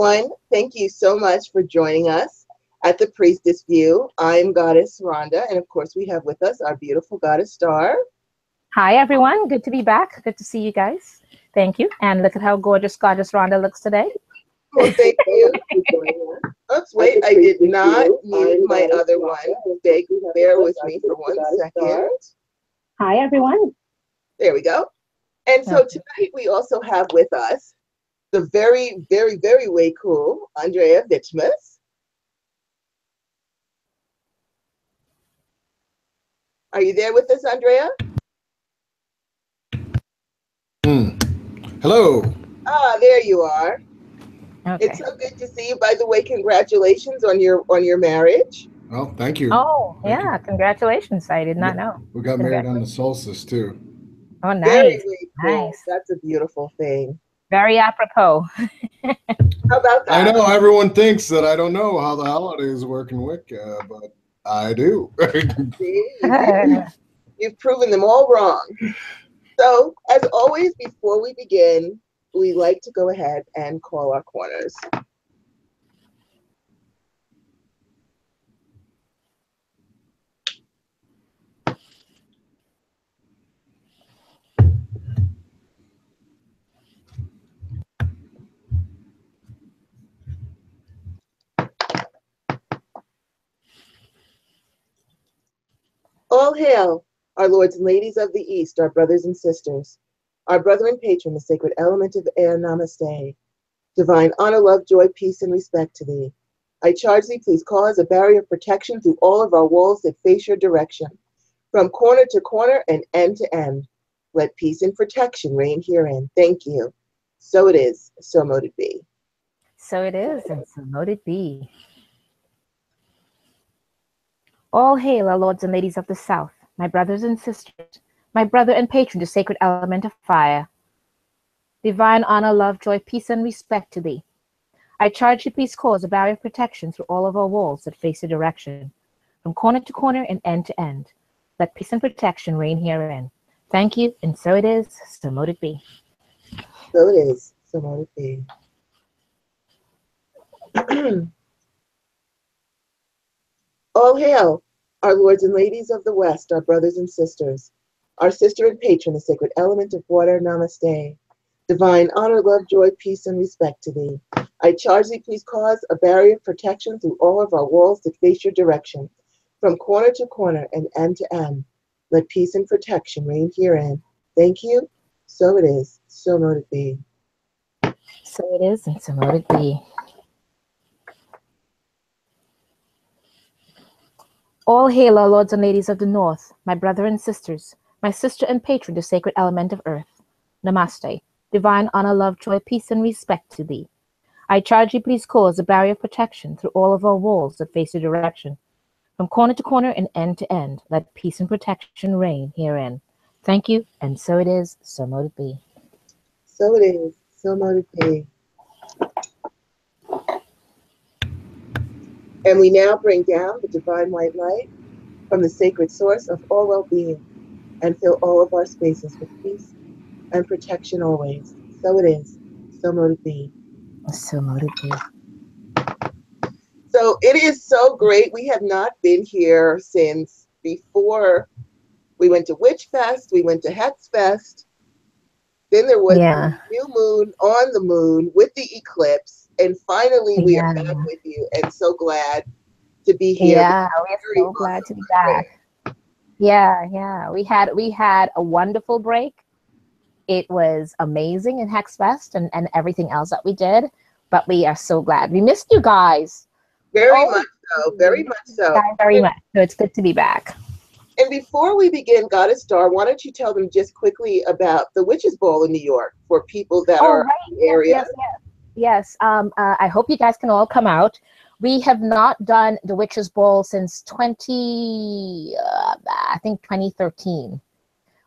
everyone. Thank you so much for joining us at the Priestess View. I'm Goddess Rhonda, and of course we have with us our beautiful Goddess Star. Hi, everyone. Good to be back. Good to see you guys. Thank you. And look at how gorgeous Goddess Rhonda looks today. Well, thank you for joining us. Oops, wait, I did not mute my other one. Bear with me for 1 second. Hi, everyone. There we go. And so tonight we also have with us the very, very, very way cool Andrieh Vitimus. Are you there with us, Andrieh? Hello. Ah, there you are. Okay. It's so good to see you. By the way, congratulations on your marriage. Oh, thank you. Oh, Thank yeah. you. Congratulations. I did not know. We got married on the solstice, too. Oh, nice. Very, very cool. Nice. That's a beautiful thing. Very apropos. How about that? I know everyone thinks that I don't know how the holidays work in Wicca, but I do. See, you've proven them all wrong. So, as always, before we begin, we like to go ahead and call our corners. All hail, our lords and ladies of the East, our brothers and sisters, our brother and patron, the sacred element of air, namaste. Divine honor, love, joy, peace, and respect to thee. I charge thee, please cause a barrier of protection through all of our walls that face your direction, from corner to corner and end to end. Let peace and protection reign herein. Thank you. So it is, so mote it be. So it is, and so mote it be. All hail, our lords and ladies of the South, my brothers and sisters, my brother and patron, the sacred element of fire. Divine honor, love, joy, peace, and respect to thee. I charge you, please cause a barrier of protection through all of our walls that face your direction, from corner to corner and end to end. Let peace and protection reign herein. Thank you, and so it is, so mote it be. So it is, so mote it be. All hail, our lords and ladies of the West, our brothers and sisters, our sister and patron, the sacred element of water, namaste. Divine honor, love, joy, peace, and respect to thee. I charge thee, please cause a barrier of protection through all of our walls that face your direction, from corner to corner and end to end. Let peace and protection reign herein. Thank you. So it is, so mote it be. So it is, and so mote it be. All hail, our lords and ladies of the North, my brother and sisters, my sister and patron, the sacred element of earth. Namaste. Divine honor, love, joy, peace, and respect to thee. I charge you, please cause a barrier of protection through all of our walls that face your direction, from corner to corner and end to end. Let peace and protection reign herein. Thank you, and so it is, so mote it be. So it is, so mote it be. And we now bring down the divine white light from the sacred source of all well-being and fill all of our spaces with peace and protection always. So it is, so mote it be. So mote it be. So it is so great. We have not been here since before we went to Witch Fest, we went to Hex Fest. Then there was the new moon on the moon with the eclipse. And finally, we are back with you and so glad to be here. Yeah, we're so glad to be back. Yeah. We had a wonderful break. It was amazing in Hex Fest and everything else that we did. But we are so glad. We missed you guys. Very much so. Very much so. Very much. So it's good to be back. And before we begin, Goddess Star, why don't you tell them just quickly about the Witches Ball in New York for people that are in the area? Yes. I hope you guys can all come out. We have not done the Witches Ball since 2013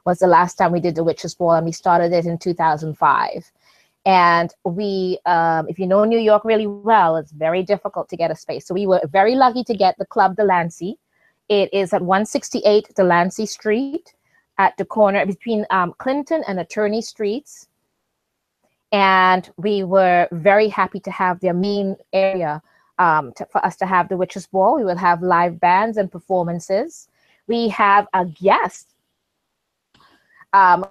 was the last time we did the Witches Ball, and we started it in 2005. And we, if you know New York really well, it's very difficult to get a space. So we were very lucky to get the Club Delancey. It is at 168 Delancey Street at the corner between Clinton and Attorney Streets. And we were very happy to have their main area for us to have the Witches' Ball. We will have live bands and performances. We have a guest,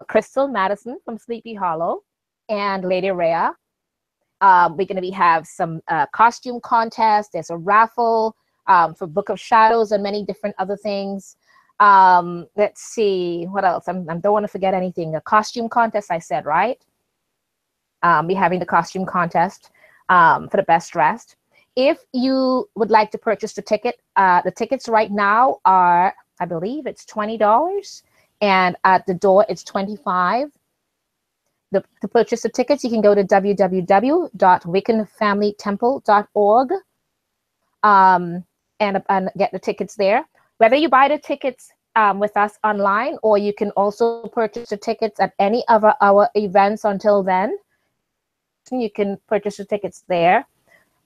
Crystal Madison from Sleepy Hollow and Lady Rhea. We're going to have some costume contests. There's a raffle for Book of Shadows and many different other things. Let's see, what else? I don't want to forget anything. A costume contest, I said, right? We're having the costume contest for the best dressed. If you would like to purchase the tickets right now are, I believe it's $20, and at the door it's $25. To purchase the tickets, you can go to www.wiccanfamilytemple.org and get the tickets there. Whether you buy the tickets with us online, or you can also purchase the tickets at any of our events until then. You can purchase the tickets there.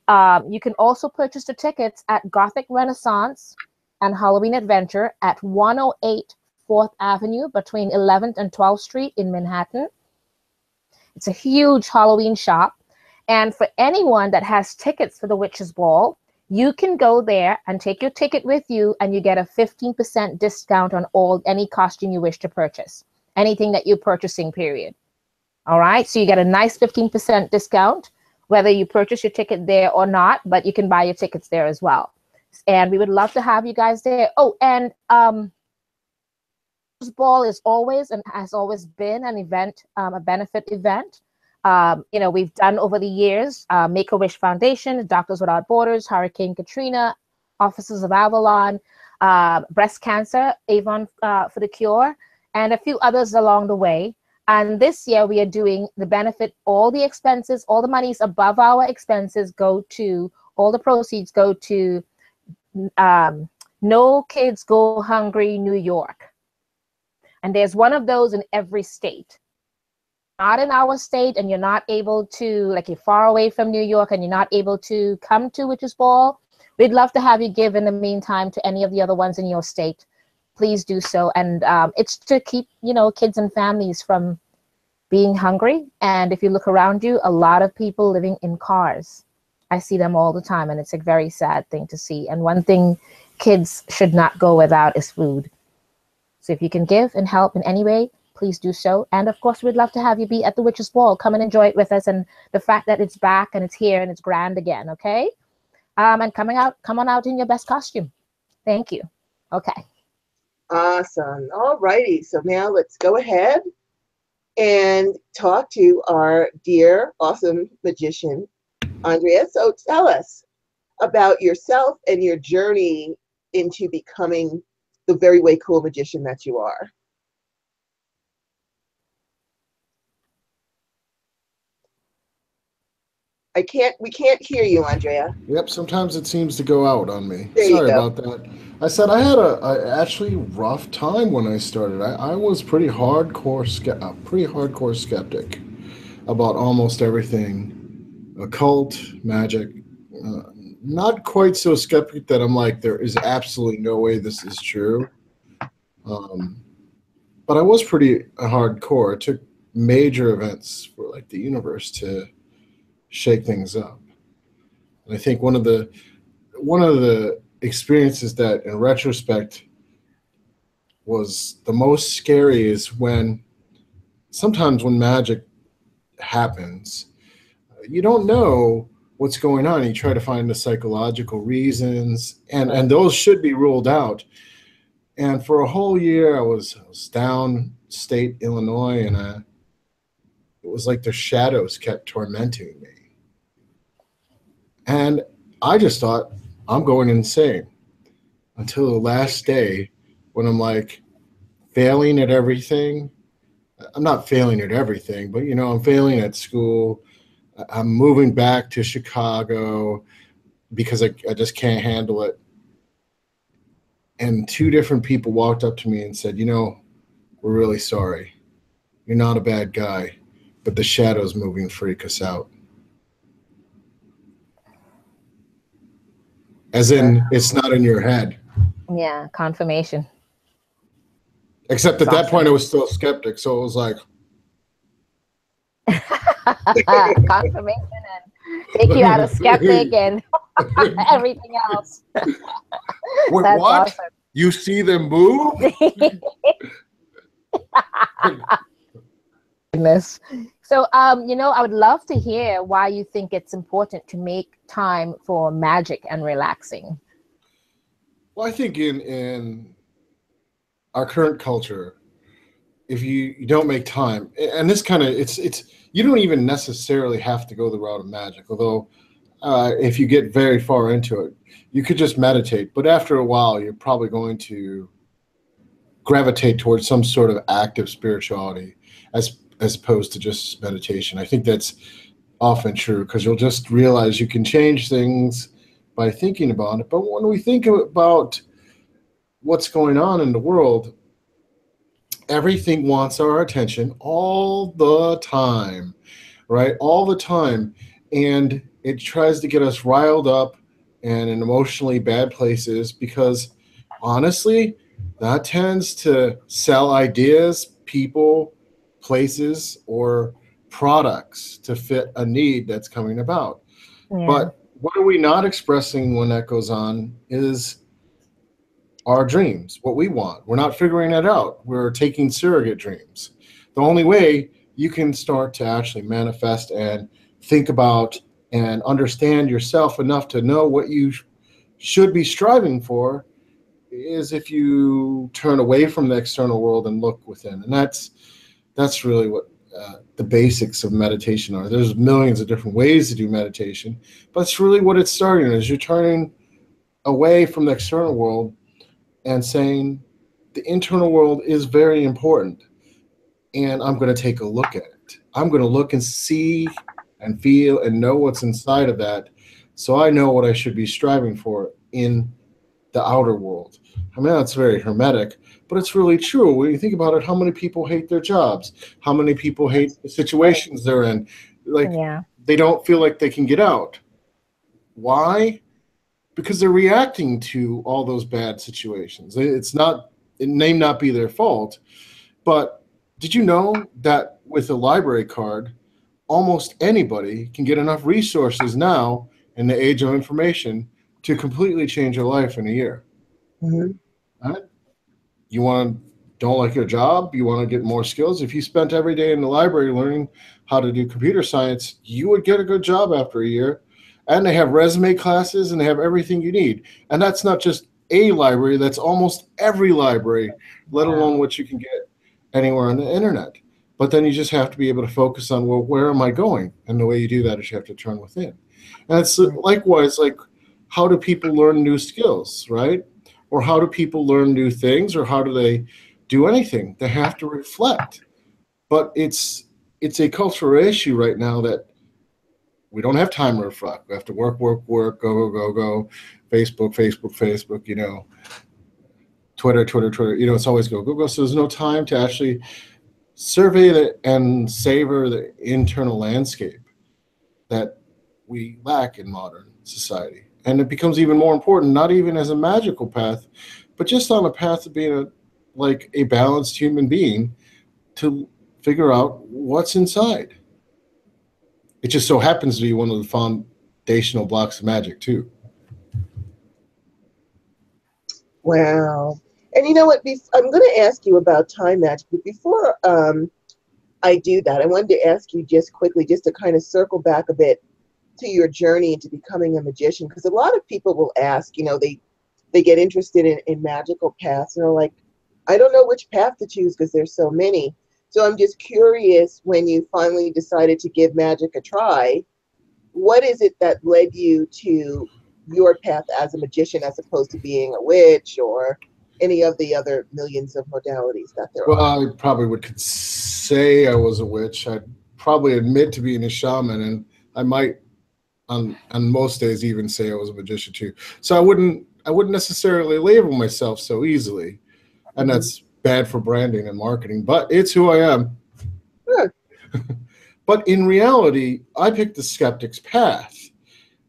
You can also purchase the tickets at Gothic Renaissance and Halloween Adventure at 108 4th Avenue between 11th and 12th Street in Manhattan. It's a huge Halloween shop. And for anyone that has tickets for the Witches' Ball, you can go there and take your ticket with you, and you get a 15% discount on any costume you wish to purchase, anything that you're purchasing, period. All right, so you get a nice 15% discount, whether you purchase your ticket there or not, but you can buy your tickets there as well. And we would love to have you guys there. Oh, and Witches' Ball is always and has always been an event, a benefit event. We've done over the years, Make-A-Wish Foundation, Doctors Without Borders, Hurricane Katrina, Officers of Avalon, Breast Cancer, Avon for the Cure, and a few others along the way. And this year we are doing the benefit, all the expenses, all the monies above our expenses all the proceeds go to No Kids Go Hungry New York. And there's one of those in every state. Not in our state, and you're not able to, like, you're far away from New York and you're not able to come to Witches' Ball, we'd love to have you give in the meantime to any of the other ones in your state. Please do so. And it's to keep, kids and families from being hungry. And if you look around you, a lot of people living in cars. I see them all the time, and it's a very sad thing to see. And one thing kids should not go without is food. So if you can give and help in any way, please do so. And of course, we'd love to have you be at the Witches' Ball. Come and enjoy it with us. And the fact that it's back and it's here and it's grand again, okay? And come on out in your best costume. Thank you. Okay. Awesome. All righty. So now let's go ahead and talk to our dear, awesome magician, Andrieh. So tell us about yourself and your journey into becoming the very way cool magician that you are. We can't hear you, Andrieh. Yep, sometimes it seems to go out on me. There Sorry you go. about that. I said I had a actually rough time when I started. I was pretty hardcore skeptic about almost everything, occult, magic. Not quite so skeptic that I'm like, there is absolutely no way this is true. But I was pretty hardcore. It took major events for like the universe to shake things up. And I think one of the experiences that in retrospect was the most scary is sometimes when magic happens, you don't know what's going on. You try to find the psychological reasons, and those should be ruled out. And for a whole year, I was downstate Illinois, and it was like the shadows kept tormenting me. And I just thought, I'm going insane, until the last day when I'm like failing at everything. I'm not failing at everything, but I'm failing at school. I'm moving back to Chicago because I just can't handle it. And two different people walked up to me and said, we're really sorry. You're not a bad guy, but the shadows moving freak us out. As in, it's not in your head. Yeah, confirmation. Except at that point, I was still skeptic, so it was like, Confirmation and take you out of skeptic and everything else. Wait, That's what? awesome. You see them move? Goodness. So, I would love to hear why you think it's important to make time for magic and relaxing. Well, I think in our current culture, if you don't make time, and this kind of it's you don't even necessarily have to go the route of magic. Although, if you get very far into it, you could just meditate. But after a while, you're probably going to gravitate towards some sort of active spirituality as opposed to just meditation. I think that's often true because you'll just realize you can change things by thinking about it. But when we think about what's going on in the world, everything wants our attention all the time, right? All the time. And it tries to get us riled up and in emotionally bad places because honestly, that tends to sell ideas, people, places, or products to fit a need that's coming about. Yeah. But what are we not expressing when that goes on is our dreams, what we want. We're not figuring it out. We're taking surrogate dreams. The only way you can start to actually manifest and think about and understand yourself enough to know what you should be striving for is if you turn away from the external world and look within. And that's really what the basics of meditation are. There's millions of different ways to do meditation, but it's really what it's starting is you're turning away from the external world and saying the internal world is very important and I'm going to take a look at it. I'm going to look and see and feel and know what's inside of that so I know what I should be striving for in the outer world. I mean, that's very hermetic, but it's really true. When you think about it, how many people hate their jobs? How many people hate the situations they're in? Like, they don't feel like they can get out. Why? Because they're reacting to all those bad situations. It may not be their fault, but did you know that with a library card, almost anybody can get enough resources now in the age of information to completely change your life in a year? Mm-hmm. Right? Don't like your job, you want to get more skills. If you spent every day in the library learning how to do computer science, you would get a good job after a year. And they have resume classes and they have everything you need. And that's not just a library, that's almost every library, let alone what you can get anywhere on the internet. But then you just have to be able to focus on, well, where am I going? And the way you do that is you have to turn within. And it's likewise, like, how do people learn new skills, right? Or how do people learn new things, or how do they do anything? They have to reflect. But it's a cultural issue right now that we don't have time to reflect. We have to work, go. Facebook, Twitter. It's always go. So there's no time to actually survey and savor the internal landscape that we lack in modern society. And it becomes even more important, not even as a magical path, but just on a path of being a balanced human being, to figure out what's inside. It just so happens to be one of the foundational blocks of magic, too. Wow. And you know what? I'm going to ask you about time magic, but before I do that, I wanted to ask you just quickly, just to kind of circle back a bit to your journey into becoming a magician, because a lot of people will ask, they get interested in magical paths and are like, I don't know which path to choose because there's so many. So I'm just curious, when you finally decided to give magic a try, what is it that led you to your path as a magician as opposed to being a witch or any of the other millions of modalities that there are? Well, I probably would say I was a witch. I'd probably admit to being a shaman, and I might on most days even say I was a magician too. So I wouldn't necessarily label myself so easily, and that's bad for branding and marketing, but it's who I am. Sure. But in reality, I picked the skeptic's path.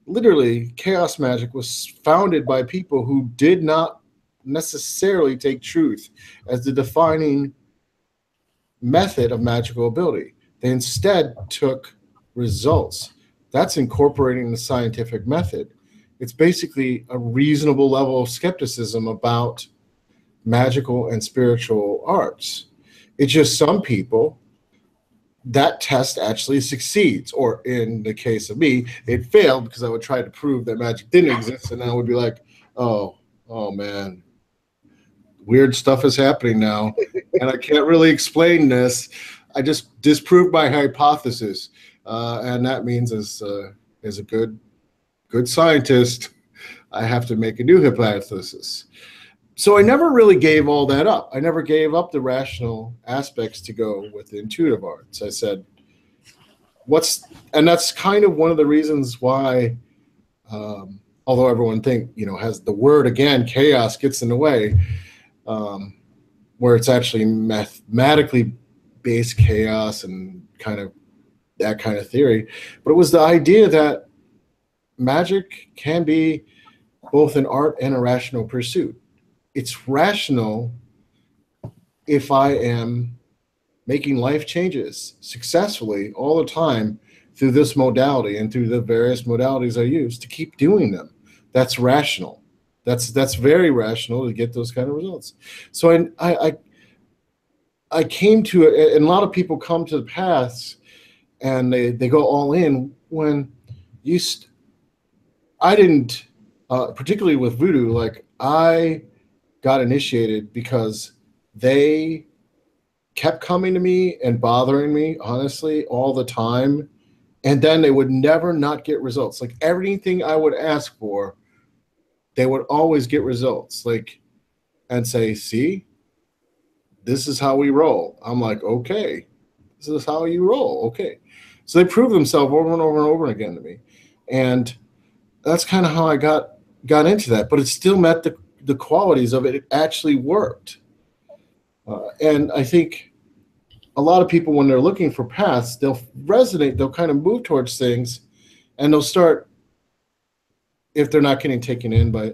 Literally, chaos magic was founded by people who did not necessarily take truth as the defining method of magical ability. They instead took results. That's incorporating the scientific method. It's basically a reasonable level of skepticism about magical and spiritual arts. It's just some people, that test actually succeeds, or in the case of me, it failed because I would try to prove that magic didn't exist, and then I would be like, oh man, weird stuff is happening now, and I can't really explain this. I just disproved my hypothesis, and that means as a good scientist, I have to make a new hypothesis. So I never really gave all that up. I never gave up the rational aspects to go with the intuitive arts. I said, and that's kind of one of the reasons why, although everyone has the word again, chaos gets in the way, where it's actually mathematically based chaos and kind of that kind of theory. But it was the idea that magic can be both an art and a rational pursuit. It's rational if I am making life changes successfully all the time through this modality and through the various modalities I use to keep doing them. That's rational. That's very rational to get those kind of results. So I came to it, and a lot of people come to the paths and they go all in when I didn't, particularly with voodoo, like I got initiated because they kept coming to me and bothering me, honestly, all the time. And then they would never not get results. Like everything I would ask for, they would always get results. Like, and say, see, this is how we roll. I'm like, okay, this is how you roll. Okay. So they proved themselves over and over and over again to me. And that's kind of how I got into that. But it still met the qualities of it. It actually worked. And I think a lot of people, when they're looking for paths, they'll kind of move towards things, and they'll start, if they're not getting taken in by,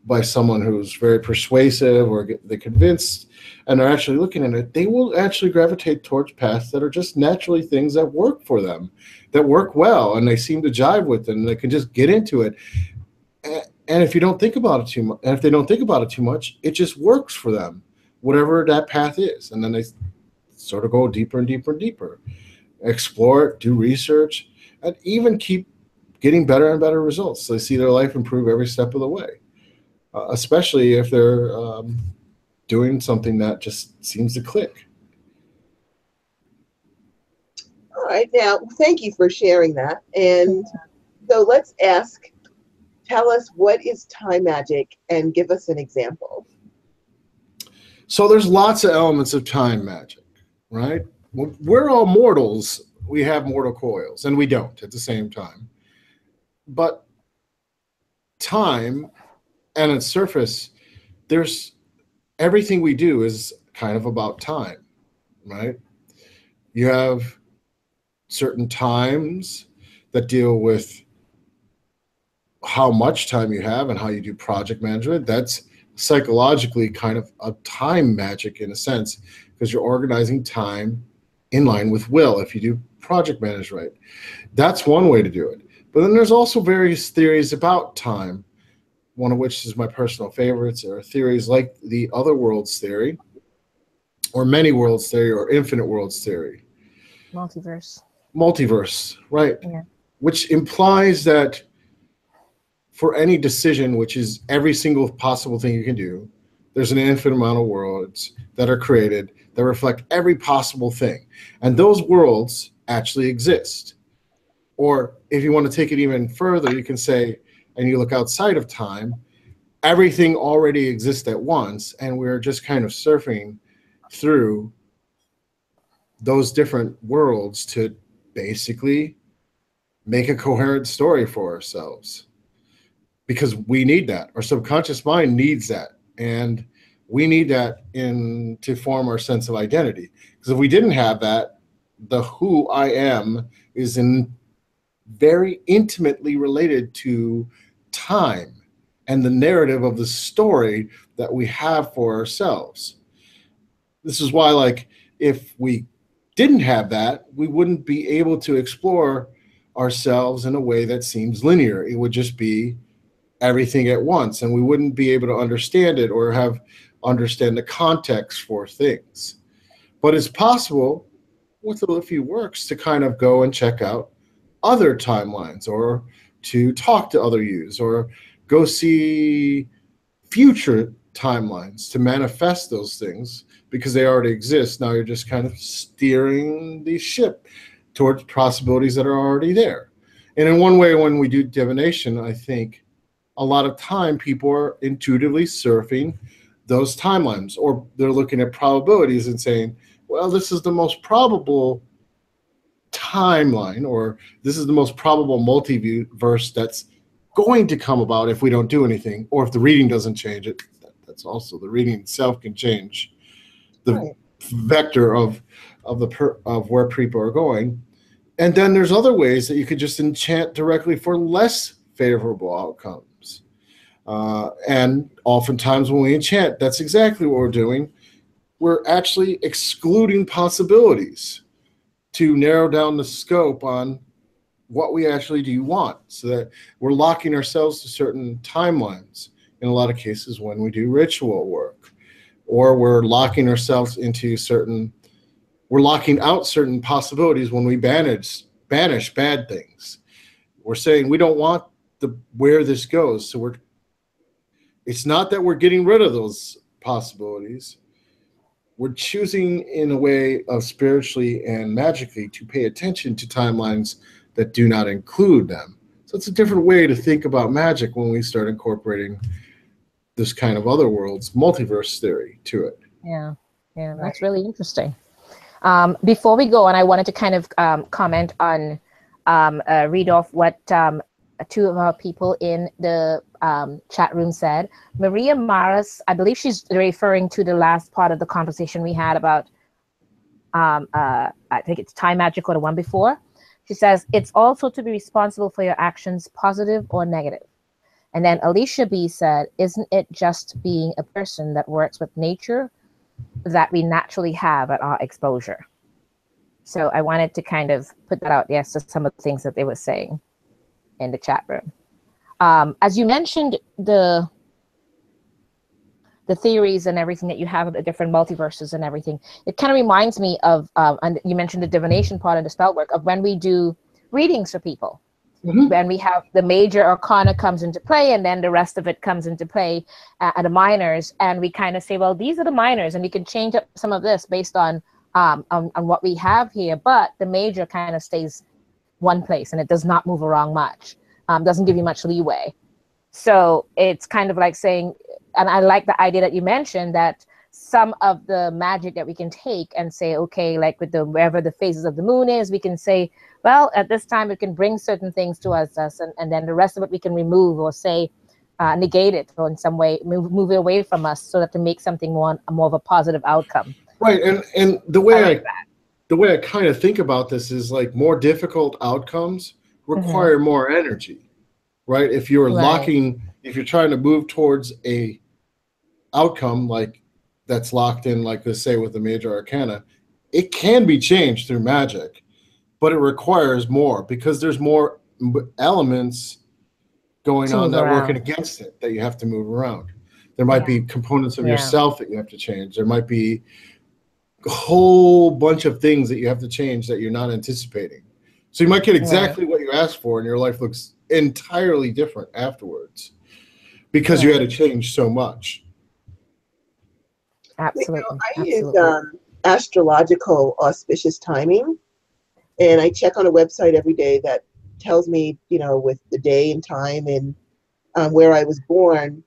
by someone who's very persuasive or they're convinced and they're actually looking at it, they will actually gravitate towards paths that are just naturally things that work for them, that work well, and they seem to jive with them, and they can just get into it. And if you don't think about it too much, and if they don't think about it too much, it just works for them, whatever that path is. And then they sort of go deeper and deeper and deeper, explore it, do research, and even keep getting better and better results. So they see their life improve every step of the way, especially if they're doing something that just seems to click. All right. Now, thank you for sharing that. And so let's tell us, what is time magic, and give us an example. So there's lots of elements of time magic, right? We're all mortals. We have mortal coils, and we don't at the same time. But time, and its surface, everything we do is kind of about time, right? You have certain times that deal with how much time you have and how you do project management. That's psychologically kind of a time magic in a sense, because you're organizing time in line with will if you do project management. That's one way to do it. But then there's also various theories about time, one of which is my personal favorites, are theories like the other worlds theory, or many worlds theory, or infinite worlds theory. Multiverse, right? Yeah. Which implies that for any decision, which is every single possible thing you can do, there's an infinite amount of worlds that are created that reflect every possible thing. And those worlds actually exist. Or if you want to take it even further, you can say, and you look outside of time, everything already exists at once, and we're just kind of surfing through those different worlds to basically make a coherent story for ourselves. Because we need that. Our subconscious mind needs that. And we need that to form our sense of identity. Because if we didn't have that, the who I am is very intimately related to time and the narrative of the story that we have for ourselves. This is why, like, if we didn't have that, we wouldn't be able to explore ourselves in a way that seems linear. It would just be everything at once, and we wouldn't be able to understand it or understand the context for things. But it's possible with a few works to kind of go and check out other timelines, or to talk to other yous, or go see future timelines to manifest those things, because they already exist. Now you're just kind of steering the ship towards possibilities that are already there. And in one way, when we do divination, I think a lot of time people are intuitively surfing those timelines, or they're looking at probabilities and saying, well, this is the most probable timeline, or this is the most probable multiverse that's going to come about if we don't do anything, or if the reading doesn't change it. That's also, the reading itself can change the vector of where people are going. And then there's other ways that you could just enchant directly for less favorable outcomes. And oftentimes when we enchant, that's exactly what we're doing. We're actually excluding possibilities to narrow down the scope on what we actually do want, so that we're locking ourselves to certain timelines in a lot of cases when we do ritual work, or we're locking ourselves into we're locking out certain possibilities when we banish bad things. We're saying we don't want where this goes. So it's not that we're getting rid of those possibilities. We're choosing in a way of spiritually and magically to pay attention to timelines that do not include them. So it's a different way to think about magic when we start incorporating this kind of other worlds multiverse theory to it. Yeah, that's really interesting. Before we go on, I wanted to kind of comment on, read off what two of our people in the chat room said. Maria Maris, I believe she's referring to the last part of the conversation we had about, I think it's time magic or the one before. She says, it's also to be responsible for your actions, positive or negative. And then Alicia B said, isn't it just being a person that works with nature that we naturally have at our exposure? So I wanted to kind of put that out, yes, to some of the things that they were saying in the chat room. As you mentioned, the theories and everything that you have of the different multiverses and everything, it kind of reminds me of, and you mentioned the divination part and the spell work, of when we do readings for people. Mm-hmm. When we have the major arcana comes into play, and then the rest of it comes into play at the minors, and we kind of say, well, these are the minors, and we can change up some of this based on what we have here, but the major kind of stays one place, and it does not move around much, doesn't give you much leeway. So it's kind of like saying, and I like the idea that you mentioned, that some of the magic that we can take and say, okay, like with wherever the phases of the moon is, we can say, well, at this time it can bring certain things to us, and then the rest of it we can remove, or say negate it, or in some way move it away from us, so that to make something more of a positive outcome. Right, and the way I kind of think about this is, like, more difficult outcomes require more energy, right? If you're if you're trying to move towards a outcome like that's locked in, like let's say with the major arcana, it can be changed through magic, but it requires more, because there's more elements going on that are working against it that you have to move around. There might be components of yourself that you have to change. There might be a whole bunch of things that you have to change that you're not anticipating. So you might get exactly what you asked for, and your life looks entirely different afterwards, because you had to change so much. Absolutely. I use astrological auspicious timing, and I check on a website every day that tells me, with the day and time and where I was born,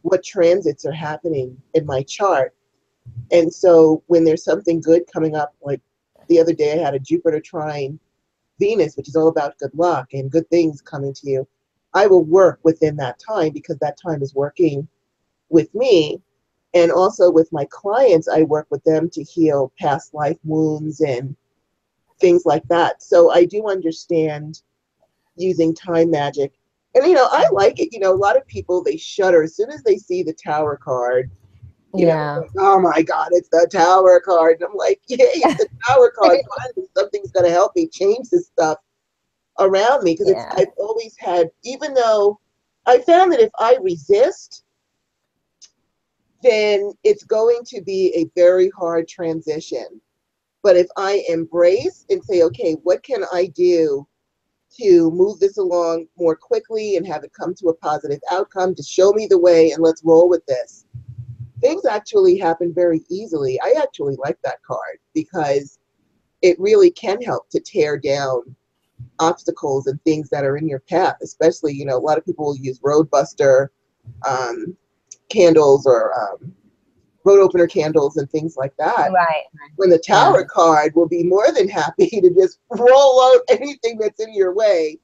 what transits are happening in my chart. And so when there's something good coming up, like the other day I had a Jupiter trine Venus, which is all about good luck and good things coming to you, I will work within that time, because that time is working with me. And also with my clients, I work with them to heal past life wounds and things like that. So I do understand using time magic. And, I like it. A lot of people, they shudder as soon as they see the Tower card, You know, Yeah. like, oh my God, it's the Tower card. And I'm like, yay, it's the Tower card. Finally, something's going to help me change this stuff around me. Because Yeah. I've always had, even though I found that if I resist, then it's going to be a very hard transition. But if I embrace and say, okay, what can I do to move this along more quickly and have it come to a positive outcome, to show me the way, and let's roll with this. Things actually happen very easily. I actually like that card because it really can help to tear down obstacles and things that are in your path, especially, you know, a lot of people will use roadbuster candles or road opener candles and things like that. Right. When the Tower Yeah. card will be more than happy to just roll out anything that's in your way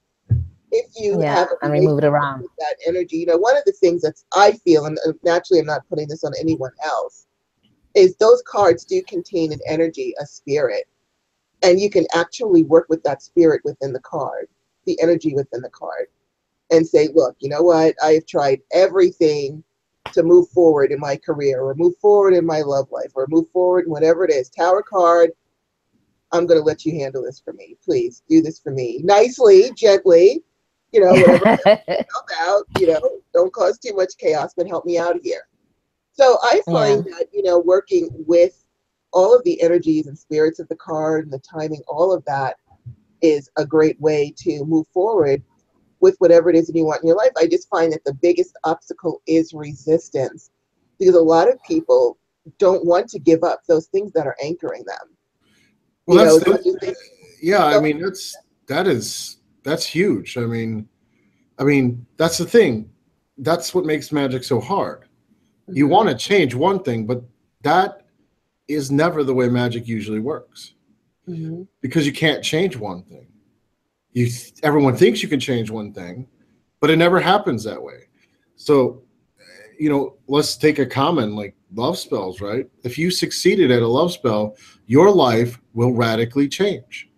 if you Yeah. have a And we move it relationship around. with that energy. You know, one of the things that I feel, and naturally I'm not putting this on anyone else, is those cards do contain an energy, a spirit, and you can actually work with that spirit within the card, the energy within the card, and say, look, you know what? I have tried everything to move forward in my career or move forward in my love life or move forward in whatever it is. Tower card, I'm going to let you handle this for me. Please do this for me. Nicely, gently, you know, whatever help out, you know, don't cause too much chaos, but help me out here. So I find that, you know, working with all of the energies and spirits of the card and the timing, all of that is a great way to move forward with whatever it is that you want in your life. I just find that the biggest obstacle is resistance, because a lot of people don't want to give up those things that are anchoring them. Well, You know, that's as much as they yeah. I go, mean, that's huge. I mean, that's the thing. That's what makes magic so hard. You want to change one thing, but that is never the way magic usually works, because you can't change one thing. Everyone thinks you can change one thing, but it never happens that way. So, you know, let's take a common like love spells, right? If you succeeded at a love spell, your life will radically change.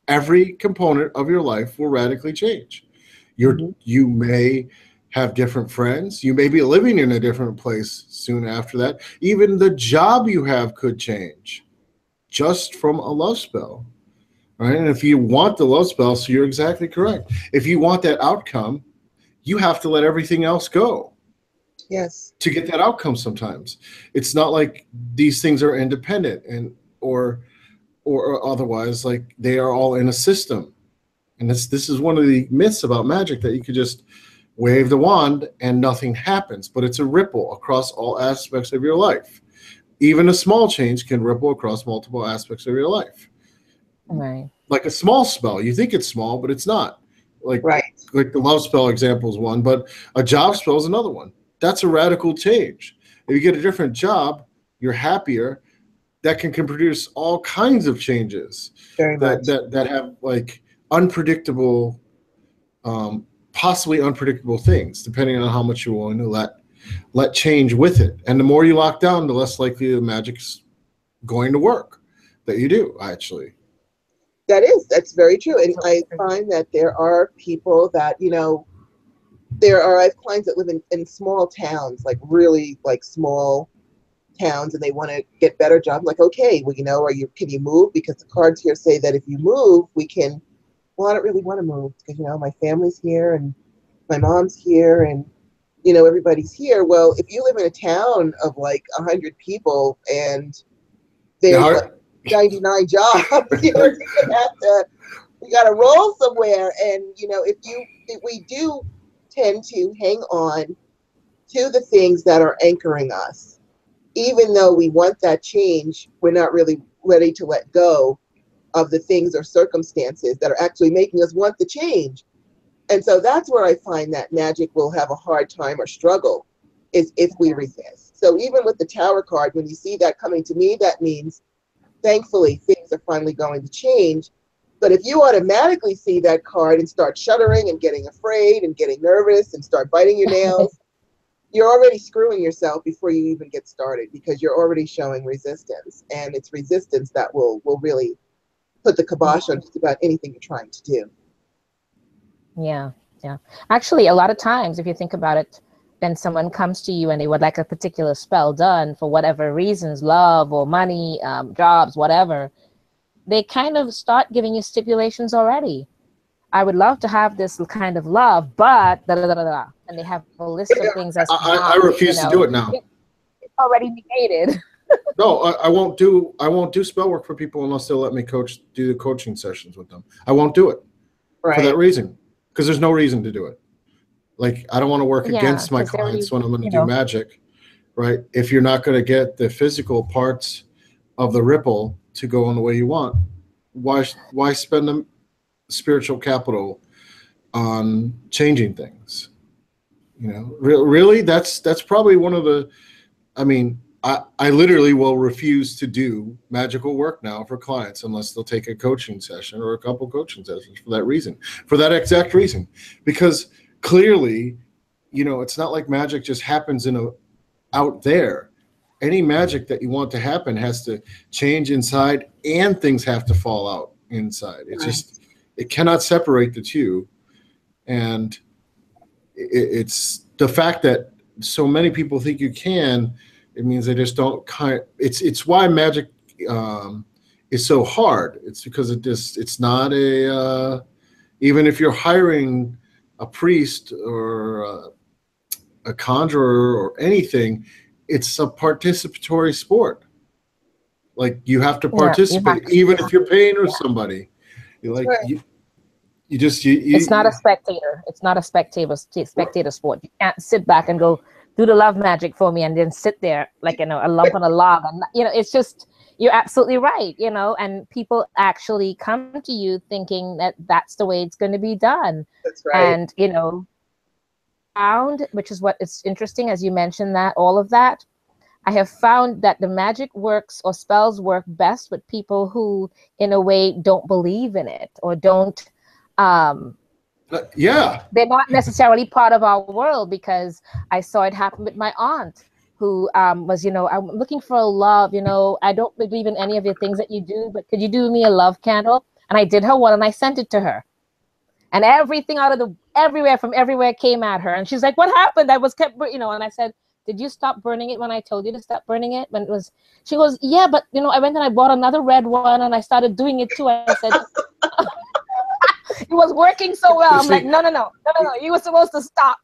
Every component of your life will radically change. You may have different friends. You may be living in a different place soon after that. Even the job you have could change just from a love spell, right? And if you want the love spell, so you're exactly correct. If you want that outcome, you have to let everything else go yes, to get that outcome. Sometimes it's not like these things are independent or otherwise, like they are all in a system. And this is one of the myths about magic, that you could just wave the wand and nothing happens, but it's a ripple across all aspects of your life. Even a small change can ripple across multiple aspects of your life. Right. Like a small spell, you think it's small, but it's not. Like right. like the love spell example is one, but a job spell is another one. That's a radical change. If you get a different job, you're happier. That can produce all kinds of changes Very much. that have like unpredictable, possibly unpredictable things, depending on how much you're willing to let change with it. And the more you lock down, the less likely the magic's going to work that you do, actually. That's very true. And I find that there are people that, you know, I have clients that live in small towns, like really like small towns, and they want to get better jobs. Like, okay, well, you know, can you move? Because the cards here say that if you move, we can, well, I don't really want to move because, you know, my family's here and my mom's here and, you know, everybody's here. Well, if you live in a town of like 100 people and there's Yeah, like 99 jobs, you know, we got to roll somewhere. And, you know, if we do tend to hang on to the things that are anchoring us, even though we want that change, we're not really ready to let go of the things or circumstances that are actually making us want the change. And so that's where I find that magic will have a hard time or struggle, is if we resist. So even with the Tower card, when you see that coming to me, that means thankfully things are finally going to change. But if you automatically see that card and start shuddering and getting afraid and getting nervous and start biting your nails, you're already screwing yourself before you even get started, because you're already showing resistance. And it's resistance that will really put the kibosh on just about anything you're trying to do. Yeah. Yeah. Actually, a lot of times, if you think about it, then someone comes to you and they would like a particular spell done for whatever reasons, love or money, jobs, whatever, they kind of start giving you stipulations already. I would love to have this kind of love, but da da da da da. And they have a list of things as I refuse to do it now. It's already negated. No, I won't do spell work for people unless they'll let me do the coaching sessions with them. I won't do it for that reason, because there's no reason to do it. Like, I don't want to work against my clients when I'm going to do magic, right? If you're not going to get the physical parts of the ripple to go in the way you want, why spend the spiritual capital on changing things? You know, really, that's probably one of the. I mean, I literally will refuse to do magical work now for clients unless they'll take a coaching session or a couple coaching sessions for that reason, for that exact reason, because clearly, you know, it's not like magic just happens out there. Any magic that you want to happen has to change inside, and things have to fall out inside. It's it cannot separate the two. And it's the fact that so many people think you can, it means they just don't it's why magic is so hard. It's because it's not even if you're hiring a priest or a conjurer or anything, it's a participatory sport. Like, you have to participate, even if you're paying or somebody. You're like, it's not a spectator. It's not a spectator sport. You can't sit back and go, do the love magic for me, and then sit there like, you know, a lump on a log. And, you know, it's just, you're absolutely right, you know, and people actually come to you thinking that that's the way it's going to be done. That's right. And, you know, which is what it's interesting, as you mentioned, that all of that, I have found that the magic works or spells work best with people who, in a way, don't believe in it or don't. They're not necessarily part of our world, because I saw it happen with my aunt, who was, you know, I'm looking for a love, you know, I don't believe in any of your things that you do, but could you do me a love candle? And I did her one, and I sent it to her, and everything from everywhere came at her, and she's like, what happened? I was kept, you know, and I said, did you stop burning it when I told you to stop burning it? When it was, she goes, yeah, but, you know, I went and I bought another red one, and I started doing it too. I said, it was working so well. I'm like, no, you were supposed to stop.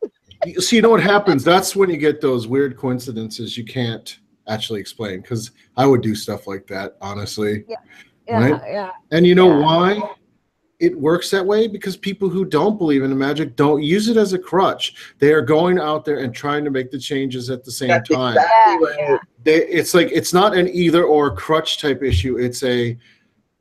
See, you know what happens? That's when you get those weird coincidences you can't actually explain, because I would do stuff like that, honestly. Yeah. And you know why it works that way? Because people who don't believe in the magic don't use it as a crutch. They are going out there and trying to make the changes at the same time. Exactly right. It's like, it's not an either or crutch type issue. It's a,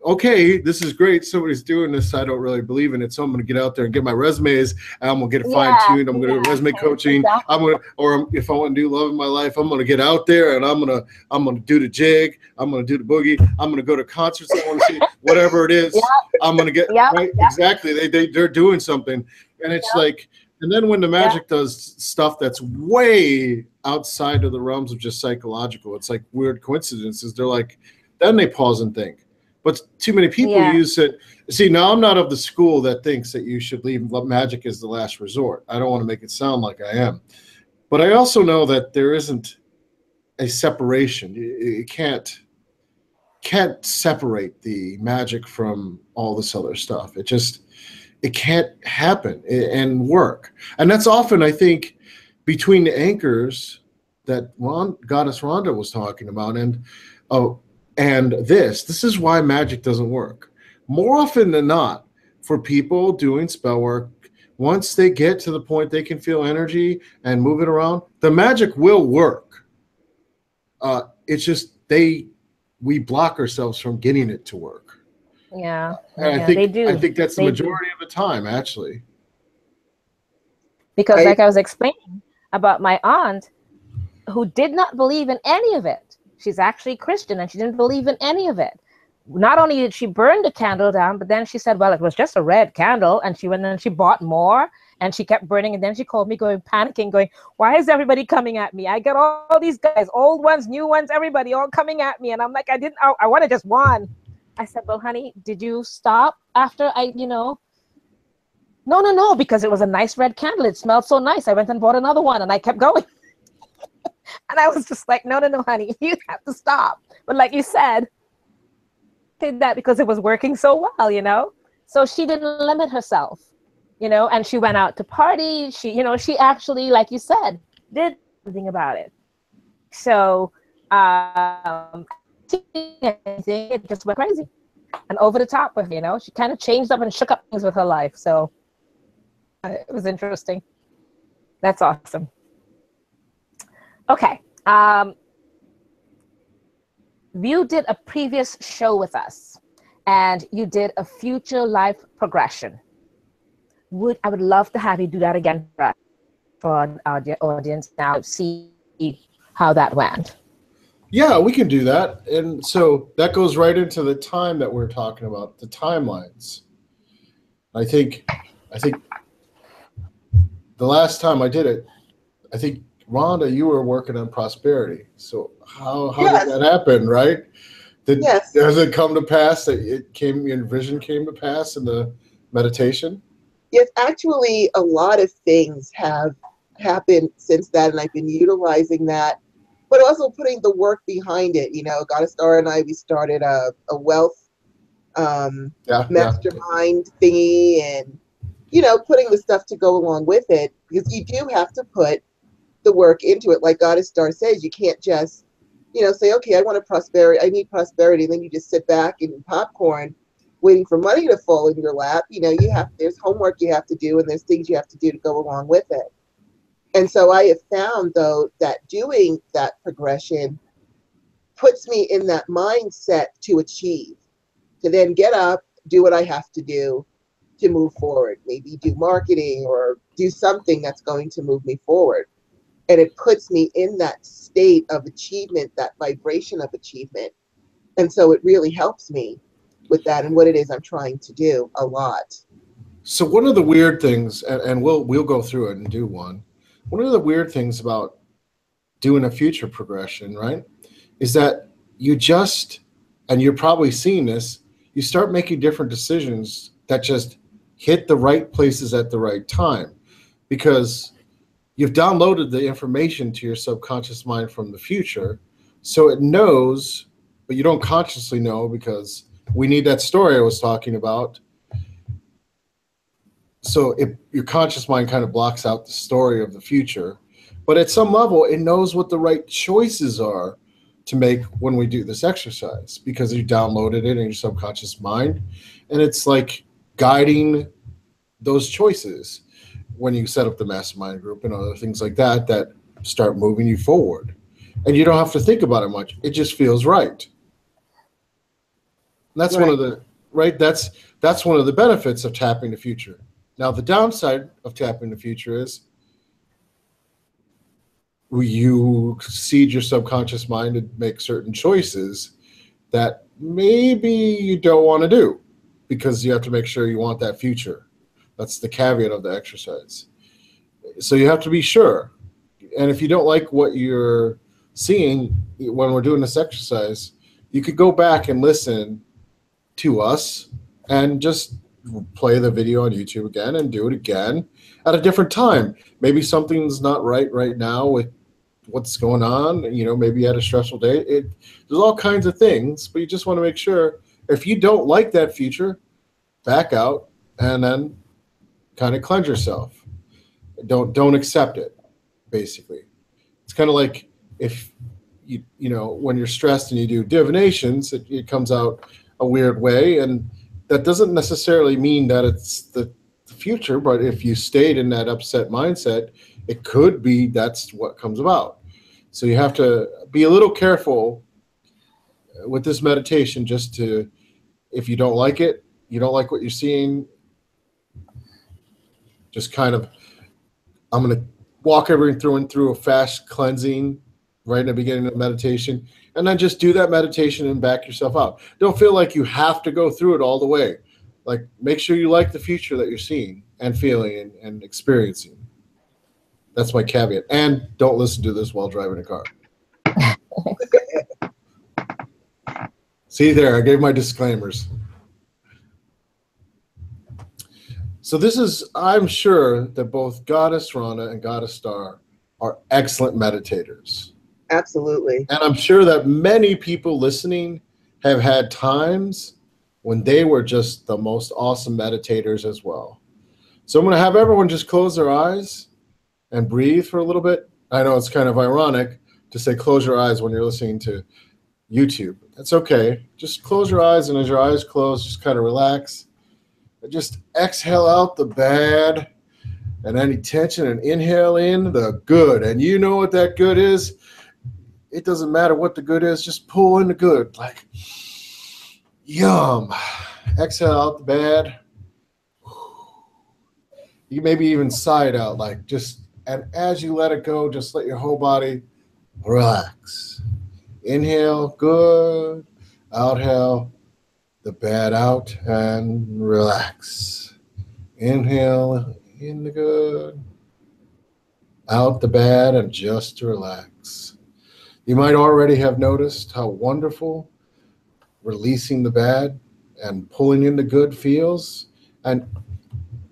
okay, this is great, somebody's doing this, I don't really believe in it, so I'm going to get out there and get my resumes, and I'm going to get it fine-tuned, I'm going to do resume coaching, if I want to do love in my life, I'm going to get out there, and I'm going to do the jig, I'm going to do the boogie, I'm going to go to concerts I want to see, whatever it is, I'm going to get, right, exactly, they're doing something, and it's like, and then when the magic does stuff that's way outside of the realms of just psychological, it's like weird coincidences, they're like, then they pause and think. But too many people use it. See, now I'm not of the school that thinks that you should leave magic as the last resort. I don't want to make it sound like I am. But I also know that there isn't a separation. You can't separate the magic from all this other stuff. It can't happen and work. And that's often, I think, between the anchors that Goddess Rhonda was talking about, and this is why magic doesn't work. More often than not, for people doing spell work, once they get to the point they can feel energy and move it around, the magic will work. It's just we block ourselves from getting it to work. Yeah, and they do. I think that's the majority of the time, actually. Because like I was explaining about my aunt, who did not believe in any of it. She's actually Christian, and she didn't believe in any of it. Not only did she burn the candle down, but then she said, well, it was just a red candle. And she went and she bought more, and she kept burning. And then she called me panicking, going, why is everybody coming at me? I got all these guys, old ones, new ones, everybody all coming at me. And I'm like, I wanted just one. I said, well, honey, did you stop after no, No, because it was a nice red candle. It smelled so nice. I went and bought another one, and I kept going. And I was just like, no, honey, you have to stop. But like you said, did that because it was working so well, you know? So she didn't limit herself, you know, and she went out to party. She, you know, she actually, like you said, did something about it. So it just went crazy and over the top with, you know, she kind of changed up and shook up things with her life. So it was interesting. That's awesome. Okay. You did a previous show with us and you did a future life progression. I would love to have you do that again for our audience now to see how that went. Yeah, we can do that. And so that goes right into the time that we're talking about, the timelines. I think the last time I did it, I think, Rhonda, you were working on prosperity. So how Yes. did that happen, right? Yes. Does it come to pass that your vision came to pass in the meditation? Yes, actually, a lot of things have happened since that, and I've been utilizing that, but also putting the work behind it. You know, Goddess Star and I, we started a wealth mastermind thingy, and, you know, putting the stuff to go along with it, because you do have to put the work into it. Like Goddess Star says, you can't just, you know, say, okay, I need prosperity, and then you just sit back and eat popcorn waiting for money to fall in your lap. You know, there's homework you have to do, and there's things you have to do to go along with it. And so I have found, though, that doing that progression puts me in that mindset to achieve, to then get up, do what I have to do to move forward, maybe do marketing or do something that's going to move me forward. And it puts me in that state of achievement, that vibration of achievement. And so it really helps me with that and what it is I'm trying to do a lot. So one of the weird things, and we'll go through it and do one. One of the weird things about doing a future progression, right, is that you just, and you're probably seeing this, you start making different decisions that just hit the right places at the right time, because you've downloaded the information to your subconscious mind from the future, so it knows, but you don't consciously know, because we need that story I was talking about. So your conscious mind kind of blocks out the story of the future, but at some level, it knows what the right choices are to make when we do this exercise, because you downloaded it in your subconscious mind, and it's like guiding those choices when you set up the mastermind group and other things like that that start moving you forward. And you don't have to think about it much. It just feels right. And that's Right. That's one of the benefits of tapping the future. Now, the downside of tapping the future is you seed your subconscious mind to make certain choices that maybe you don't want to do, because you have to make sure you want that future. That's the caveat of the exercise. So you have to be sure. And if you don't like what you're seeing when we're doing this exercise, you could go back and listen to us and just play the video on YouTube again and do it again at a different time. Maybe something's not right now with what's going on. You know, maybe you had a stressful day. There's all kinds of things, but you just want to make sure, if you don't like that future, back out and then kind of cleanse yourself. Don't accept it, basically. It's kind of like if you know, when you're stressed and you do divinations, it comes out a weird way, and that doesn't necessarily mean that it's the future, but if you stayed in that upset mindset, it could be that's what comes about. So you have to be a little careful with this meditation, just to, if you don't like it, you don't like what you're seeing, just kind of, I'm going to walk everything through a fast cleansing right in the beginning of meditation, and then just do that meditation and back yourself out. Don't feel like you have to go through it all the way. Like, make sure you like the future that you're seeing and feeling and experiencing. That's my caveat. And don't listen to this while driving a car. See there, I gave my disclaimers. So this is, I'm sure that both Goddess Rhonda and Goddess Star are excellent meditators. Absolutely. And I'm sure that many people listening have had times when they were just the most awesome meditators as well. So I'm going to have everyone just close their eyes and breathe for a little bit. I know it's kind of ironic to say close your eyes when you're listening to YouTube. That's okay. Just close your eyes, and as your eyes close, just kind of relax. And just exhale out the bad and any tension and inhale in the good. And you know what that good is? It doesn't matter what the good is. Just pull in the good. Like, yum. Exhale out the bad. You maybe even sigh it out, like just, and as you let it go, just let your whole body relax. Inhale, good. Outhale, the bad out, and relax. Inhale, in the good. Out the bad, and just relax. You might already have noticed how wonderful releasing the bad and pulling in the good feels. And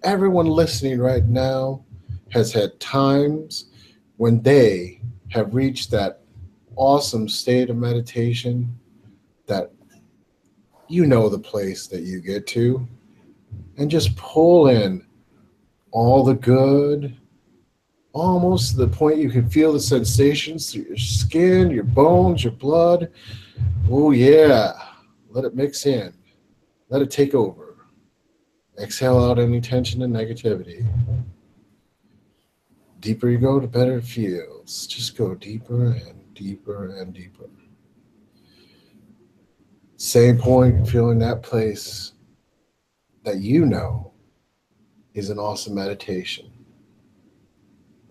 everyone listening right now has had times when they have reached that awesome state of meditation that you know the place that you get to, and just pull in all the good, almost to the point you can feel the sensations through your skin, your bones, your blood. Oh yeah, let it mix in. Let it take over. Exhale out any tension and negativity. Deeper you go, the better it feels. Just go deeper and deeper and deeper. Same point, feeling that place that you know is an awesome meditation.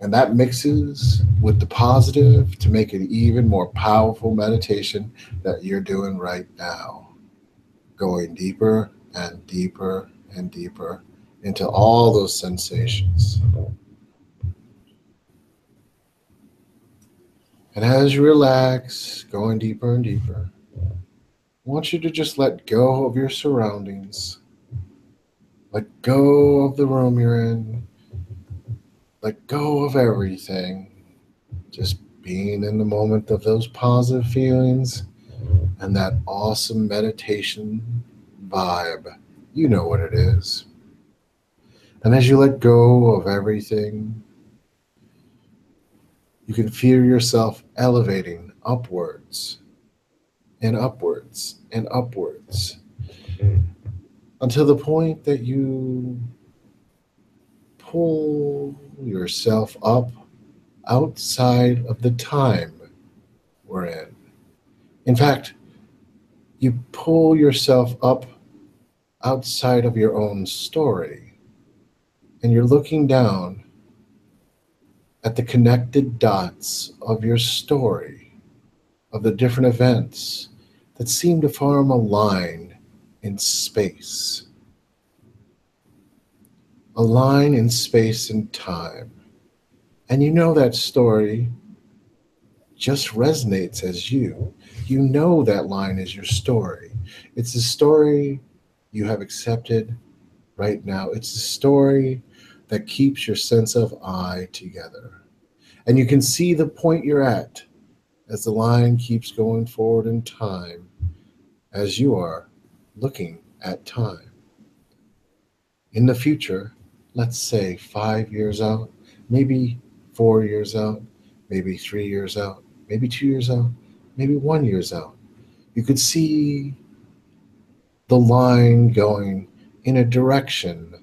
And that mixes with the positive to make it an even more powerful meditation that you're doing right now. Going deeper and deeper and deeper into all those sensations. And as you relax, going deeper and deeper, I want you to just let go of your surroundings. Let go of the room you're in. Let go of everything. Just being in the moment of those positive feelings and that awesome meditation vibe. You know what it is. And as you let go of everything, you can feel yourself elevating upwards and upwards and upwards until the point that you pull yourself up outside of the time we're in. In fact, you pull yourself up outside of your own story, and you're looking down at the connected dots of your story, of the different events that seem to form a line in space. A line in space and time. And you know that story just resonates as you. You know that line is your story. It's the story you have accepted right now. It's the story that keeps your sense of I together. And you can see the point you're at as the line keeps going forward in time, as you are looking at time. In the future, let's say 5 years out, maybe 4 years out, maybe 3 years out, maybe 2 years out, maybe 1 year out, you could see the line going in a direction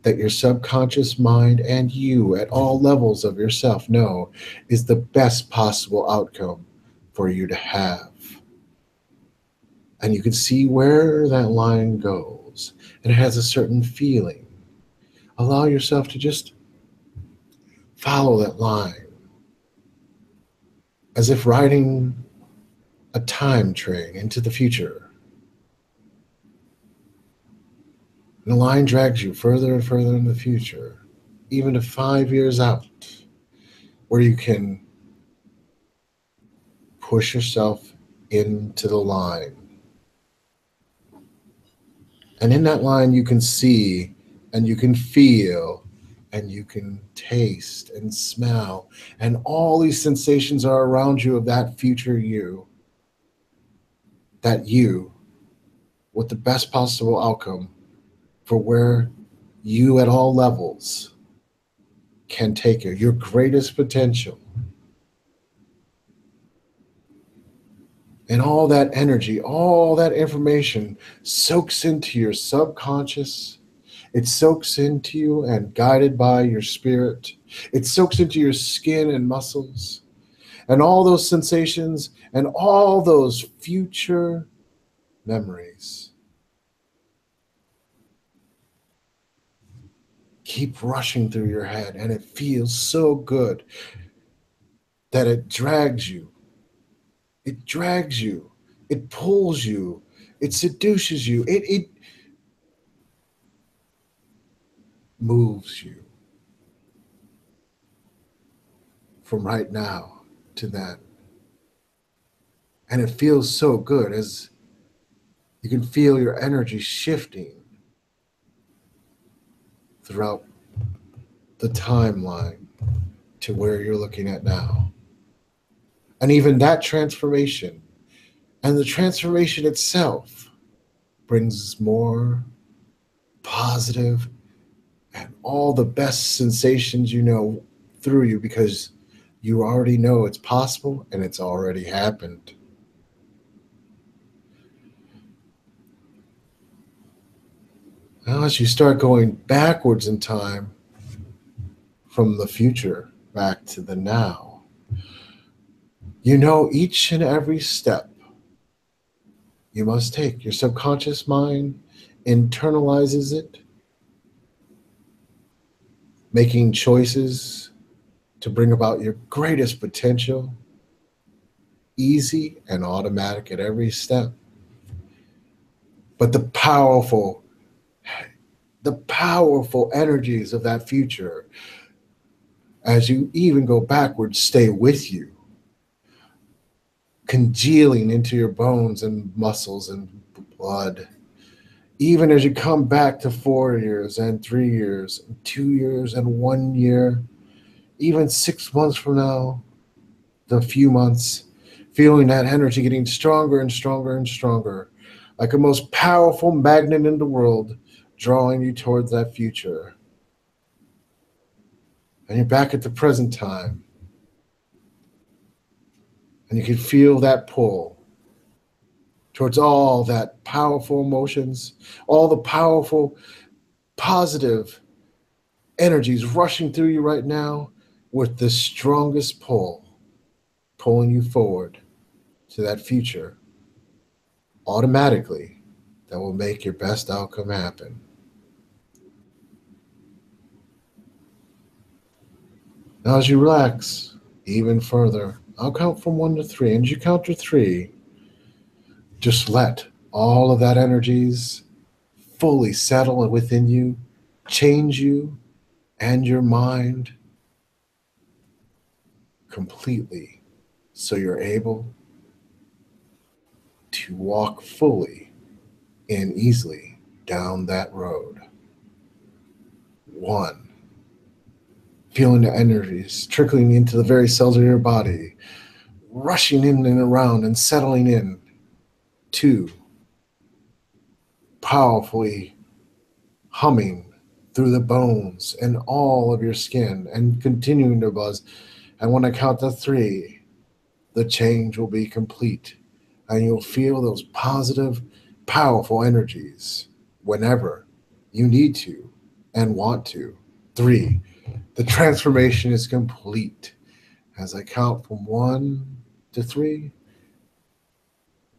that your subconscious mind and you at all levels of yourself know is the best possible outcome for you to have. And you can see where that line goes, and it has a certain feeling. Allow yourself to just follow that line as if riding a time train into the future. And the line drags you further and further in the future, even to 5 years out, where you can push yourself into the line. And in that line, you can see and you can feel, and you can taste and smell, and all these sensations are around you of that future you, that you with the best possible outcome for where you at all levels can take you, your greatest potential. And all that energy, all that information soaks into your subconscious. It soaks into you and guided by your spirit. It soaks into your skin and muscles. And all those sensations and all those future memories keep rushing through your head. And it feels so good that it drags you. It drags you. It pulls you. It seduces you. It moves you from right now to then. And it feels so good as you can feel your energy shifting throughout the timeline to where you're looking at now. And even that transformation and the transformation itself brings more positive and all the best sensations you know through you, because you already know it's possible and it's already happened. Now, as you start going backwards in time from the future back to the now, you know each and every step you must take. Your subconscious mind internalizes it, making choices to bring about your greatest potential, easy and automatic at every step. But the powerful energies of that future, as you even go backwards, stay with you, congealing into your bones and muscles and blood. Even as you come back to 4 years and 3 years, and 2 years and 1 year, even 6 months from now, the few months, feeling that energy getting stronger and stronger and stronger, like a most powerful magnet in the world, drawing you towards that future. And you're back at the present time. And you can feel that pull towards all that powerful emotions, all the powerful, positive energies rushing through you right now, with the strongest pull, pulling you forward to that future automatically that will make your best outcome happen. Now, as you relax even further, I'll count from 1 to 3. And as you count to 3, just let all of that energies fully settle within you, change you and your mind completely, so you're able to walk fully and easily down that road. 1, feeling the energies trickling into the very cells of your body, rushing in and around and settling in. 2, powerfully humming through the bones and all of your skin and continuing to buzz. And when I count to 3, the change will be complete. And you'll feel those positive, powerful energies whenever you need to and want to. 3, the transformation is complete. As I count from 1 to 3,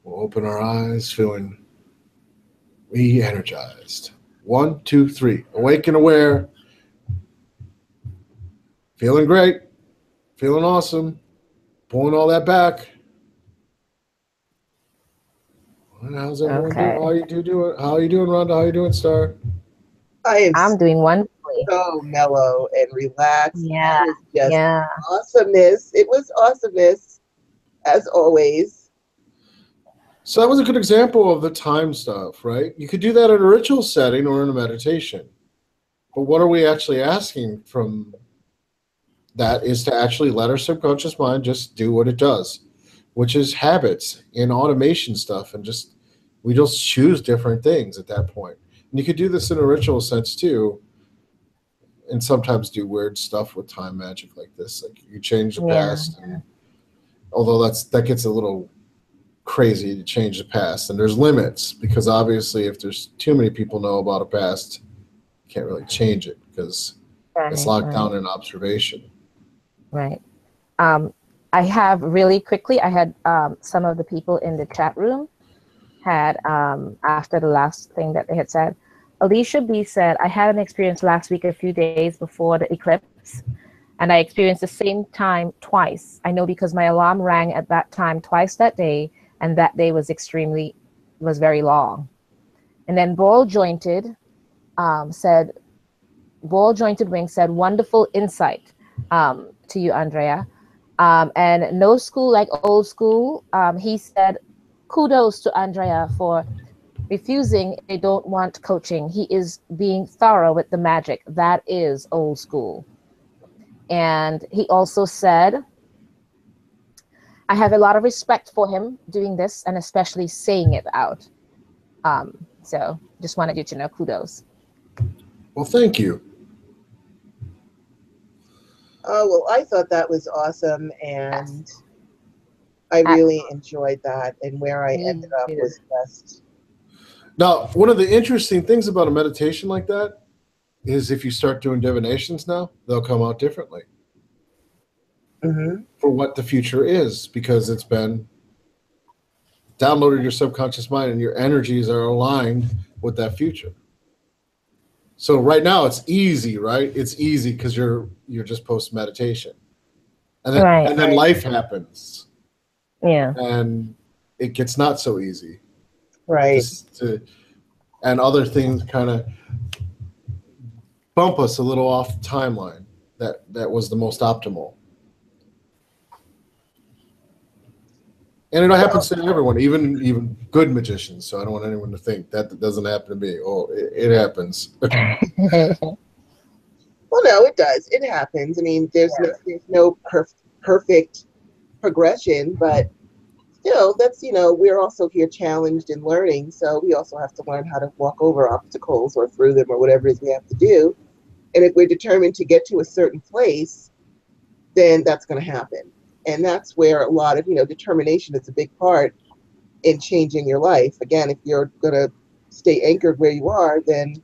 we'll open our eyes feeling re-energized. 1, 2, 3. Awake and aware. Feeling great. Feeling awesome. Pulling all that back. How's everyone doing? Okay. How you doing? How you doing, Rhonda? How you doing, Star? I'm doing wonderfully. so mellow and relaxed. Yeah. That was just Yeah. awesomeness. It was awesomeness, as always. So that was a good example of the time stuff, right? You could do that in a ritual setting or in a meditation. But what are we actually asking from that is to actually let our subconscious mind just do what it does, which is habits and automation stuff, and we just choose different things at that point. And you could do this in a ritual sense too, and sometimes do weird stuff with time magic like this. Like you change the past, and although that gets a little crazy to change the past, and there's limits, because obviously if there's too many people know about a past, you can't really change it because it's locked down in observation. Right. I have really quickly, I had some of the people in the chat room had, after the last thing that they had said, Alicia B said, I had an experience last week, a few days before the eclipse, and I experienced the same time twice. I know because my alarm rang at that time twice that day, and that day was very long. And then Ball Jointed Wing said, wonderful insight to you, Andrieh. And No School Like Old School, he said, kudos to Andrieh for refusing. They don't want coaching. He is being thorough with the magic. That is old school. And he also said, I have a lot of respect for him doing this, and especially saying it out. So just wanted you to know, kudos. Well, thank you. Oh, well, I thought that was awesome, and I really enjoyed that, and where I ended up was best. Now, one of the interesting things about a meditation like that is if you start doing divinations now, they'll come out differently for what the future is, because it's been downloaded your subconscious mind and your energies are aligned with that future. So right now it's easy, right? It's easy because you're just post meditation, and then life happens, and it gets not so easy, right? And other things kind of bump us a little off the timeline that was the most optimal. And it happens to everyone, even good magicians. So I don't want anyone to think that doesn't happen to me. Oh, it happens. Well, no, it does. It happens. I mean, there's no perfect progression, but still, that's, we're also here challenged and learning. So we also have to learn how to walk over obstacles or through them or whatever it is we have to do. And if we're determined to get to a certain place, then that's going to happen. And that's where a lot of, determination is a big part in changing your life. Again, if you're going to stay anchored where you are, then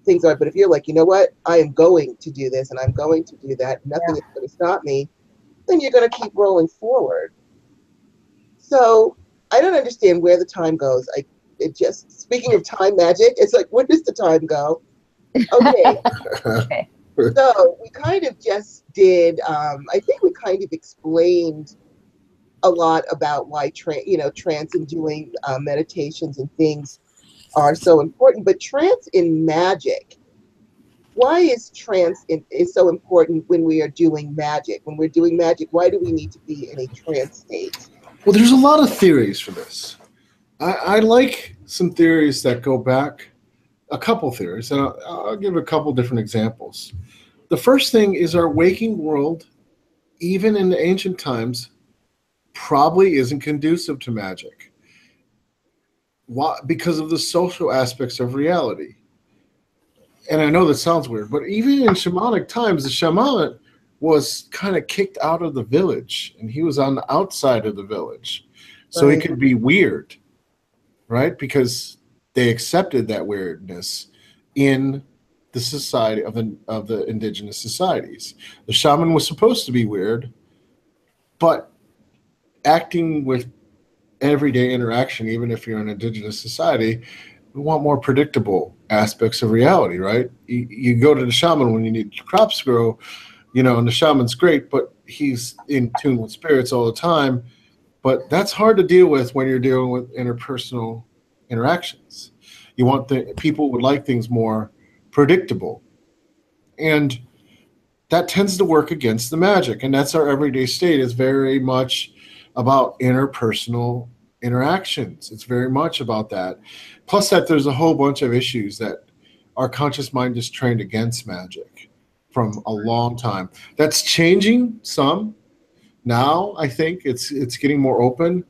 things are. But if you're like, you know what, I am going to do this and I'm going to do that, nothing is going to stop me, then you're going to keep rolling forward. So I don't understand where the time goes. Speaking of time magic, it's like, where does the time go? Okay. Okay. So we kind of just did, I think we kind of explained a lot about why trance and doing meditations and things are so important. But trance in magic, why is trance is so important when we are doing magic? When we're doing magic, why do we need to be in a trance state? Well, there's a lot of theories for this. I like some theories that go back, a couple theories, and I'll give a couple different examples. The first thing is our waking world, even in the ancient times, probably isn't conducive to magic. Why? Because of the social aspects of reality. And I know that sounds weird, but even in shamanic times, the shaman was kind of kicked out of the village, and he was on the outside of the village. So he could be weird, right? Because they accepted that weirdness in the society of the indigenous societies. The shaman was supposed to be weird, but acting with everyday interaction, even if you're an indigenous society, we want more predictable aspects of reality, right? You go to the shaman when you need crops to grow, and the shaman's great, but he's in tune with spirits all the time. But that's hard to deal with when you're dealing with interpersonal interactions. You want people would like things more predictable. And that tends to work against the magic. And that's our everyday state, is very much about interpersonal interactions. It's very much about that. Plus that there's a whole bunch of issues that our conscious mind is trained against magic from a long time. That's changing some now. I think it's getting more open.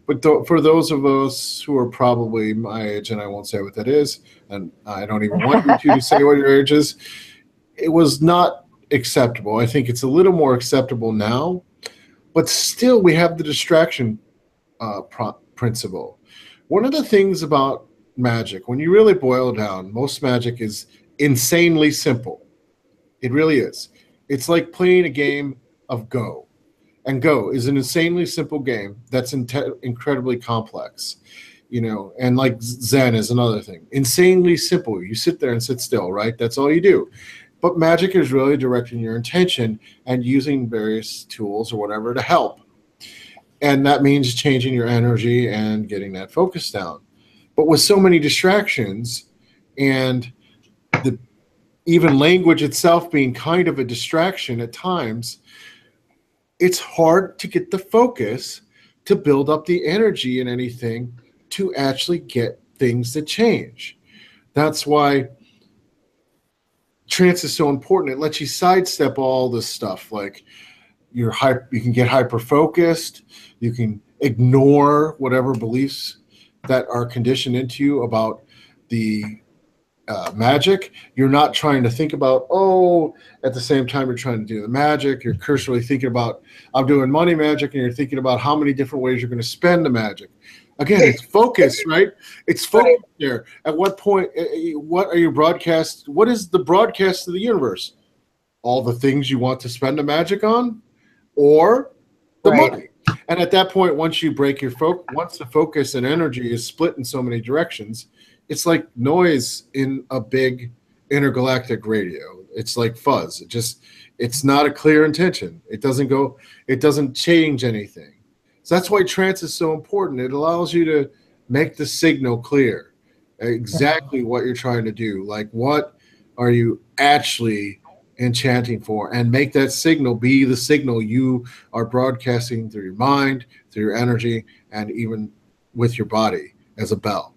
But for those of us who are probably my age, and I won't say what that is, and I don't even want you to say what your age is, it was not acceptable. I think it's a little more acceptable now, but still we have the distraction principle. One of the things about magic, when you really boil down, most magic is insanely simple. It really is. It's like playing a game of Go. And Go is an insanely simple game that's incredibly complex, you know, and like Zen is another thing. Insanely simple. You sit there and sit still, right? That's all you do. But magic is really directing your intention and using various tools or whatever to help. And that means changing your energy and getting that focus down. But with so many distractions and even language itself being kind of a distraction at times, it's hard to get the focus to build up the energy in anything to actually get things to change. That's why trance is so important. It lets you sidestep all this stuff. Like you can get hyper focused. You can ignore whatever beliefs that are conditioned into you about the magic. You're not trying to think about, at the same time you're trying to do the magic. You're cursorily thinking about, I'm doing money magic, and you're thinking about how many different ways you're going to spend the magic. Again, it's focus, right? It's focus there. At what point, what are you broadcast? What is the broadcast of the universe? All the things you want to spend the magic on, or the money. And at that point, once you break your once the focus and energy is split in so many directions, it's like noise in a big intergalactic radio. It's like fuzz. It's not a clear intention. It doesn't change anything. So that's why trance is so important. It allows you to make the signal clear, exactly what you're trying to do. Like, what are you actually enchanting for? And make that signal be the signal you are broadcasting through your mind, through your energy, and even with your body as a bell.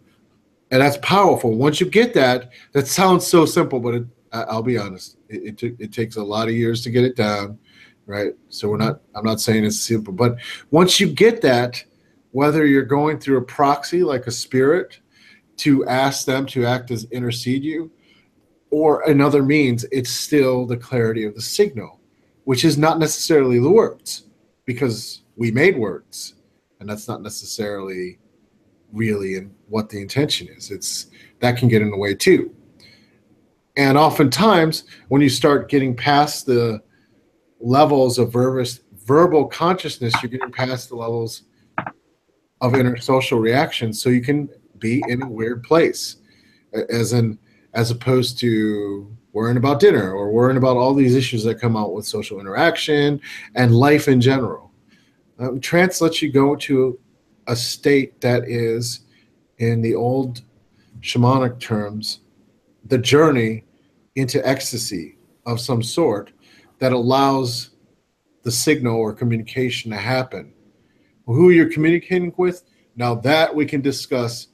And that's powerful. Once you get that sounds so simple, but I'll be honest, it takes a lot of years to get it down, right? So I'm not saying it's simple, but once you get that, whether you're going through a proxy like a spirit to ask them to act as intercede you, or another means, it's still the clarity of the signal, which is not necessarily the words, because we made words, and that's not necessarily really in what the intention is. That can get in the way too. And oftentimes, when you start getting past the levels of verbal consciousness, you're getting past the levels of intersocial reactions, so you can be in a weird place, as opposed to worrying about dinner or worrying about all these issues that come out with social interaction and life in general. Trance lets you go to a state that is, in the old shamanic terms, the journey into ecstasy of some sort that allows the signal or communication to happen. Who you're communicating with, now that we can discuss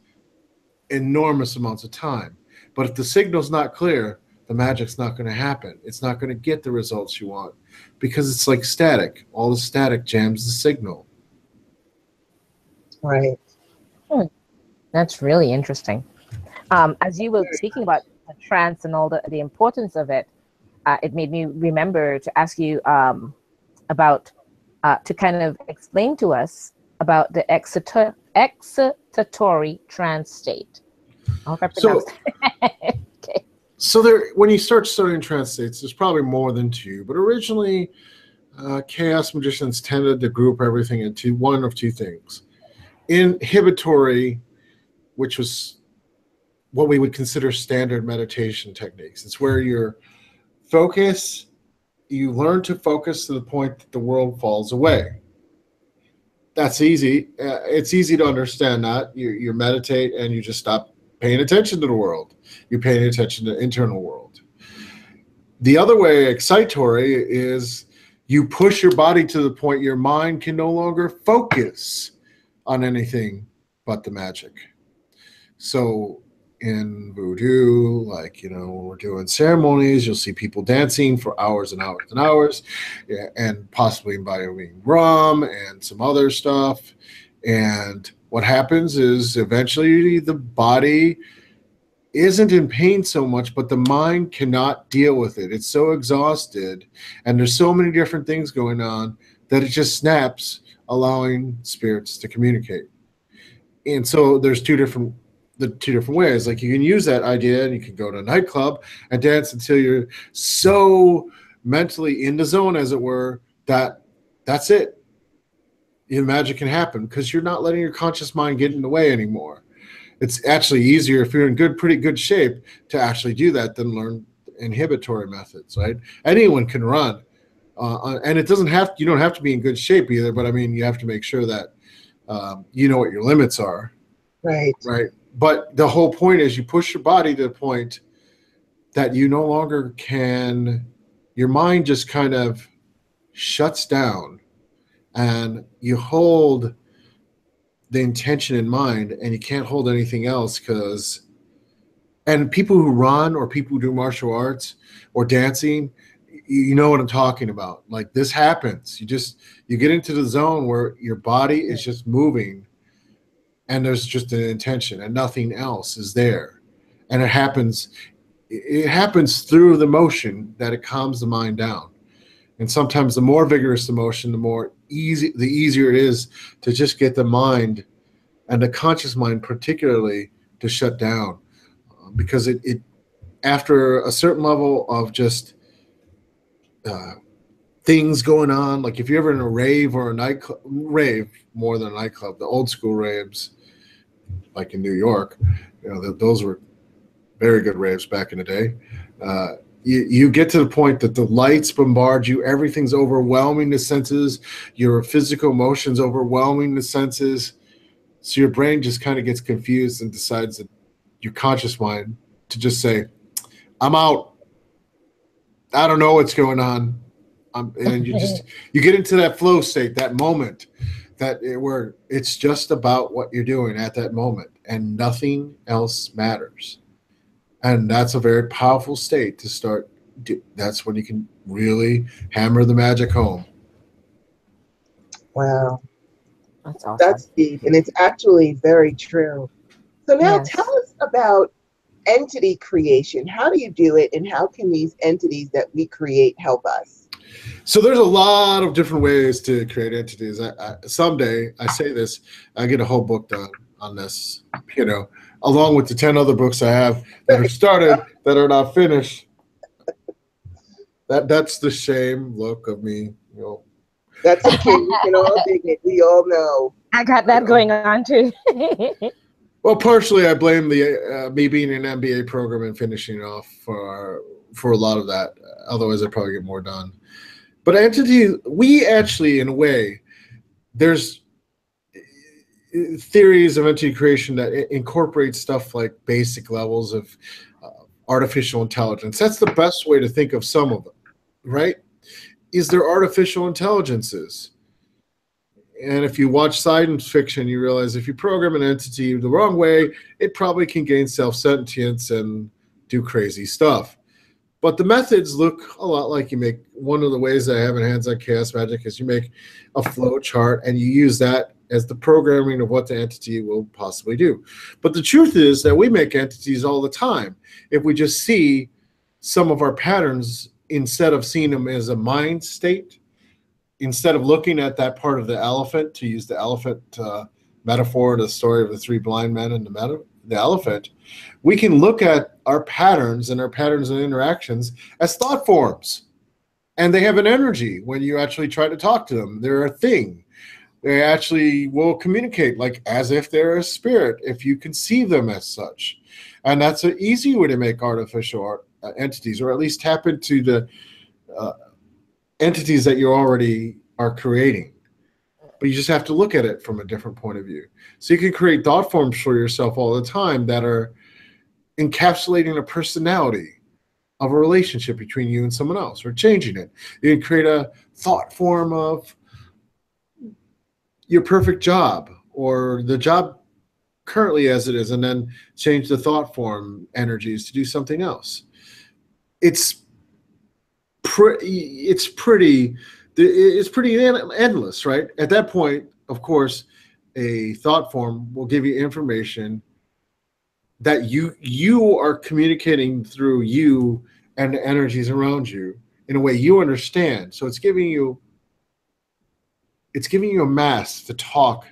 enormous amounts of time. But if the signal's not clear, the magic's not going to happen. It's not going to get the results you want, because it's like static. All the static jams the signal. Right. That's really interesting. As you were speaking about trance and all the importance of it, it made me remember to ask you about, to kind of explain to us about the excitatory trance state. I hope I pronounced it. Okay. So when you start studying trance states, there's probably more than two, but originally chaos magicians tended to group everything into one of two things. Inhibitory, which was what we would consider standard meditation techniques. It's where you learn to focus to the point that the world falls away. That's easy. It's easy to understand that. You meditate and you just stop paying attention to the world. You're paying attention to the internal world. The other way, excitatory, is you push your body to the point your mind can no longer focus on anything but the magic. So in voodoo, like, you know, when we're doing ceremonies, you'll see people dancing for hours and hours and hours, yeah, and possibly imbibing rum and some other stuff. And what happens is eventually the body isn't in pain so much, but the mind cannot deal with it. It's so exhausted, and there's so many different things going on that it just snaps, allowing spirits to communicate. And so there's the two different ways. Like, you can use that idea and you can go to a nightclub and dance until you're so mentally in the zone, as it were, that that's it. The magic can happen because you're not letting your conscious mind get in the way anymore. It's actually easier if you're in pretty good shape to actually do that than learn inhibitory methods, right? Anyone can run. And it doesn't have, you don't have to be in good shape either, but I mean, you have to make sure that you know what your limits are. Right. Right. But the whole point is you push your body to the point that you no longer can, your mind just kind of shuts down, and you hold the intention in mind, and you can't hold anything else. And people who run or people who do martial arts or dancing, you know what I'm talking about. Like, this happens. You get into the zone where your body is just moving, and there's just an intention and nothing else is there. And it happens through the motion that it calms the mind down. And sometimes the more vigorous the motion, the easier it is to just get the mind, and the conscious mind particularly, to shut down. Because it after a certain level of just things going on, like if you're ever in a rave or a nightclub, rave more than a nightclub, the old school raves, like in New York, you know, those were very good raves back in the day. You get to the point that the lights bombard you, everything's overwhelming the senses, your physical motions overwhelming the senses, so your brain just kind of gets confused and decides that your conscious mind to just say, I'm out. I don't know what's going on. And you get into that flow state, that moment where it's just about what you're doing at that moment and nothing else matters. And that's a very powerful state to start. That's when you can really hammer the magic home. Wow. That's awesome. That's deep, and it's actually very true. So now tell us about entity creation. How do you do it, and how can these entities that we create help us? So there's a lot of different ways to create entities. Someday, I say this, I get a whole book done on this, you know, along with the 10 other books I have that are started that are not finished. That's the shame look of me, you know. That's okay. We can all dig it. We all know. I got that going on too. Well, partially I blame the me being in an MBA program and finishing off for a lot of that. Otherwise, I'd probably get more done. But entity, we actually, in a way, there's theories of entity creation that incorporate stuff like basic levels of artificial intelligence. That's the best way to think of some of them, right? Is there artificial intelligences? And if you watch science fiction, you realize if you program an entity the wrong way, it probably can gain self-sentience and do crazy stuff. But the methods look a lot like you make. One of the ways that I have in hands-on chaos magic is you make a flow chart and you use that as the programming of what the entity will possibly do. But the truth is that we make entities all the time. If we just see some of our patterns, instead of seeing them as a mind state, instead of looking at that part of the elephant, to use the elephant metaphor, the story of the three blind men and the elephant, we can look at our patterns and interactions as thought forms. And they have an energy when you actually try to talk to them. They're a thing. They actually will communicate like as if they're a spirit, if you conceive them as such. And that's an easy way to make artificial entities, or at least tap into the entities that you already are creating. But you just have to look at it from a different point of view. So you can create thought forms for yourself all the time that are encapsulating a personality of a relationship between you and someone else, or changing it. You can create a thought form of your perfect job, or the job currently as it is, and then change the thought form energies to do something else. It's pretty endless, right? At that point, of course, a thought form will give you information that you are communicating through you and the energies around you in a way you understand. So it's giving you a mask to talk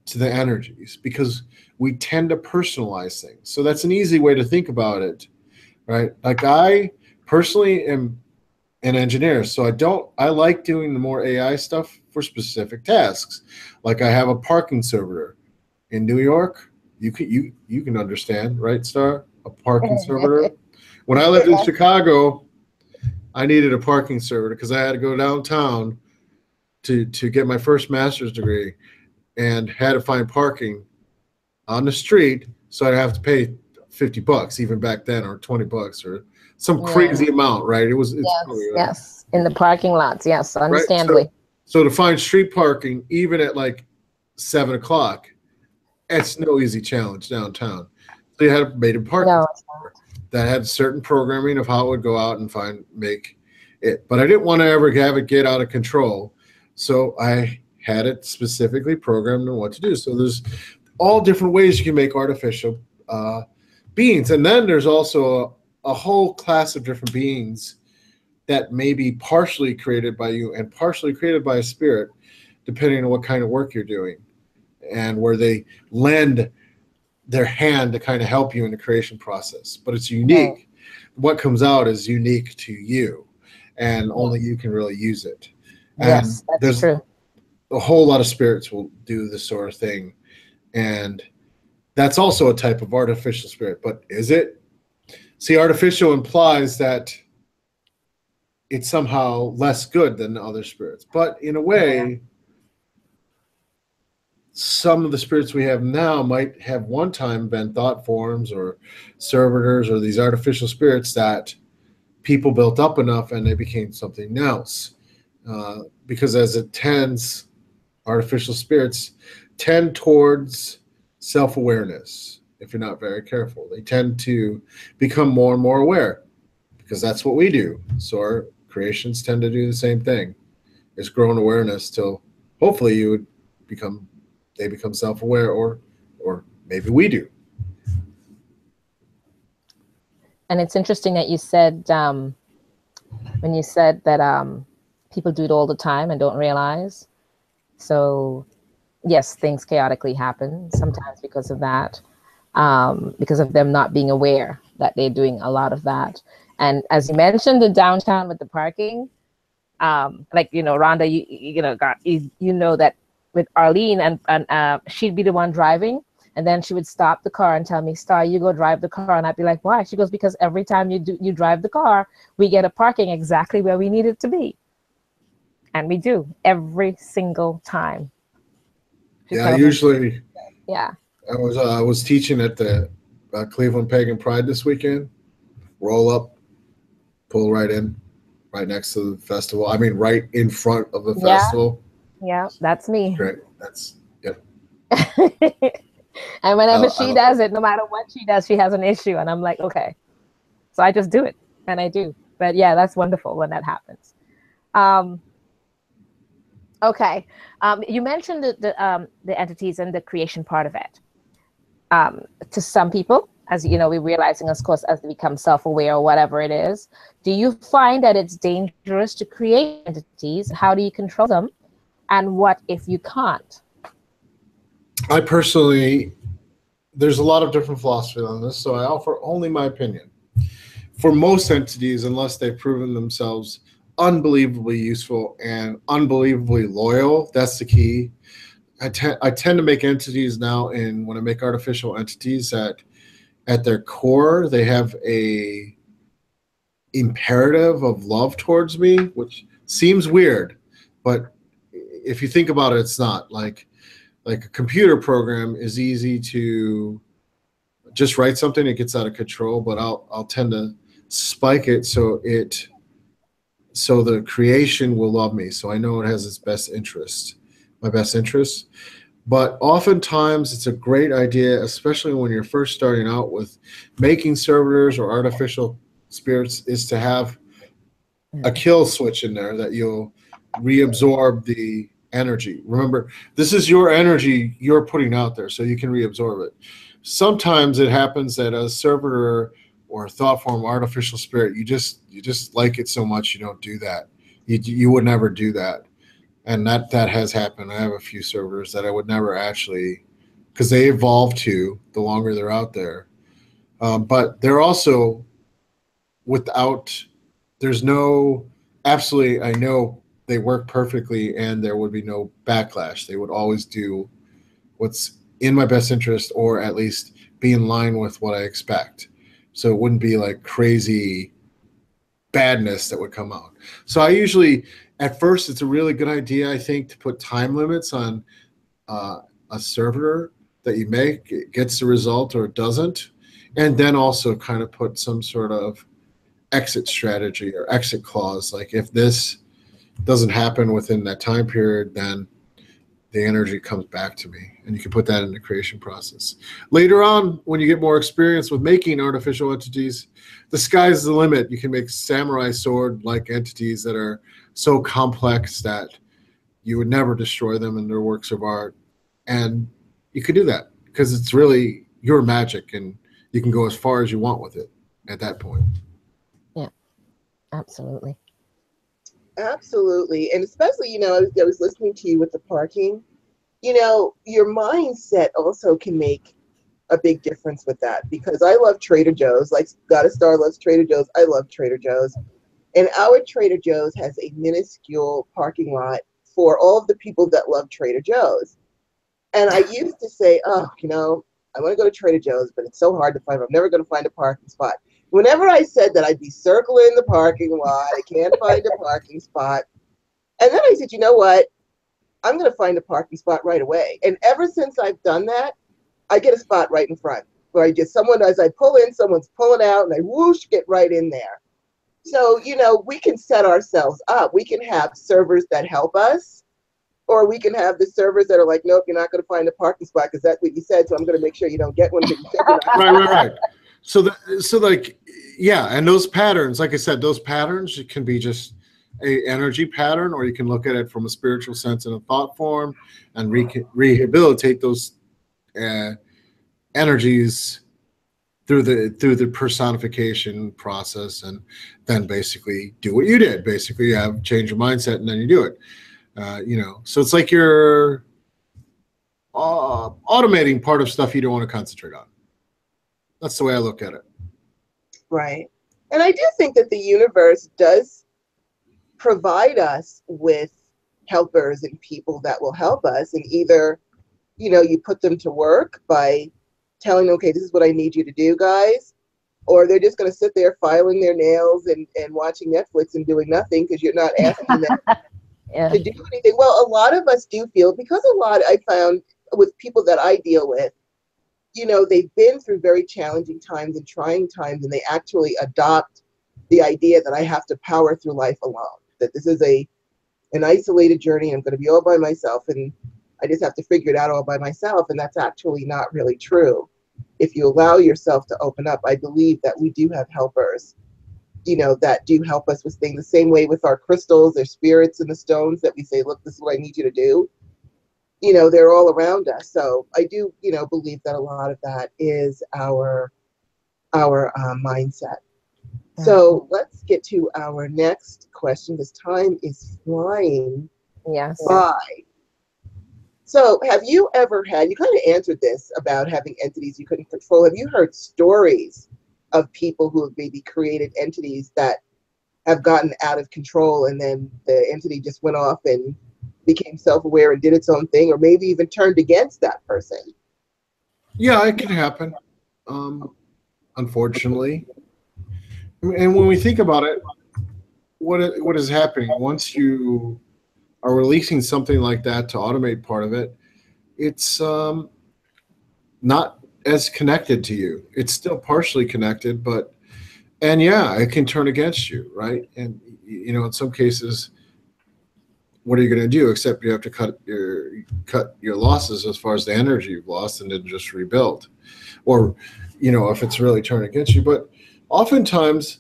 to the energies, because we tend to personalize things. So that's an easy way to think about it, right? Like, I personally am an engineer, so I like doing the more AI stuff for specific tasks. Like, I have a parking servitor in New York. You can understand, right, Star? A parking servitor. When I lived in Chicago, I needed a parking servitor because I had to go downtown to get my first master's degree, and had to find parking on the street, so I'd have to pay $50 even back then, or $20, or some crazy amount, right? Yes, in the parking lots, yes, understandably. Right? So to find street parking, even at like 7 o'clock, it's no easy challenge downtown. So you had made a parking that had certain programming of how it would go out and make it. But I didn't want to ever have it get out of control, so I had it specifically programmed on what to do. So there's all different ways you can make artificial beings. And then there's also a whole class of different beings that may be partially created by you and partially created by a spirit, depending on what kind of work you're doing, and where they lend their hand to kind of help you in the creation process. But it's unique. Right. What comes out is unique to you, and only you can really use it. Yes, and that's true. A whole lot of spirits will do this sort of thing, and that's also a type of artificial spirit. But is it? See, artificial implies that it's somehow less good than the other spirits. But in a way, some of the spirits we have now might have one time been thought forms or servitors or these artificial spirits that people built up enough and they became something else. Because as it tends, artificial spirits tend towards self-awareness. If you're not very careful, they tend to become more and more aware, because that's what we do. So our creations tend to do the same thing. It's growing awareness till hopefully they become self-aware, or maybe we do. And it's interesting that you said, when you said that people do it all the time and don't realize. So yes, things chaotically happen sometimes because of that, because of them not being aware that they're doing a lot of that. And as you mentioned, the downtown with the parking, like, Rhonda, you know that with Arlene, and she'd be the one driving, and then she would stop the car and tell me, Star, you go drive the car. And I'd be like, why? She goes, because every time you drive the car, we get a parking exactly where we need it to be. And we do, every single time. Yeah, usually. Yeah. I was teaching at the Cleveland Pagan Pride this weekend. Roll up, pull right in, right next to the festival. I mean, right in front of the festival. Yeah, that's me. Great. That's, yep. And whenever she does it, no matter what she does, she has an issue. And I'm like, okay. So I just do it, and I do. But yeah, that's wonderful when that happens. Okay. You mentioned the entities and the creation part of it. To some people, as you know, we're realizing, of course, as they become self-aware or whatever it is, do you find that it's dangerous to create entities? How do you control them? And what if you can't? I personally, there's a lot of different philosophy on this, so I offer only my opinion. For most entities, unless they've proven themselves unbelievably useful and unbelievably loyal, that's the key. I tend to make entities now, and when I make artificial entities, that at their core they have a imperative of love towards me, which seems weird, but if you think about it, it's not. Like a computer program is easy to just write something, it gets out of control, but I'll tend to spike it so the creation will love me, so I know it has its best interest, my best interest. But oftentimes it's a great idea, especially when you're first starting out with making servitors or artificial spirits, is to have a kill switch in there that you'll reabsorb the energy. Remember, this is your energy you're putting out there, so you can reabsorb it. Sometimes it happens that a servitor or a thought form artificial spirit, you just like it so much you don't do that. You would never do that. And that has happened. I have a few servitors that I would never actually, because they evolve to the longer they're out there. But they're also there's no, absolutely, I know they work perfectly and there would be no backlash. They would always do what's in my best interest, or at least be in line with what I expect. So it wouldn't be like crazy badness that would come out. So I usually, at first, it's a really good idea, I think, to put time limits on a servitor that you make. It gets the result or it doesn't. And then also kind of put some sort of exit strategy or exit clause. Like if this doesn't happen within that time period, then the energy comes back to me. And you can put that in the creation process. Later on, when you get more experience with making artificial entities, the sky's the limit. You can make samurai sword-like entities that are so complex that you would never destroy them in their works of art. And you could do that because it's really your magic, and you can go as far as you want with it at that point. Yeah, absolutely. Absolutely. And especially, I was listening to you with the parking. Your mindset also can make a big difference with that, because I love Trader Joe's. Like Goddess Star loves Trader Joe's. I love Trader Joe's. And our Trader Joe's has a minuscule parking lot for all of the people that love Trader Joe's. And I used to say, I want to go to Trader Joe's, but it's so hard to find. I'm never going to find a parking spot. Whenever I said that, I'd be circling the parking lot. I can't find a parking spot. And then I said, you know what? I'm going to find a parking spot right away. And ever since I've done that, I get a spot right in front where as I pull in, someone's pulling out, and I whoosh, get right in there. So, we can set ourselves up. We can have servers that help us, or we can have the servers that are like, nope, you're not going to find a parking spot because that's what you said, so I'm going to make sure you don't get one. Right. So yeah, and those patterns, like I said, those patterns, it can be just a energy pattern, or you can look at it from a spiritual sense in a thought form and rehabilitate those energies through the personification process, and then basically do what you did. Basically, you have change your mindset, and then you do it. So it's like you're automating part of stuff you don't want to concentrate on. That's the way I look at it. Right. And I do think that the universe does provide us with helpers and people that will help us. And either, you put them to work by telling them, okay, this is what I need you to do, guys. Or they're just going to sit there filing their nails and watching Netflix and doing nothing because you're not asking them to do anything. Well, a lot of us do feel, because I found with people that I deal with, they've been through very challenging times and trying times, and they actually adopt the idea that I have to power through life alone, that this is an isolated journey. I'm going to be all by myself, and I just have to figure it out all by myself. And that's actually not really true. If you allow yourself to open up, I believe that we do have helpers, that do help us with things. The same way with our crystals, their spirits and the stones that we say, look, this is what I need you to do. They're all around us. So I do, believe that a lot of that is our mindset. So let's get to our next question. This time is flying by. So have you ever had, you kind of answered this about having entities you couldn't control. Have you heard stories of people who have maybe created entities that have gotten out of control, and then the entity just went off and became self-aware and did its own thing, or maybe even turned against that person? Yeah, it can happen, unfortunately. And when we think about it, what is happening once you are releasing something like that to automate part of it, it's not as connected to you. It's still partially connected, and yeah, it can turn against you, right? And in some cases, what are you going to do? Except you have to cut your losses as far as the energy you've lost, and then just rebuild. Or, if it's really turned against you. But oftentimes,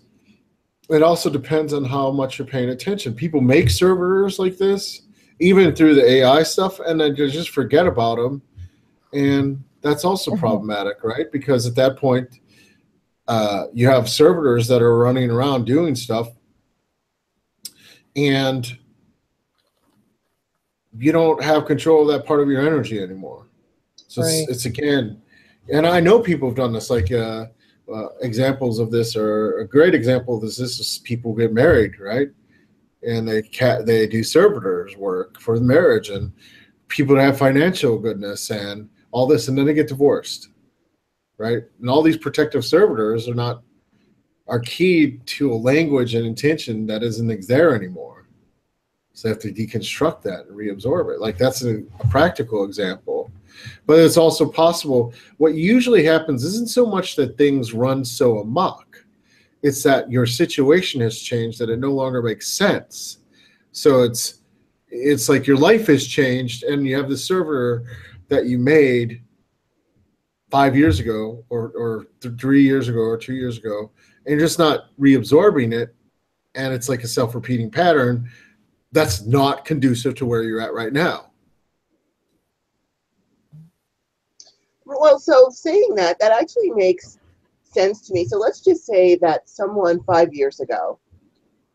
it also depends on how much you're paying attention. People make servitors like this, even through the AI stuff, and then they just forget about them. And that's also problematic, right? Because at that point, you have servitors that are running around doing stuff, and you don't have control of that part of your energy anymore. So it's again, and I know people have done this, like examples of this, or a great example of this is people get married, right? And they do servitors work for the marriage, and people have financial goodness and all this, and then they get divorced, right? And all these protective servitors are keyed to a language and intention that isn't there anymore. So they have to deconstruct that and reabsorb it. Like, that's a practical example. But it's also possible. What usually happens isn't so much that things run so amok. It's that your situation has changed, that it no longer makes sense. So it's like your life has changed, and you have the server that you made 5 years ago or 3 years ago or 2 years ago, and you're just not reabsorbing it, and it's like a self-repeating pattern that's not conducive to where you're at right now. Well, so saying that actually makes sense to me. So let's just say that someone 5 years ago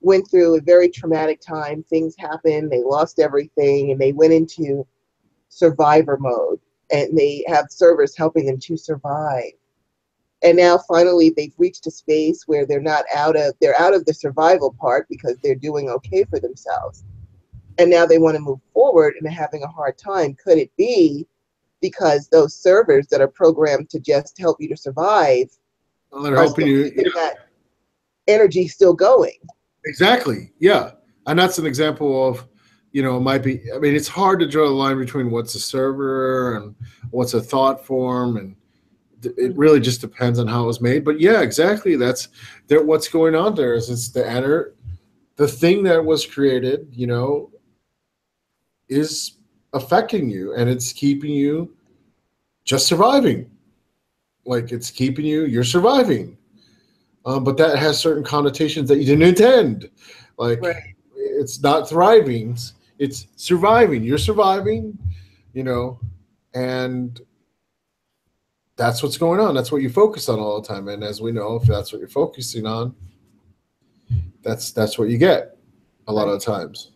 went through a very traumatic time. Things happened, they lost everything, and they went into survivor mode, and they have servers helping them to survive. And now finally they've reached a space where they're out of the survival part because they're doing okay for themselves. And now they want to move forward and they're having a hard time. Could it be because those servers that are programmed to just help you to survive they're helping you, that energy still going? Exactly. Yeah. And that's an example of, it might be, it's hard to draw the line between what's a server and what's a thought form, and it really just depends on how it was made. But yeah, exactly. What's going on there is it's the thing that was created, is affecting you, and it's keeping you just surviving. Like, it's keeping you're surviving. But that has certain connotations that you didn't intend. Like, right. It's not thriving, it's surviving. You're surviving, and that's what's going on. That's what you focus on all the time. And as we know, if that's what you're focusing on, that's what you get a lot of times.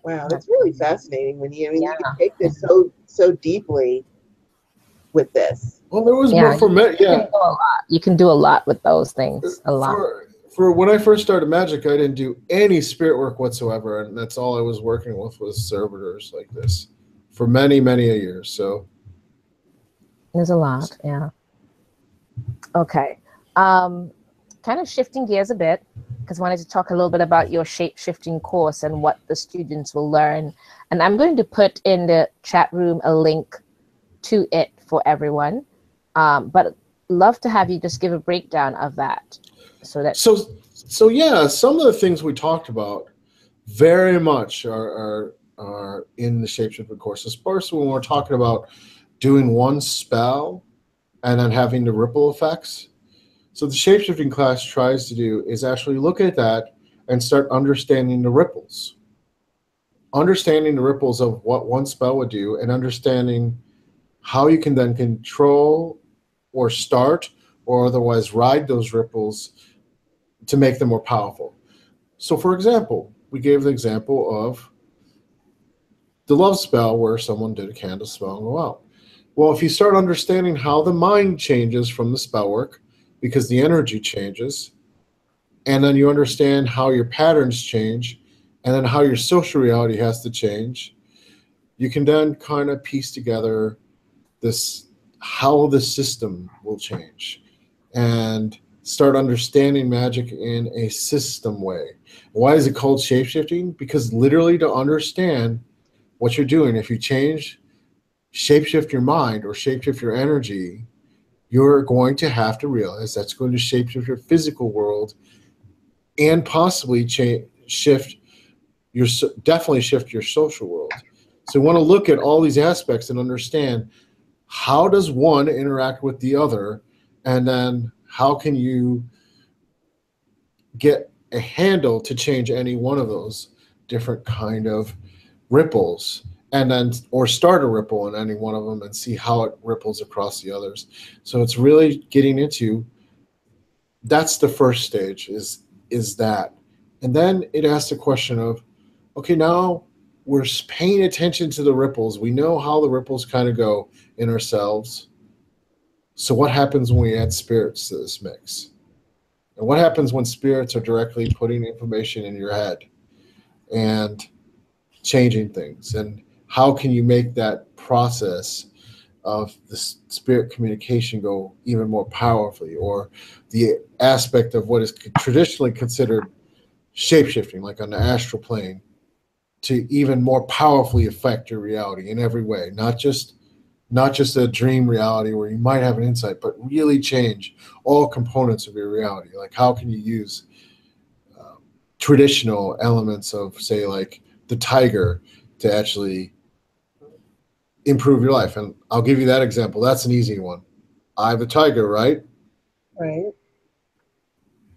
Wow, that's really fascinating when you can take this so deeply with this. Well, there was more for me. Yeah, you can do a lot with those things. A lot. For when I first started magic, I didn't do any spirit work whatsoever, and that's all I was working with was servitors like this for many, many years. So there's a lot. Yeah. Okay. Kind of shifting gears a bit, because I wanted to talk a little bit about your shape-shifting course and what the students will learn. And I'm going to put in the chat room a link to it for everyone. But love to have you just give a breakdown of that. So yeah, some of the things we talked about very much are in the shape-shifting course. Especially when we're talking about doing one spell and then having the ripple effects. So the shape-shifting class tries to do is actually look at that and start understanding the ripples. Understanding the ripples of what one spell would do, and understanding how you can then control or start or otherwise ride those ripples to make them more powerful. So for example, we gave the example of the love spell where someone did a candle spell and go out. Well, if you start understanding how the mind changes from the spell work, because the energy changes, and then you understand how your patterns change, and then how your social reality has to change, you can then kind of piece together how the system will change and start understanding magic in a system way. Why is it called shapeshifting? Because literally to understand what you're doing, if you shapeshift your mind or shapeshift your energy, you're going to have to realize that's going to shapeshift your physical world and possibly definitely shift your social world. So you want to look at all these aspects and understand, how does one interact with the other, and then how can you get a handle to change any one of those different kind of ripples, and then or start a ripple in any one of them and see how it ripples across the others. So it's really getting into, that's the first stage, is that. And then it asks the question of, okay, now we're paying attention to the ripples. We know how the ripples kind of go in ourselves. So what happens when we add spirits to this mix? And what happens when spirits are directly putting information in your head and changing things? And how can you make that process of the spirit communication go even more powerfully? Or the aspect of what is traditionally considered shapeshifting, like on the astral plane, to even more powerfully affect your reality in every way, not just a dream reality where you might have an insight, but really change all components of your reality. Like, how can you use traditional elements of, say, like the tiger to actually improve your life? And I'll give you that example. That's an easy one. Eye of the Tiger, right? Right.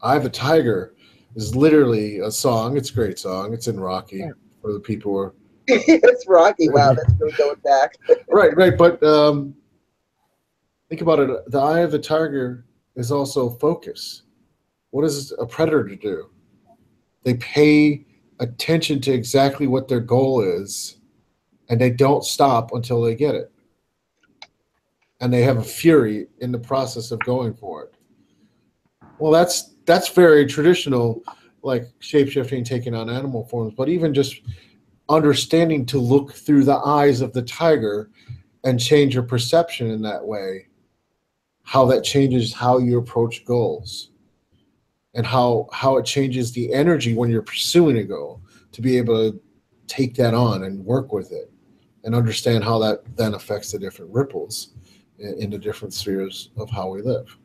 Eye of the Tiger is literally a song. It's a great song. It's in Rocky, Yeah. for the people who are... It's Rocky. Wow, that's really going back. Right. But think about it. The eye of the tiger is also focus. What does a predator do? They pay attention to exactly what their goal is, and they don't stop until they get it. And they have a fury in the process of going for it. Well, that's very traditional, like shape-shifting, taking on animal forms, but even just understanding to look through the eyes of the tiger and change your perception in that way, how that changes how you approach goals, and how it changes the energy when you're pursuing a goal, to be able to take that on and work with it and understand how that then affects the different ripples in the different spheres of how we live.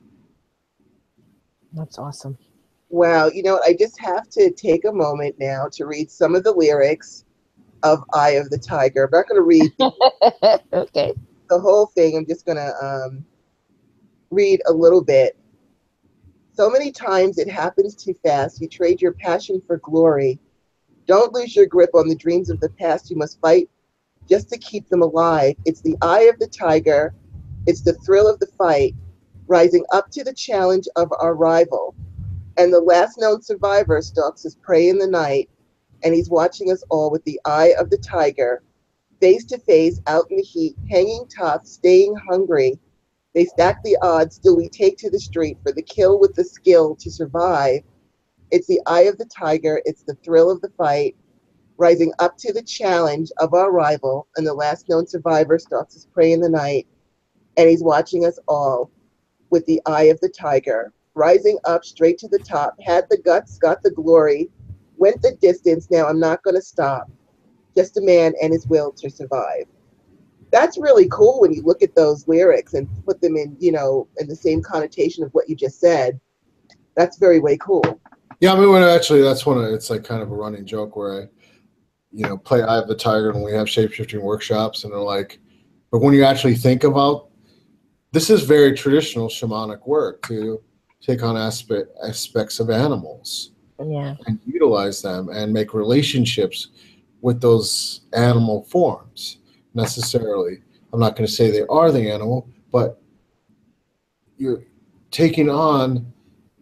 That's awesome. Wow, you know what? I just have to take a moment now to read some of the lyrics of Eye of the Tiger. I'm not going to read Okay. the whole thing. I'm just going to read a little bit. So many times it happens too fast. You trade your passion for glory. Don't lose your grip on the dreams of the past. You must fight just to keep them alive. It's the eye of the tiger. It's the thrill of the fight, rising up to the challenge of our rival. And the last known survivor stalks his prey in the night, and he's watching us all with the eye of the tiger, face to face, out in the heat, hanging tough, staying hungry. They stack the odds, still we take to the street for the kill with the skill to survive. It's the eye of the tiger, it's the thrill of the fight, rising up to the challenge of our rival, and the last known survivor stalks his prey in the night, and he's watching us all with the eye of the tiger, rising up straight to the top, had the guts, got the glory, went the distance, now I'm not going to stop, just a man and his will to survive. That's really cool when you look at those lyrics and put them in, you know, in the same connotation of what you just said. That's very way cool. Yeah, I mean, that's it's like kind of a running joke where I play Eye of the Tiger when we have shape-shifting workshops, and they're like, but when you actually think about, this is very traditional shamanic work to take on aspects of animals, Yeah. and utilize them and make relationships with those animal forms. Necessarily, I'm not going to say they are the animal, but you're taking on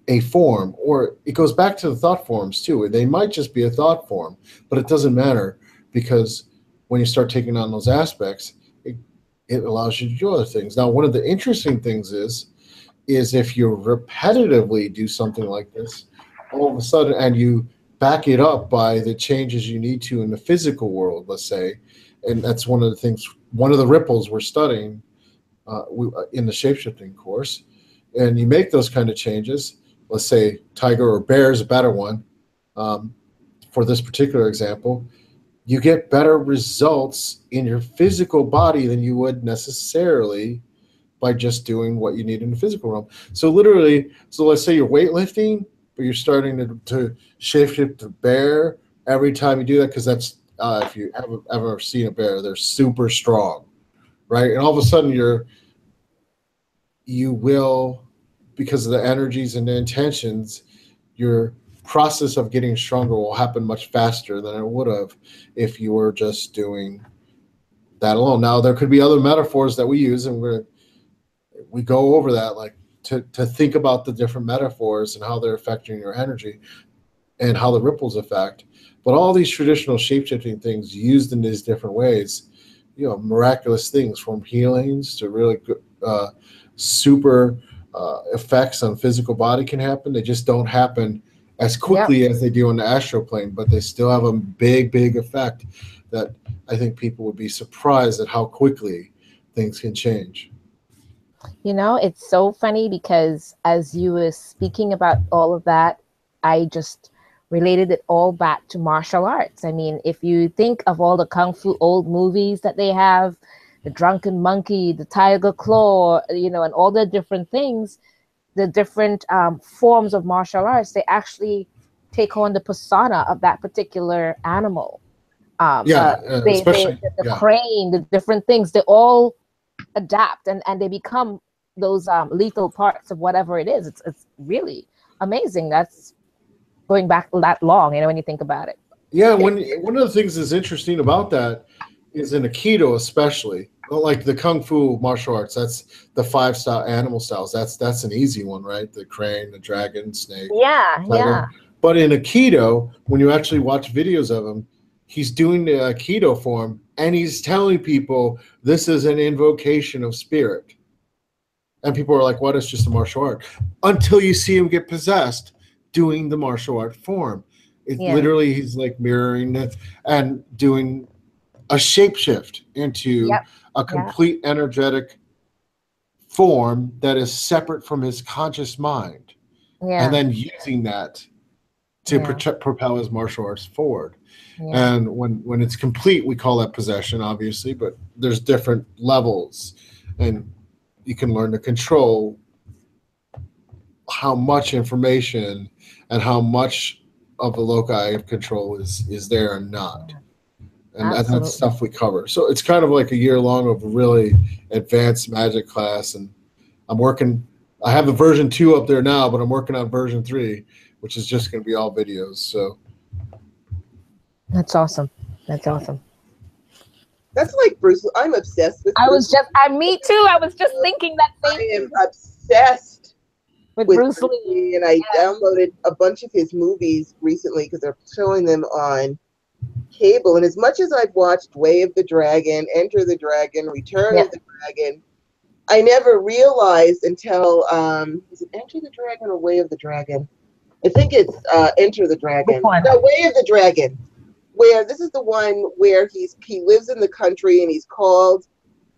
a form, or it goes back to the thought forms too. They might just be a thought form, but it doesn't matter, because when you start taking on those aspects, it allows you to do other things. Now, one of the interesting things is if you repetitively do something like this, all of a sudden, and you back it up by the changes you need to in the physical world, let's say, and that's one of the ripples we're studying in the shapeshifting course, and you make those kind of changes, let's say tiger or bear is a better one, for this particular example, you get better results in your physical body than you would necessarily by just doing what you need in the physical realm. So let's say you're weightlifting, but you're starting to shapeshift to bear every time you do that, because that's if you ever seen a bear, they're super strong, right? And all of a sudden you will, because of the energies and the intentions, your process of getting stronger will happen much faster than it would have if you were just doing that alone. Now, there could be other metaphors that we use, and we go over that, like to think about the different metaphors and how they're affecting your energy and how the ripples affect. But all these traditional shape-shifting things used in these different ways, miraculous things, from healings to really good, super effects on physical body can happen. They just don't happen as quickly as they do on the astral plane, but they still have a big, big effect that I think people would be surprised at how quickly things can change. It's so funny because as you were speaking about all of that, I just related it all back to martial arts. I mean, if you think of all the Kung Fu old movies that they have, the Drunken Monkey, the Tiger Claw, and all the different things, the different forms of martial arts, they actually take on the persona of that particular animal. Especially the crane, the different things, they all adapt and they become those lethal parts of whatever it is. It's really amazing. That's going back that long, when you think about it. Yeah, one of the things that's interesting about that is in Aikido, especially, like the Kung Fu martial arts, that's the 5 style animal styles. That's an easy one, right? The crane, the dragon, snake. Yeah, tiger. yeah. But in Aikido, when you actually watch videos of him, he's doing the Aikido form, and he's telling people this is an invocation of spirit. And people are like, what? It's just a martial art. Until you see him get possessed doing the martial art form. Literally, he's like mirroring it and doing a shapeshift into a complete energetic form that is separate from his conscious mind. And then using that to propel his martial arts forward. And when it's complete, we call that possession, obviously, but there's different levels, and you can learn to control how much information and how much of the loci of control is there and not. And that's stuff we cover. So it's kind of like a year long of really advanced magic class. And I have the version 2 up there now, but I'm working on version 3, which is just going to be all videos. So that's awesome. That's awesome. That's like Bruce. I'm obsessed with. Me too. I was just thinking that same thing. I am obsessed with Bruce Lee, and I downloaded a bunch of his movies recently because they're showing them on cable. And as much as I've watched Way of the Dragon, Enter the Dragon, Return of the Dragon, I never realized until is it Enter the Dragon or Way of the Dragon? I think it's Enter the Dragon. No, Way of the Dragon. Where this is the one where he lives in the country and he's called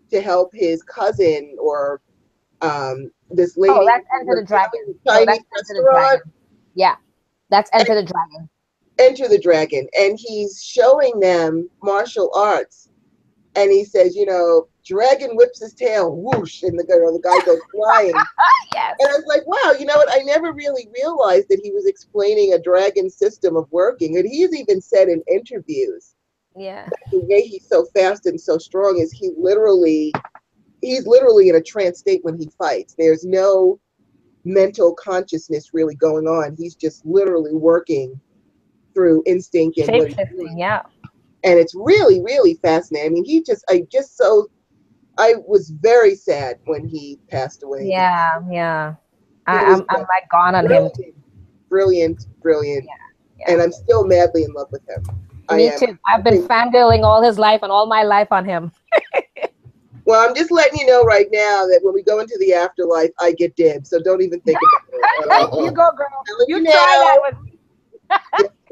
to help his cousin or this lady. Oh, that's Enter the Dragon. Chinese restaurant. Yeah, that's Enter the Dragon. Enter the Dragon, and he's showing them martial arts, and he says, dragon whips his tail, whoosh, and the guy goes flying. Yes. And I was like, wow, you know what? I never really realized that he was explaining a dragon system of working. And he's even said in interviews, that the way he's so fast and so strong is he's literally in a trance state when he fights. There's no mental consciousness really going on. He's just literally working through instinct and what he's doing. Yeah. And it's really, really fascinating. I mean, I was very sad when he passed away. Yeah. I'm like gone on him. Brilliant. Yeah. And I'm still madly in love with him. Me too. I've been fangirling all his life and all my life on him. Well, I'm just letting you know right now that when we go into the afterlife, I get dibs. So don't even think about it. You go, girl. You try that with me.